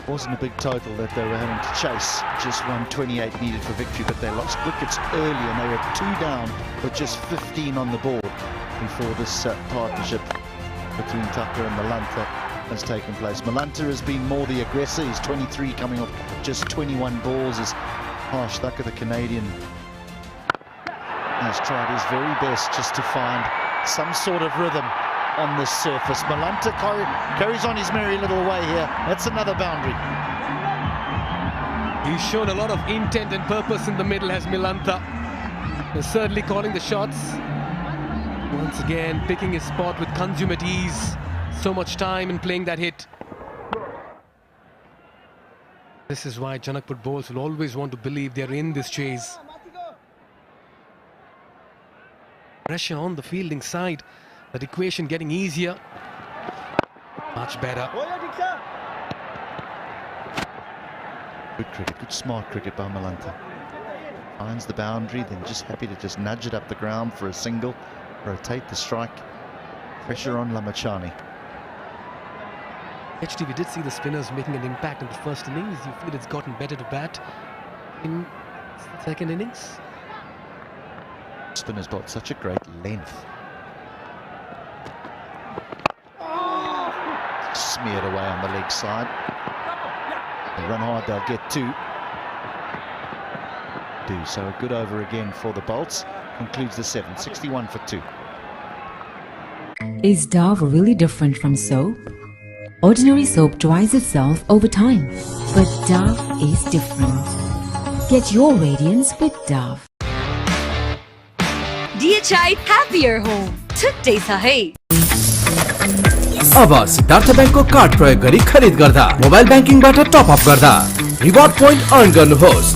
Wasn't a big total that they were having to chase. Just 128 needed for victory, but they lost wickets early and they were 2 down with just 15 on the board before this partnership between Tucker and Malanta has taken place. Malanta has been more the aggressor. He's 23 coming off just 21 balls as Harsh Tucker, the Canadian, has tried his very best just to find some sort of rhythm on this surface. Malanta carries on his merry little way here. That's another boundary. He's shown a lot of intent and purpose in the middle, has Malanta. He's certainly calling the shots. Once again, picking his spot with consummate ease. So much time in playing that hit. This is why JANAKPUR bowls will always want to believe they're in this chase. Pressure on the fielding side. That equation getting easier. Much better. Good cricket, good smart cricket by Malanta. Finds the boundary, then just happy to just nudge it up the ground for a single. Rotate the strike. Pressure on Lamichhane. HT, we did see the spinners making an impact in the first innings. You feel it's gotten better to bat in the second innings? Spinners got such a great length. Smeared away on the leg side. They run hard, they'll get 2. So a good over again for the Bolts. Concludes the 7, 61 for 2. Is Dove really different from soap? Ordinary soap dries itself over time, but Dove is different. Get your radiance with Dove. DHI Happier Home. छुट्टै छ है। अब Siddharth बैंकको card प्रयोग गरी खरिद गर्दा mobile बैंकिङबाट top up गर्दा reward point earn गर्नुहोस्।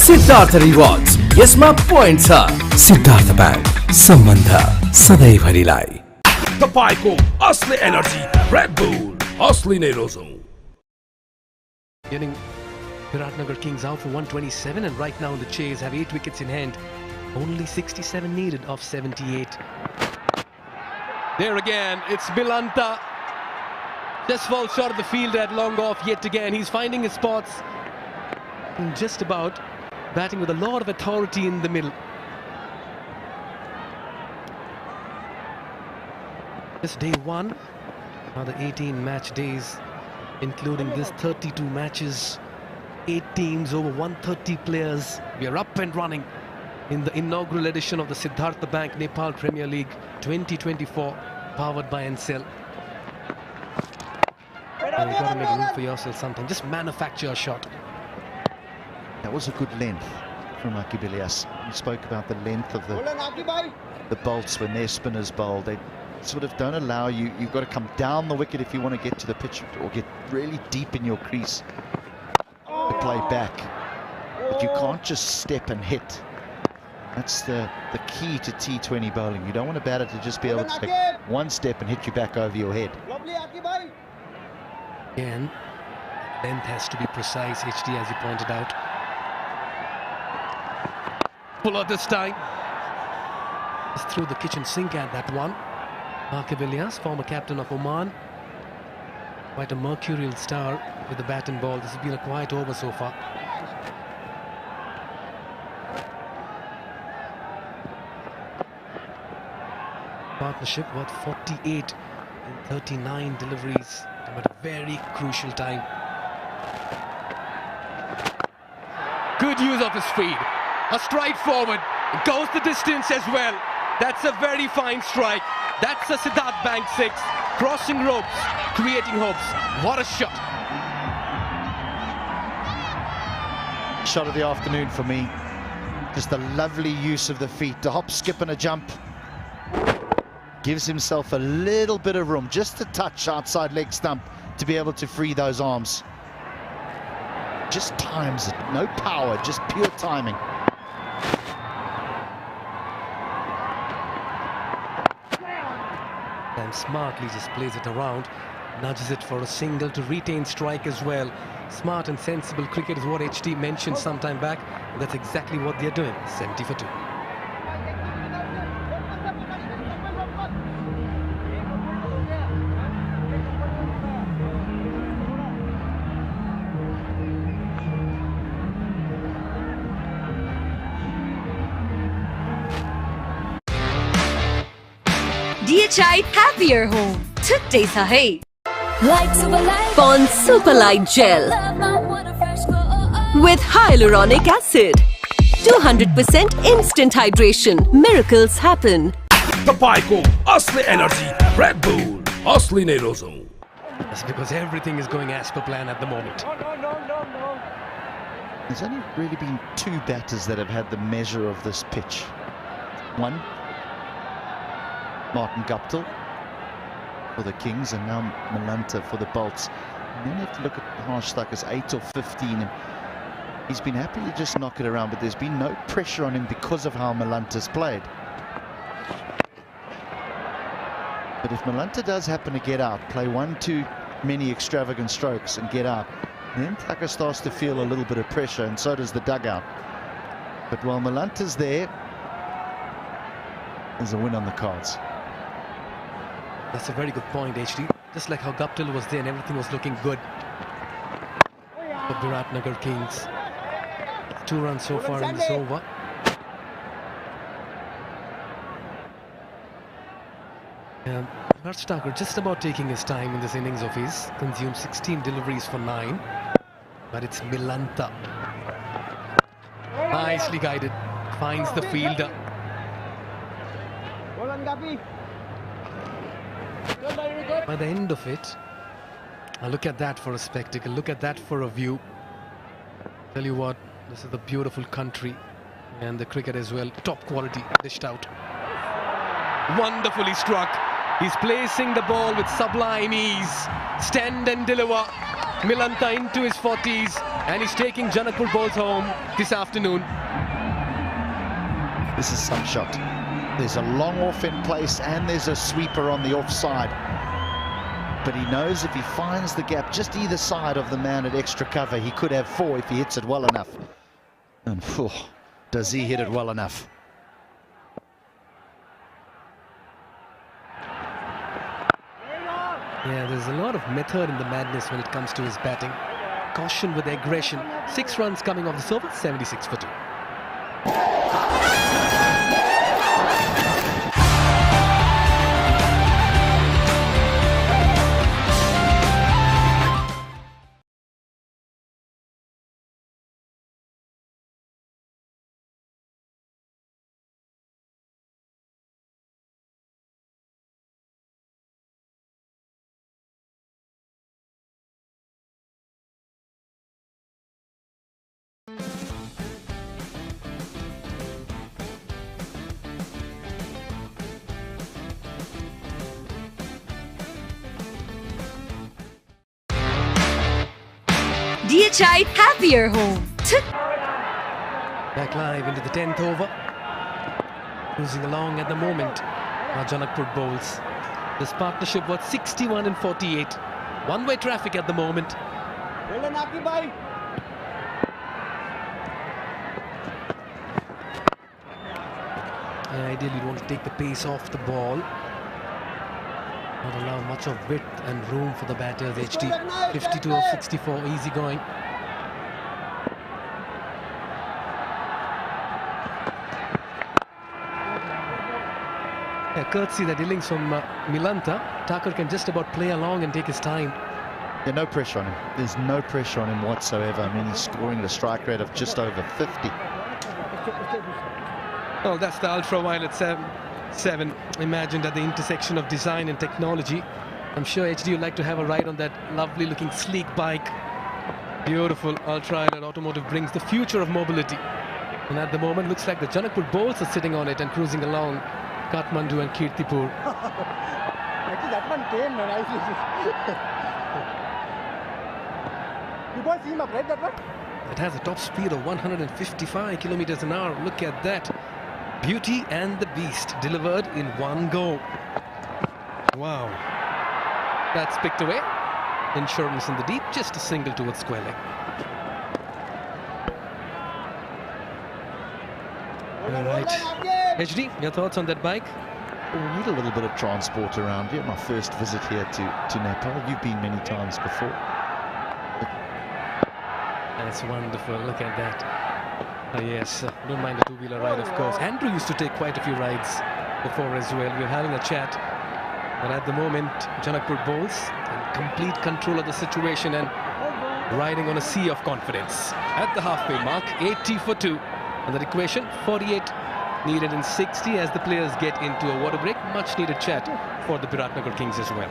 सिद्धार्थ रिवार्ड्स, यसमा पोइन्ट छ। सिद्धार्थ बैंक, सम्बन्ध सधैँभरिलाई। तपाईको असली एनर्जी रेड बुल असली नै रोजौं। Getting BIrATNAGAR Kings out for 127, and right now in the chase have 8 wickets in hand. Only 67 needed of 78. There again, it's Malanta. Just falls short of the field at long off yet again. He's finding his spots. And just about batting with a lot of authority in the middle. This day 1, another 18 match days, including this 32 matches, 8 teams, over 130 players. We are up and running in the inaugural edition of the Siddhartha Bank Nepal Premier League 2024, powered by Ncell. You've got to make room for yourself sometime. Just manufacture a shot. That was a good length from Akibilias. We spoke about the length of the bolts when their spinners bowl. They sort of don't allow you. You've got to come down the wicket if you want to get to the pitch or get really deep in your crease to play back. but you can't just step and hit. That's the key to T20 bowling. You don't want a batter to just be able to take one step and hit you back over your head. Again, length has to be precise, HD, as you pointed out. Pull out this time. Just threw the kitchen sink at that one. Aqib Ilyas, former captain of Oman. Quite a mercurial star with the bat and ball. This has been a quiet over so far. Partnership worth 48 in 39 deliveries at a very crucial time. Good use of his feet. A stride forward. It goes the distance as well. That's a very fine strike. That's a Siddhartha Bank 6. Crossing ropes, creating hopes. What a shot. Shot of the afternoon for me. Just a lovely use of the feet. The hop, skip and a jump. Gives himself a little bit of room, just a touch outside leg stump to be able to free those arms. Just times it, no power, just pure timing. And smartly just plays it around, nudges it for a single to retain strike as well. Smart and sensible cricket is what HD mentioned some time back, and that's exactly what they're doing. 70 for 2. DHI Happier Home. Today sahi. Pond Superlight Gel with hyaluronic acid. 200% instant hydration. Miracles happen. Tapayko Asli Energy Red Bull Asli Nerozum. That's because everything is going as per plan at the moment. There's only really been 2 batters that have had the measure of this pitch. One, Martin Guptill for the Kings, and now Malanta for the Bolts. And then you have to look at Harsh Thakker's 8 or 15, and he's been happy to just knock it around, but there's been no pressure on him because of how Malanta's played. But if Malanta does happen to get out, play 1 too many extravagant strokes and get out, then Thacker starts to feel a little bit of pressure, and so does the dugout. But while Malanta's there, there's a win on the cards. That's a very good point, HD. Just like how Guptill was there and everything was looking good. The BIrATNAGAR Kings. 2 runs so far in this over. Harsh Thacker just about taking his time in this innings of his. Consumed 16 deliveries for 9. But it's Malanta. Nicely guided. Finds the fielder. By the end of it, look at that for a spectacle, look at that for a view. Tell you what, this is the beautiful country, and the cricket as well, top quality, dished out. Wonderfully struck. He's placing the ball with sublime ease. Stand and deliver. Malanta into his 40s, and he's taking JANAKPUR balls home this afternoon. This is some shot. There's a long off in place and there's a sweeper on the offside. But he knows if he finds the gap just either side of the man at extra cover, he could have 4 if he hits it well enough. And does he hit it well enough? Yeah, there's a lot of method in the madness when it comes to his batting. Caution with aggression. 6 runs coming off the surface, 76 for 2. DHI Happier Home. Back live into the 10th over. Cruising along at the moment. Now Janakpur bowls. This partnership was 61 and 48. One-way traffic at the moment. Ideally, you want to take the pace off the ball. Not allow much of width and room for the batters. HD 52 of 64, easy going. Courtesy that innings from Milanta, Thakur can just about play along and take his time. Yeah, no pressure on him. There's no pressure on him whatsoever. I mean, he's scoring at a strike rate of just over 50. Oh, that's the ultraviolet 7 imagined at the intersection of design and technology. I'm sure HD would like to have a ride on that lovely looking sleek bike. Beautiful ultraviolet automotive brings the future of mobility. And at the moment, looks like the Janakpur bowls are sitting on it and cruising along Kathmandu and Kirtipur. Actually, that one came, man. You boys see him up, right? That one? It has a top speed of 155 kilometers an hour. Look at that. Beauty and the Beast delivered in one go. Wow. That's picked away. Insurance in the deep, just a single towards square leg. All right. HD, your thoughts on that bike? We need a little bit of transport around here. My first visit here to Nepal. You've been many times before. That's wonderful. Look at that. Yes, don't mind a two-wheeler ride, of course. Andrew used to take quite a few rides before as well. We were having a chat. But at the moment, Janakpur bowls in complete control of the situation and riding on a sea of confidence. At the halfway mark, 80 for 2. And that equation, 48 needed in 60 as the players get into a water break. Much needed chat for the BIrATNAGAR Kings as well.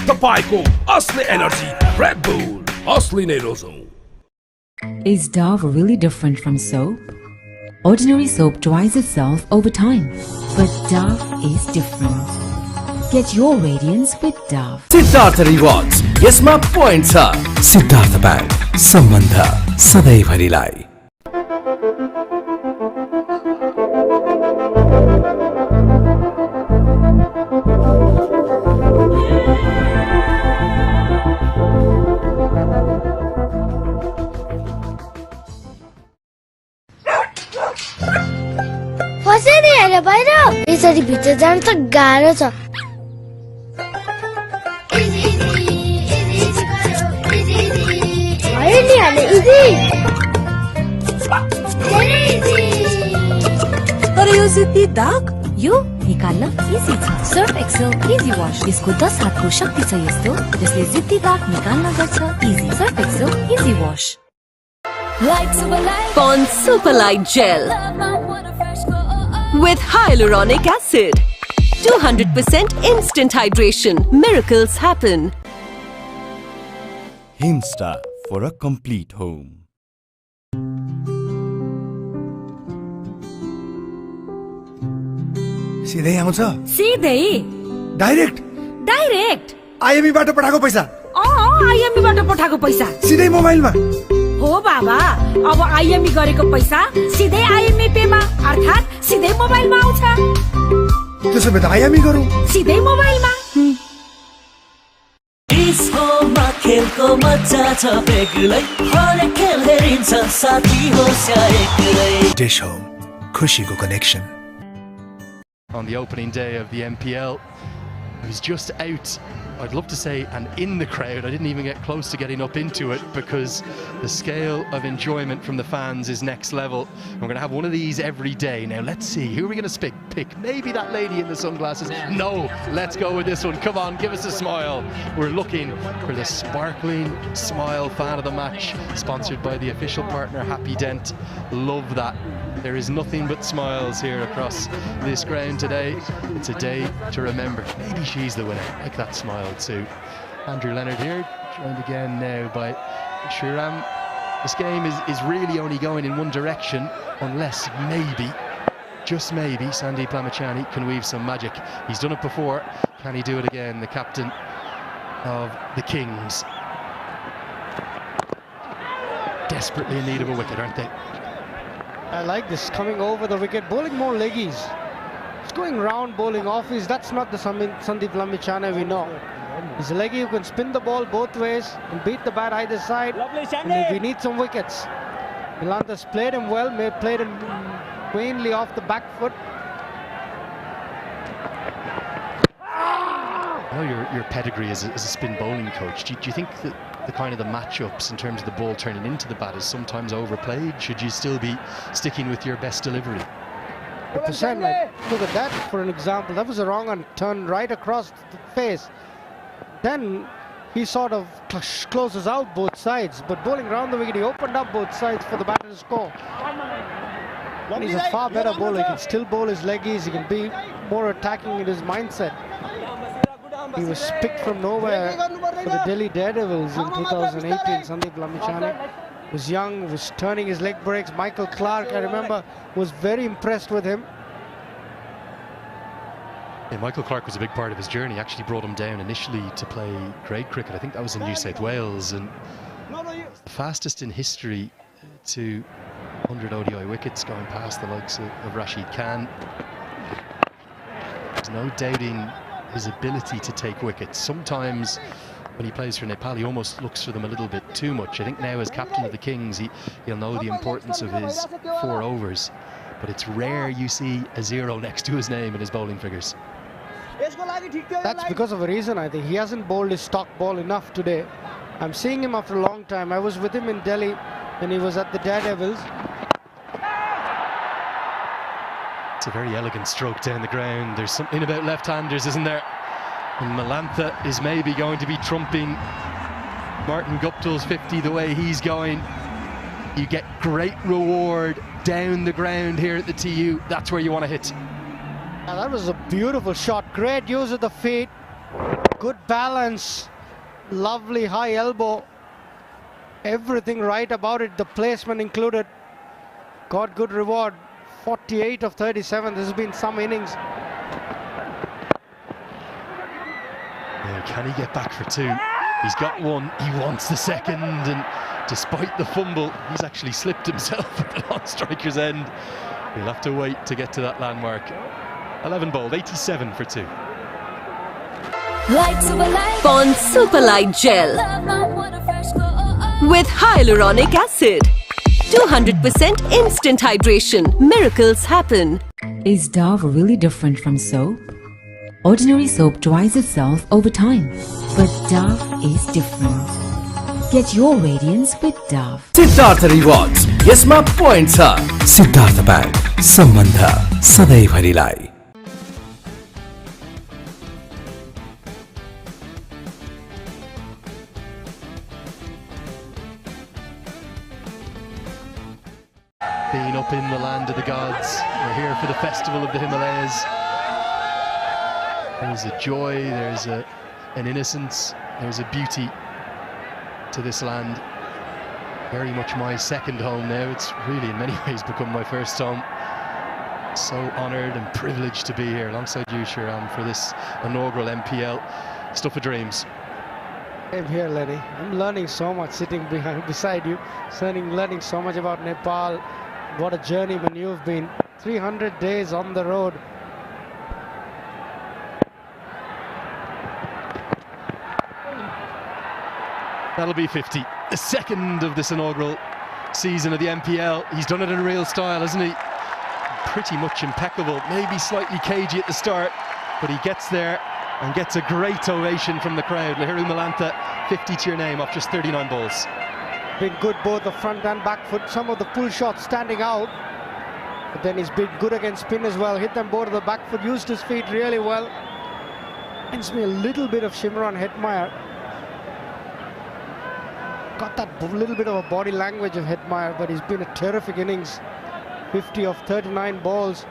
Tapaiको असली energy Red Bull असली नै रोजौं. Is Dove really different from soap? Ordinary soap dries itself over time, but Dove is different. Get your radiance with Dove. Siddhartha Rewards. यसमा point छ. Siddhartha Bank. सम्बन्ध सधैँभरिलाई. फसेनी हैन बाहिर यसरी भित्र जान त गाह्रो छ भयो नि हाले इजी तर यो जिद्दी दाग यो निकाल्न इजी छ. Surf Excel easy wash. यसको 10 हातको शक्ति छ यस्तो जसले जिद्दी दाग निकाल्न गर्छ easy. Surf Excel easy wash. Pond Super Light Gel with hyaluronic acid. 200% instant hydration. Miracles happen. Himstar for a complete home. सिधै आउँछ सिधै डाइरेक्ट आईएमई बाट पठाएको पैसा आईएमई बाट पठाएको पैसा सिधै मोबाइलमा हो बाबा. अब आईएमई गरेको पैसा सिधै आईएमई पेमा अर्थात सिधै मोबाइलमा आउँछ. त्यसो भए त आईएमई गरौँ सिधै मोबाइलमा. डिस्कोमा खेलको मजा छ बेग्लै. हरेक खेल हेरिन्छ साथी होस् या एक्लै. डिश होम खुशीको connection. On the opening day of the MPL, he was just out, I'd love to say, and in the crowd. I didn't even get close to getting up into it because the scale of enjoyment from the fans is next level. And we're going to have one of these every day. Now, let's see, who are we going to pick? Maybe that lady in the sunglasses? No, let's go with this one. Come on, give us a smile. We're looking for the sparkling smile fan of the match, sponsored by the official partner, Happy Dent. Love that. There is nothing but smiles here across this ground today. It's a day to remember. Maybe she's the winner. I like that smile too. Andrew Leonard here, joined again now by Shriram. This game is really only going in one direction, unless maybe just maybe Sandeep Lamachani can weave some magic. He's done it before. Can he do it again? The captain of the Kings. Desperately in need of a wicket, aren't they? I like this, coming over the wicket, bowling more leggies. It's going round, bowling offies. That's not the Sandeep Lamachani we know. He's a leggy who can spin the ball both ways and beat the bat either side. And if we need some wickets, Milanta's played him well, played him mainly off the back foot. I know your pedigree as a spin bowling coach. Do you think that the kind of the matchups in terms of the ball turning into the bat is sometimes overplayed? Should you still be sticking with your best delivery? 100%. Like, look at that for an example. That was a wrong one, turned right across the face. Then he sort of closes out both sides, but bowling round the wicket, he opened up both sides for the batter to score. And he's a far better bowler. He can still bowl his leggies. He can be more attacking in his mindset. He was picked from nowhere for the Delhi Daredevils in 2018. Sandeep Lamachani was young, was turning his leg breaks. Michael Clark, I remember, was very impressed with him. Yeah, Michael Clark was a big part of his journey. Actually brought him down initially to play grade cricket. I think that was in New South Wales, and the fastest in history to 100 ODI wickets, going past the likes of Rashid Khan. There's no doubting his ability to take wickets. Sometimes when he plays for Nepal, he almost looks for them a little bit too much. I think now as captain of the Kings, he'll know the importance of his 4 overs, but it's rare you see a 0 next to his name in his bowling figures. That's because of a reason, I think. He hasn't bowled his stock ball enough today. I'm seeing him after a long time. I was with him in Delhi when he was at the Daredevils. It's a very elegant stroke down the ground. There's something about left-handers, isn't there? And Milantha is maybe going to be trumping Martin Guptill's 50 the way he's going. You get great reward down the ground here at the TU. That's where you want to hit. Now that was a beautiful shot. Great use of the feet. Good balance. Lovely high elbow. Everything right about it. The placement included. Got good reward. 48 of 37. This has been some innings. Yeah, can he get back for 2? He's got 1. He wants the second, and despite the fumble, he's actually slipped himself at the long striker's end. He'll have to wait to get to that landmark. 11 bowled, 87 for 2. Pond Super Light Gel with hyaluronic acid. 200% instant hydration. Miracles happen. Is Dove really different from soap? Ordinary soap dries itself over time, but Dove is different. Get your radiance with Dove. Siddhartha Rewards. यसमा point छ। Siddharth bank, सम्बन्ध सधैँभरिलाई। Being up in the land of the gods, we're here for the festival of the Himalayas. There's a joy, there's an innocence, there's a beauty to this land. Very much my second home now. It's really in many ways become my first home. So honoured and privileged to be here alongside you, Shiram, for this inaugural MPL. Stuff of dreams. I'm here, Lenny. I'm learning so much sitting beside you, learning so much about Nepal. What a journeyman you've been. 300 days on the road. That'll be 50. The second of this inaugural season of the MPL. He's done it in real style, hasn't he? Pretty much impeccable. Maybe slightly cagey at the start, but he gets there and gets a great ovation from the crowd. Lahiru Milantha, 50 to your name off just 39 balls. Been good both the front and back foot. Some of the pull shots standing out, but then he's been good against spin as well. Hit them both to the back foot, used his feet really well. Reminds me a little bit of Shimron Hetmeyer. Got that little bit of a body language of Hetmeyer, but he's been a terrific innings. 50 of 39 balls.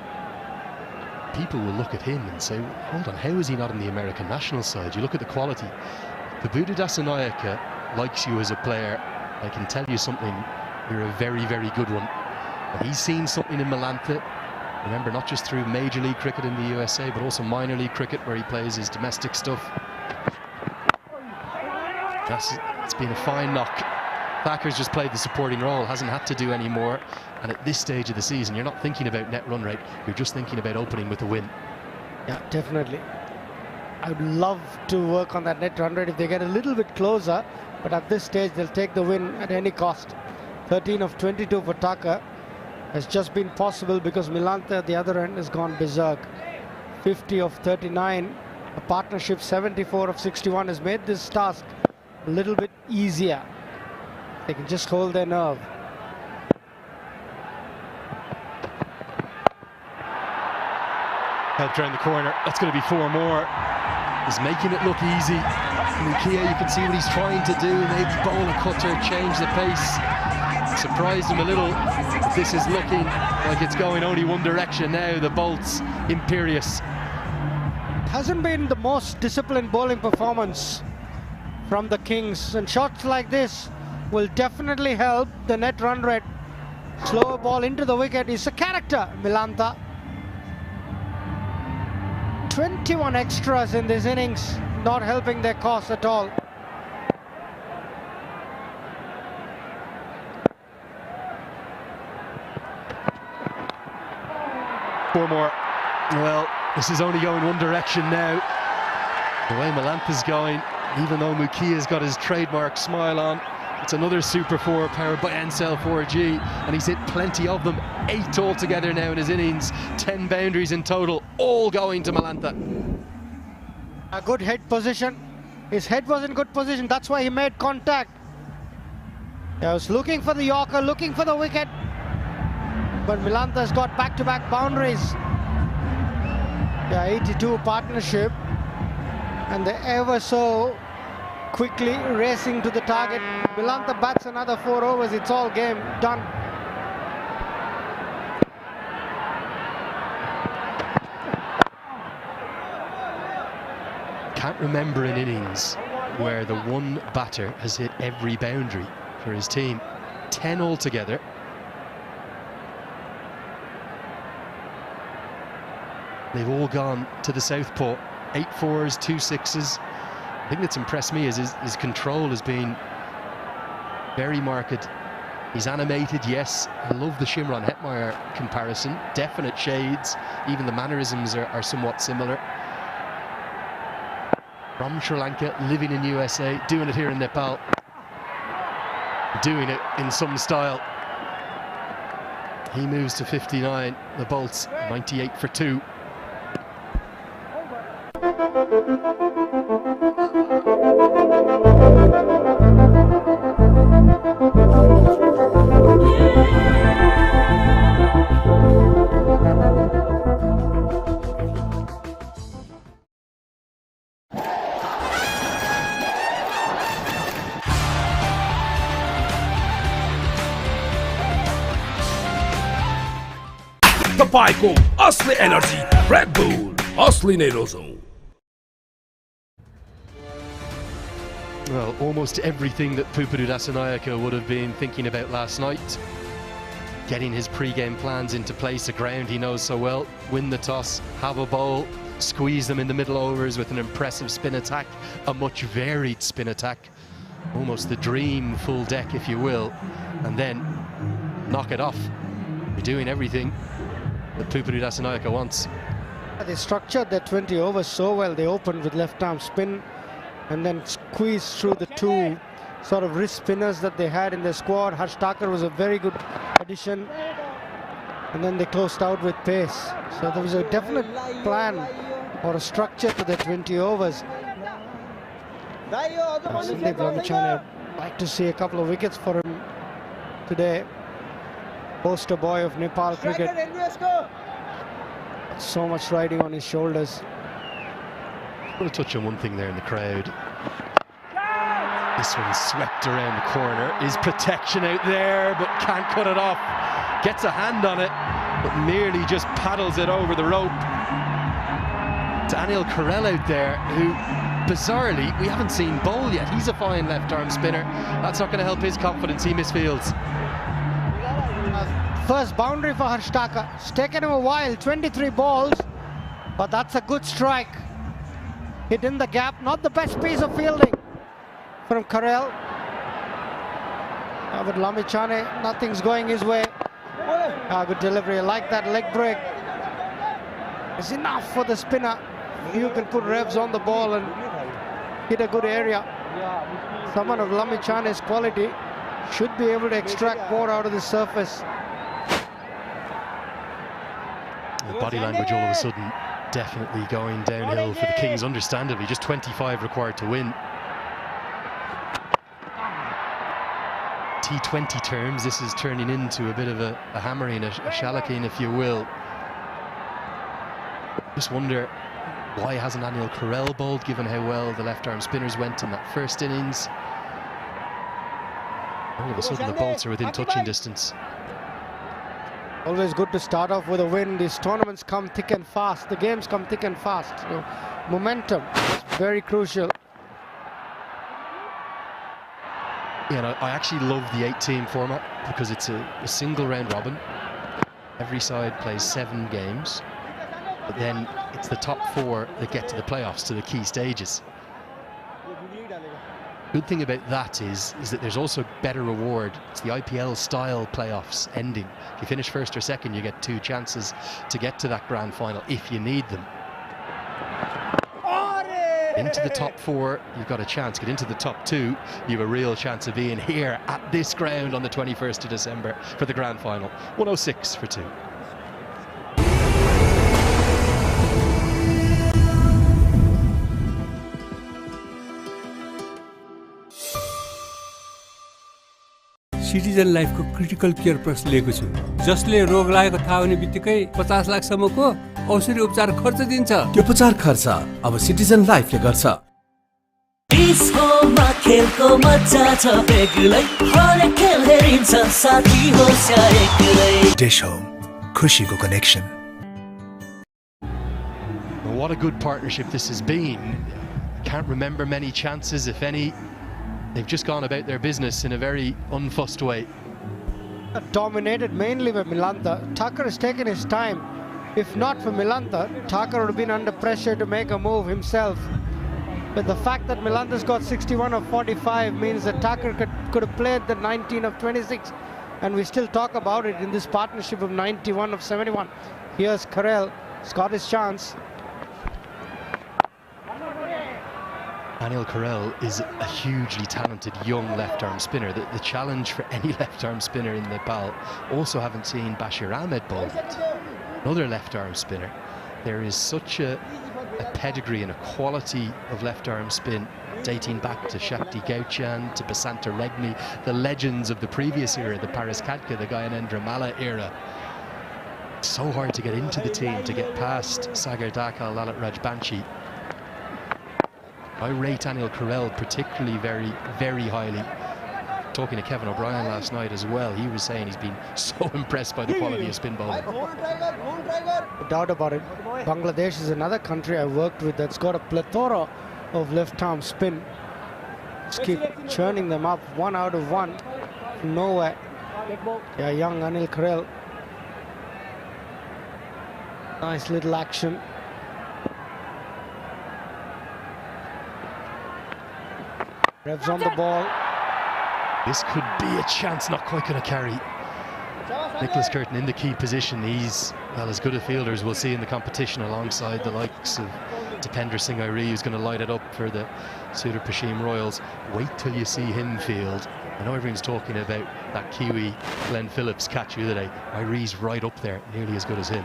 People will look at him and say, hold on, how is he not in the American national side? You look at the quality. The Buddha Dasanayaka likes you as a player. I can tell you something, you're a very, very good one. And he's seen something in Milantha Remember, not just through Major League Cricket in the USA, but also minor league cricket where he plays his domestic stuff. It's been a fine knock. Thacker's just played the supporting role, hasn't had to do any more. And at this stage of the season, you're not thinking about net run rate, you're just thinking about opening with a win. Yeah, definitely. I would love to work on that net run rate if they get a little bit closer, but at this stage they'll take the win at any cost. 13 of 22 for Thacker has just been possible because Milantha at the other end has gone berserk. 50 of 39, a partnership 74 of 61 has made this task a little bit easier. They can just hold their nerve. Helped around the corner. That's going to be 4 more. He's making it look easy. Mukia, you can see what he's trying to do. Maybe bowl a cutter, change the pace. Surprised him a little. But this is looking like it's going only one direction now. The bolt's imperious. Hasn't been the most disciplined bowling performance from the Kings, and shots like this will definitely help the net run rate. Slower ball into the wicket is a character, Milantha. 21 extras in this innings, not helping their cause at all. Four more. Well, this is only going one direction now. The way Milantha's going, even though Mukia's got his trademark smile on, it's another Super 4 powered by Ncell 4G, and he's hit plenty of them. 8 altogether now in his innings, 10 boundaries in total, all going to Milantha. A good head position. His head was in good position, that's why he made contact. He was looking for the Yorker, looking for the wicket, but Milantha's got back-to-back boundaries. Yeah, 82 partnership, and they're ever so quickly racing to the target. Milantha bats another 4 overs, it's all game done. Can't remember an innings where the one batter has hit every boundary for his team. 10 altogether. They've all gone to the southpaw. 8 4s, 2 6s. I think that's impressed me is his control has been very marked. He's animated, yes. I love the Shimron Hetmeyer comparison. Definite shades. Even the mannerisms are somewhat similar. From Sri Lanka, living in USA, doing it here in Nepal. Doing it in some style. He moves to 59. The bolts 98 for 2. तपाईको असली energy red bull असली नै रोजौं. Well, almost everything that Pupadu Dasanayake would have been thinking about last night. Getting his pre-game plans into place, a ground he knows so well. Win the toss, have a bowl, squeeze them in the middle overs with an impressive spin attack, a much varied spin attack. Almost the dream full deck, if you will. And then knock it off. You're doing everything that Pupadu Dasanayake wants. They structured their 20 overs so well. They opened with left arm spin and then squeezed through the 2 sort of wrist spinners that they had in their squad. Harsh Thakur was a very good addition, and then they closed out with pace. So there was a definite plan or a structure to their 20 overs. Sandeep Ramachandran, I'd like to see a couple of wickets for him today. Poster boy of Nepal cricket. So much riding on his shoulders. I want to touch on one thing there in the crowd. This one's swept around the corner. Is protection out there, but can't cut it off. Gets a hand on it, but merely just paddles it over the rope. Daniel Carell out there, who bizarrely we haven't seen bowl yet. He's a fine left arm spinner. That's not going to help his confidence. He misfields. First boundary for Harshtaka. It's taken him a while, 23 balls, but that's a good strike. Hit in the gap, not the best piece of fielding from Karel. With Lamichhane, nothing's going his way. Good delivery, I like that leg break. It's enough for the spinner. You can put revs on the ball and hit a good area. Someone of Lamichhane's quality should be able to extract more out of the surface. The body language all of a sudden definitely going downhill for the Kings, understandably. Just 25 required to win. T20 terms, this is turning into a bit of a hammering, a shallacking, if you will. Just wonder why hasn't Anil Karel bowled, given how well the left-arm spinners went in that first innings. All of a sudden the bolts are within touching distance. Always good to start off with a win. These tournaments come thick and fast. The games come thick and fast. So momentum is very crucial. Yeah, and I actually love the 8-team format because it's a single round robin. Every side plays 7 games, but then it's the top 4 that get to the playoffs, to the key stages. Good thing about that is that there's also better reward. It's the IPL style playoffs ending. If you finish first or second, you get 2 chances to get to that grand final if you need them. Into the top 4, you've got a chance. Get into the top 2, you have a real chance of being here at this ground on the 21st of December for the grand final. 106 for 2. Citizen लाइफको critical care plus लिएको छु, जसले रोग लागेको थाहा हुने बित्तिकै 50 लाखसम्मको औषधि उपचार खर्च दिन्छ। त्यो उपचार खर्च अब सिटिजन लाइफले गर्छ। डिस्कोमा खेलको मजा छ बेग्लै, हरेक खेल हेरिन्छ साथी होस् या एक्लै। डिश होम, खुशीको connection. What a good partnership this has been. Can't remember many chances, if any. They've just gone about their business in a very unfussed way. Dominated mainly by Milantha. Thakur has taken his time. If not for Milantha, Thakur would have been under pressure to make a move himself. But the fact that Milantha's got 61 of 45 means that Thakur could have played the 19 of 26. And we still talk about it in this partnership of 91 of 71. Here's Karel. He's got his chance. Anil Karel is a hugely talented young left-arm spinner. The challenge for any left-arm spinner in Nepal. Also haven't seen Bashir Ahmed bowl yet. Another left-arm spinner. There is such a pedigree and a quality of left-arm spin dating back to Shakti Gauchan, to Basanta Regmi, the legends of the previous era, the Paris Kadka, the Gyanendra Malla era. It's so hard to get into the team, to get past Sagar Dakal, Lalit Rajbanshi. I rate Anil Karel particularly very, very highly. Talking to Kevin O'Brien last night as well, he was saying he's been so impressed by the quality of spin bowling. No doubt about it. Bangladesh is another country I worked with that's got a plethora of left-arm spin. Just keep churning them up, 1 out of 1 from nowhere. Yeah, young Anil Karel. Nice little action. Revs on the ball. This could be a chance, not quite going to carry. Nicholas Curtin in the key position. He's, well, as good a fielder as we'll see in the competition, alongside the likes of Dipender Singh Airi, who's going to light it up for the Sudar Pashim Royals. Wait till you see him field. I know everyone's talking about that Kiwi Glenn Phillips catch the other day. Airi's right up there, nearly as good as him.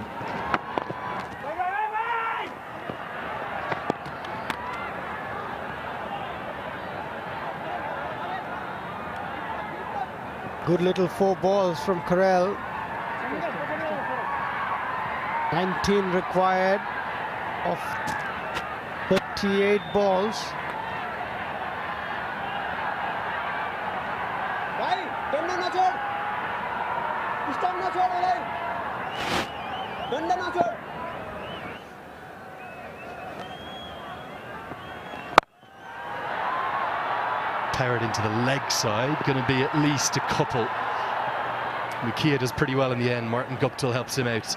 Good little 4 balls from Karel. 19 required of 38 balls. Powered into the leg side, going to be at least a couple. Mukia does pretty well in the end. Martin Guptill helps him out.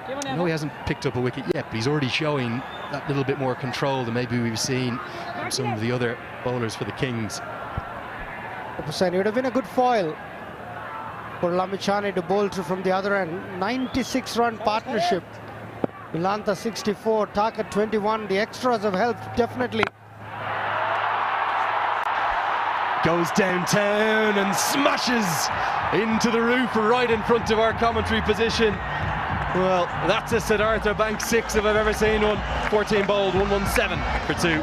I know he hasn't picked up a wicket yet, but he's already showing that little bit more control than maybe we've seen from some of the other bowlers for the Kings. It would have been a good foil for Lamichhane to bowl through from the other end. 96-run partnership. Milantha 64, Thakur 21. The extras have helped definitely. Goes downtown and smashes into the roof right in front of our commentary position. Well, that's a Siddhartha Bank 6 if I've ever seen one. 14 bowled, 117 for 2.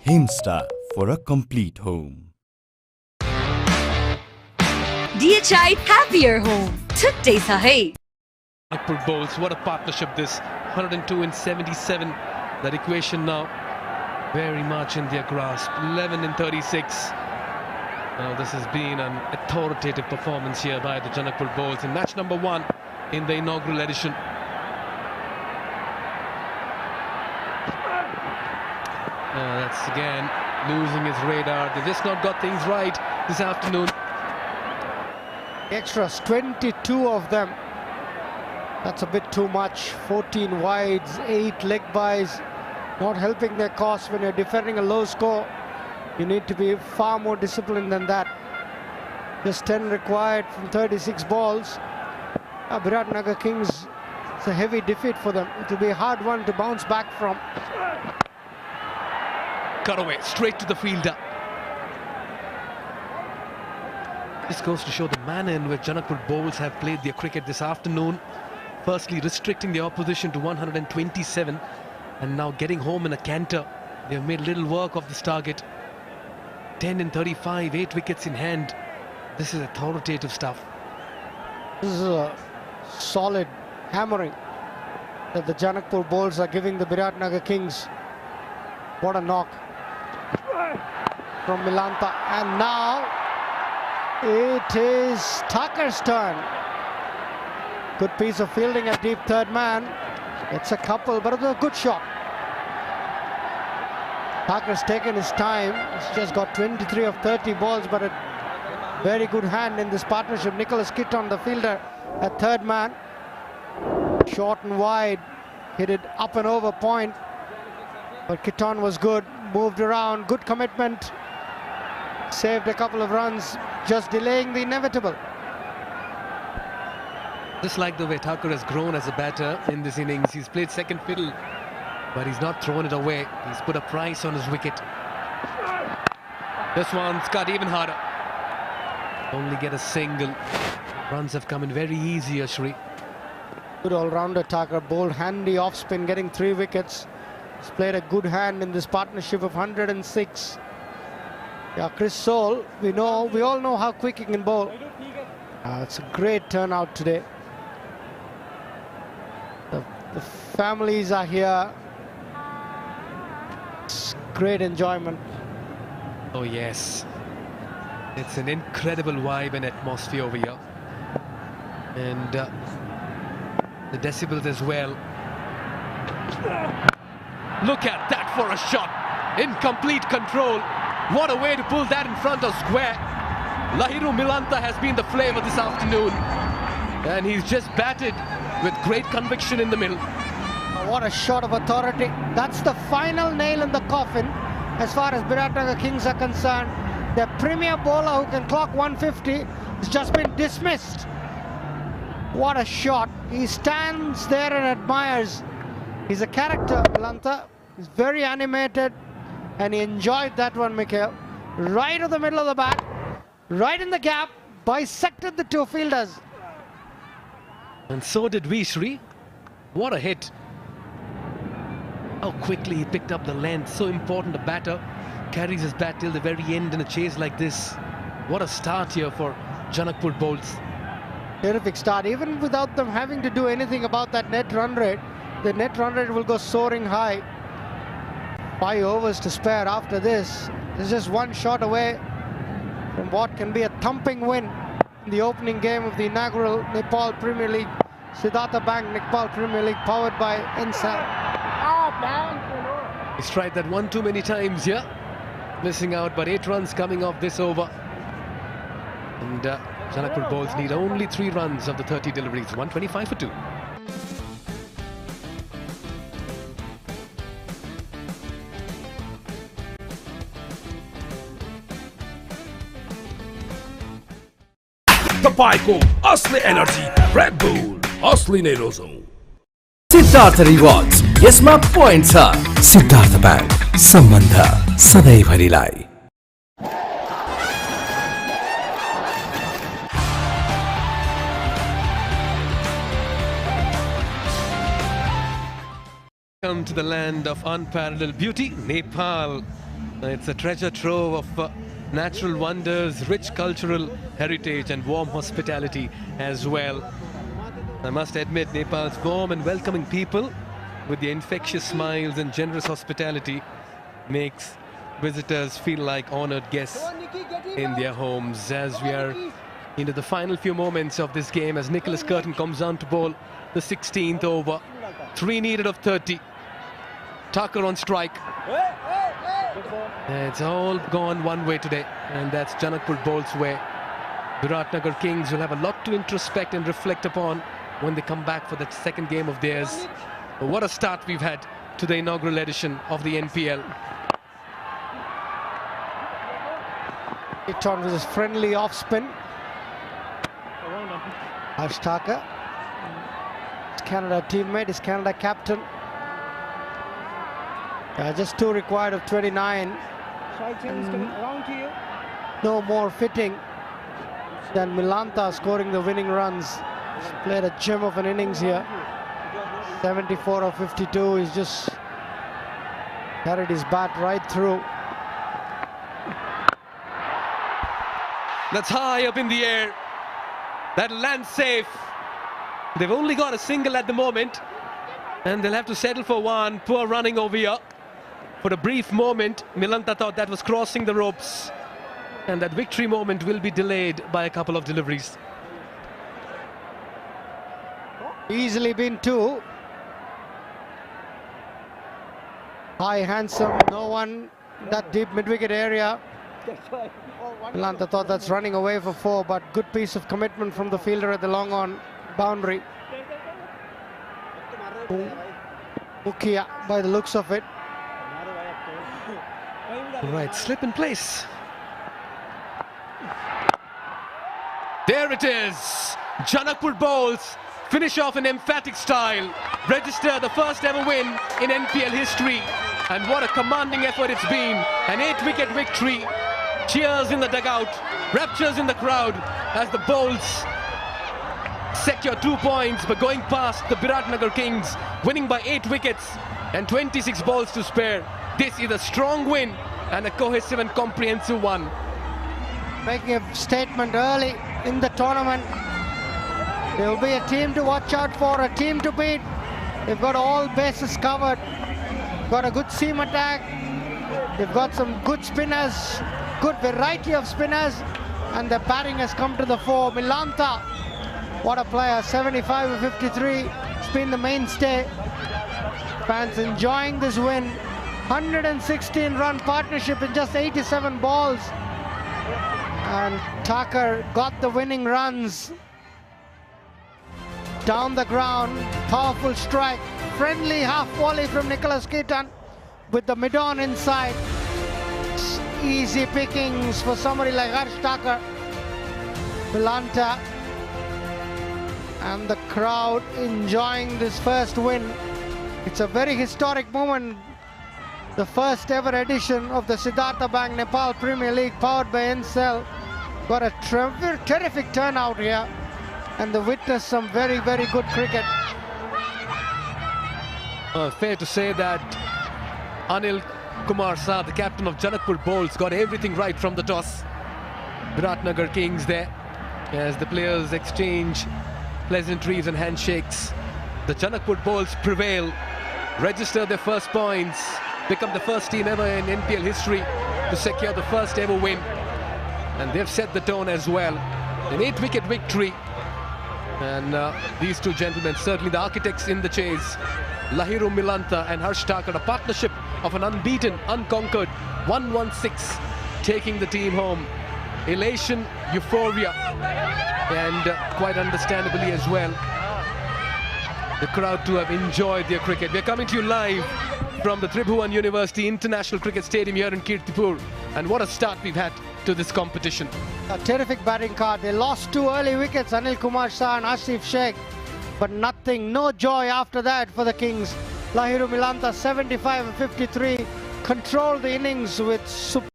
Himstar for a complete home. DHI Happier Home. Today sa hai. Janakpur bowls, what a partnership this. 102 and 77. That equation now very much in their grasp. 11 and 36. Now this has been an authoritative performance here by the Janakpur bowls in match number 1 in the inaugural edition. That's again losing his radar. They've just not got things right this afternoon. Extras, 22 of them. That's a bit too much. 14 wides, 8 leg byes, not helping their cause when you're defending a low score. You need to be far more disciplined than that. Just 10 required from 36 balls. BIrATNAGAR Kings, it's a heavy defeat for them. It will be a hard one to bounce back from. Cut away, straight to the fielder. This goes to show the manner in which Janakpur bowls have played their cricket this afternoon. Firstly, restricting the opposition to 127 and now getting home in a canter. They've made little work of this target. 10 and 35, 8 wickets in hand. This is authoritative stuff. This is a solid hammering that the Janakpur bowls are giving the BIrATNAGAR Kings. What a knock from Milantha, and now it is Thakur's turn. Good piece of fielding at deep third man. It's a couple, but it was a good shot. Thakur's taken his time. He's just got 23 of 30 balls, but a very good hand in this partnership. Nicholas Kitton, the fielder, at third man. Short and wide, hit it up and over point. But Kitton was good, moved around, good commitment. Saved a couple of runs, just delaying the inevitable. Just like the way Thakur has grown as a batter in this innings. He's played second fiddle, but he's not thrown it away. He's put a price on his wicket. This one's got even harder. Only get a single. Runs have come in very easy, Ashri. Good all-rounder Thakur, bowled handy off-spin, getting 3 wickets. He's played a good hand in this partnership of 106. Yeah, Chris Soul, we all know how quick he can bowl. It's a great turnout today. The families are here. It's great enjoyment. Oh yes, it's an incredible vibe and atmosphere over here, and the decibels as well. Look at that for a shot, in complete control. What a way to pull that in front of square. Lahiru Milantha has been the flavour this afternoon, and he's just batted with great conviction in the middle. What a shot of authority. That's the final nail in the coffin as far as BIrATNAGAR Kings are concerned. Their premier bowler who can clock 150 has just been dismissed. What a shot. He stands there and admires. He's a character, Milantha. He's very animated, and he enjoyed that one, Mikhail. Right to the middle of the bat, right in the gap, bisected the 2 fielders. And so did we, Shri. What a hit. How quickly he picked up the length. So important a batter carries his bat till the very end in a chase like this. What a start here for Janakpur bowls. Terrific start. Even without them having to do anything about that net run rate, the net run rate will go soaring high. 5 overs to spare after this. There's just one shot away from what can be a thumping win in the opening game of the inaugural Nepal Premier League. Siddhartha Bank Nepal Premier League, powered by Ncell. He's tried that one too many times here. Missing out, but 8 runs coming off this over. And Janakpur Bowls need only 3 runs of the 30 deliveries. 125 for 2. तपाईको असली energy red bull असली नै रोजौं Siddharth rewards यसमा point छ Siddharth bank सम्बन्ध सधैँभरिलाई Come to the land of unparalleled beauty, Nepal. It's a treasure trove of natural wonders, rich cultural heritage and warm hospitality as well. I must admit, Nepal's warm and welcoming people with their infectious smiles and generous hospitality makes visitors feel like honored guests in their homes. As we are into the final few moments of this game, as Nicholas Curtin comes down to bowl the 16th over. 3 needed of 30. Tucker on strike. It's all gone one way today, and that's Janakpur Bowls' way. BIrATNAGAR Kings will have a lot to introspect and reflect upon when they come back for that second game of theirs. But what a start we've had to the inaugural edition of the NPL. It on with his friendly off spin. Tucker, his Canada teammate, his Canada captain. Just 2 required of 29. No more fitting than Milanta scoring the winning runs. He's played a gem of an innings here. 74 of 52. He's just carried his bat right through. That's high up in the air. That lands safe. They've only got a single at the moment, and they'll have to settle for one. Poor running over here. For a brief moment, Milanta thought that was crossing the ropes, and that victory moment will be delayed by a couple of deliveries. Easily been 2. High, handsome, no one that deep mid-wicket area. Milanta thought that's running away for 4, but good piece of commitment from the fielder at the long on boundary. Mukia by the looks of it. Right, slip in place. There it is. Janakpur Bowls finish off in emphatic style. Register the first ever win in NPL history. And what a commanding effort it's been. An 8-wicket victory. Cheers in the dugout. Raptures in the crowd as the Bowls secure 2 points, but going past the BIrATNAGAR Kings, winning by 8 wickets and 26 balls to spare. This is a strong win and a cohesive and comprehensive one. Making a statement early in the tournament. There will be a team to watch out for, a team to beat. They've got all bases covered. Got a good seam attack. They've got some good spinners, good variety of spinners, and the batting has come to the fore. Milanta, what a player, 75 of 53. It's been the mainstay. Fans enjoying this win. 116-run partnership in just 87 balls. And Tucker got the winning runs. Down the ground, powerful strike. Friendly half volley from Nicholas Curtin with the mid-on inside. Easy pickings for somebody like Tucker. Milanta and the crowd enjoying this first win. It's a very historic moment. The first ever edition of the Siddhartha Bank Nepal Premier League, powered by Ncell. Got a terrific turnout here, and they witnessed some very, very good cricket. Fair to say that Anil Kumar Saab, the captain of Janakpur Bowls, got everything right from the toss. BIrATNAGAR Kings there as the players exchange pleasantries and handshakes. The Janakpur Bulls prevail, register their first points, become the first team ever in NPL history to secure the first ever win. And they've set the tone as well. An 8-wicket victory. And these two gentlemen, certainly the architects in the chase, Lahiru Milanta and Harsh Thakur, a partnership of an unbeaten, unconquered 116, taking the team home. Elation, euphoria, and quite understandably as well, the crowd to have enjoyed their cricket. We're coming to you live from the Tribhuvan University International Cricket Stadium here in Kirtipur. And what a start we've had to this competition. A terrific batting card. They lost 2 early wickets, Anil Kumar Shah and Asif Sheikh. But nothing, no joy after that for the Kings. Lahiru Milanta, 75 and 53, controlled the innings with super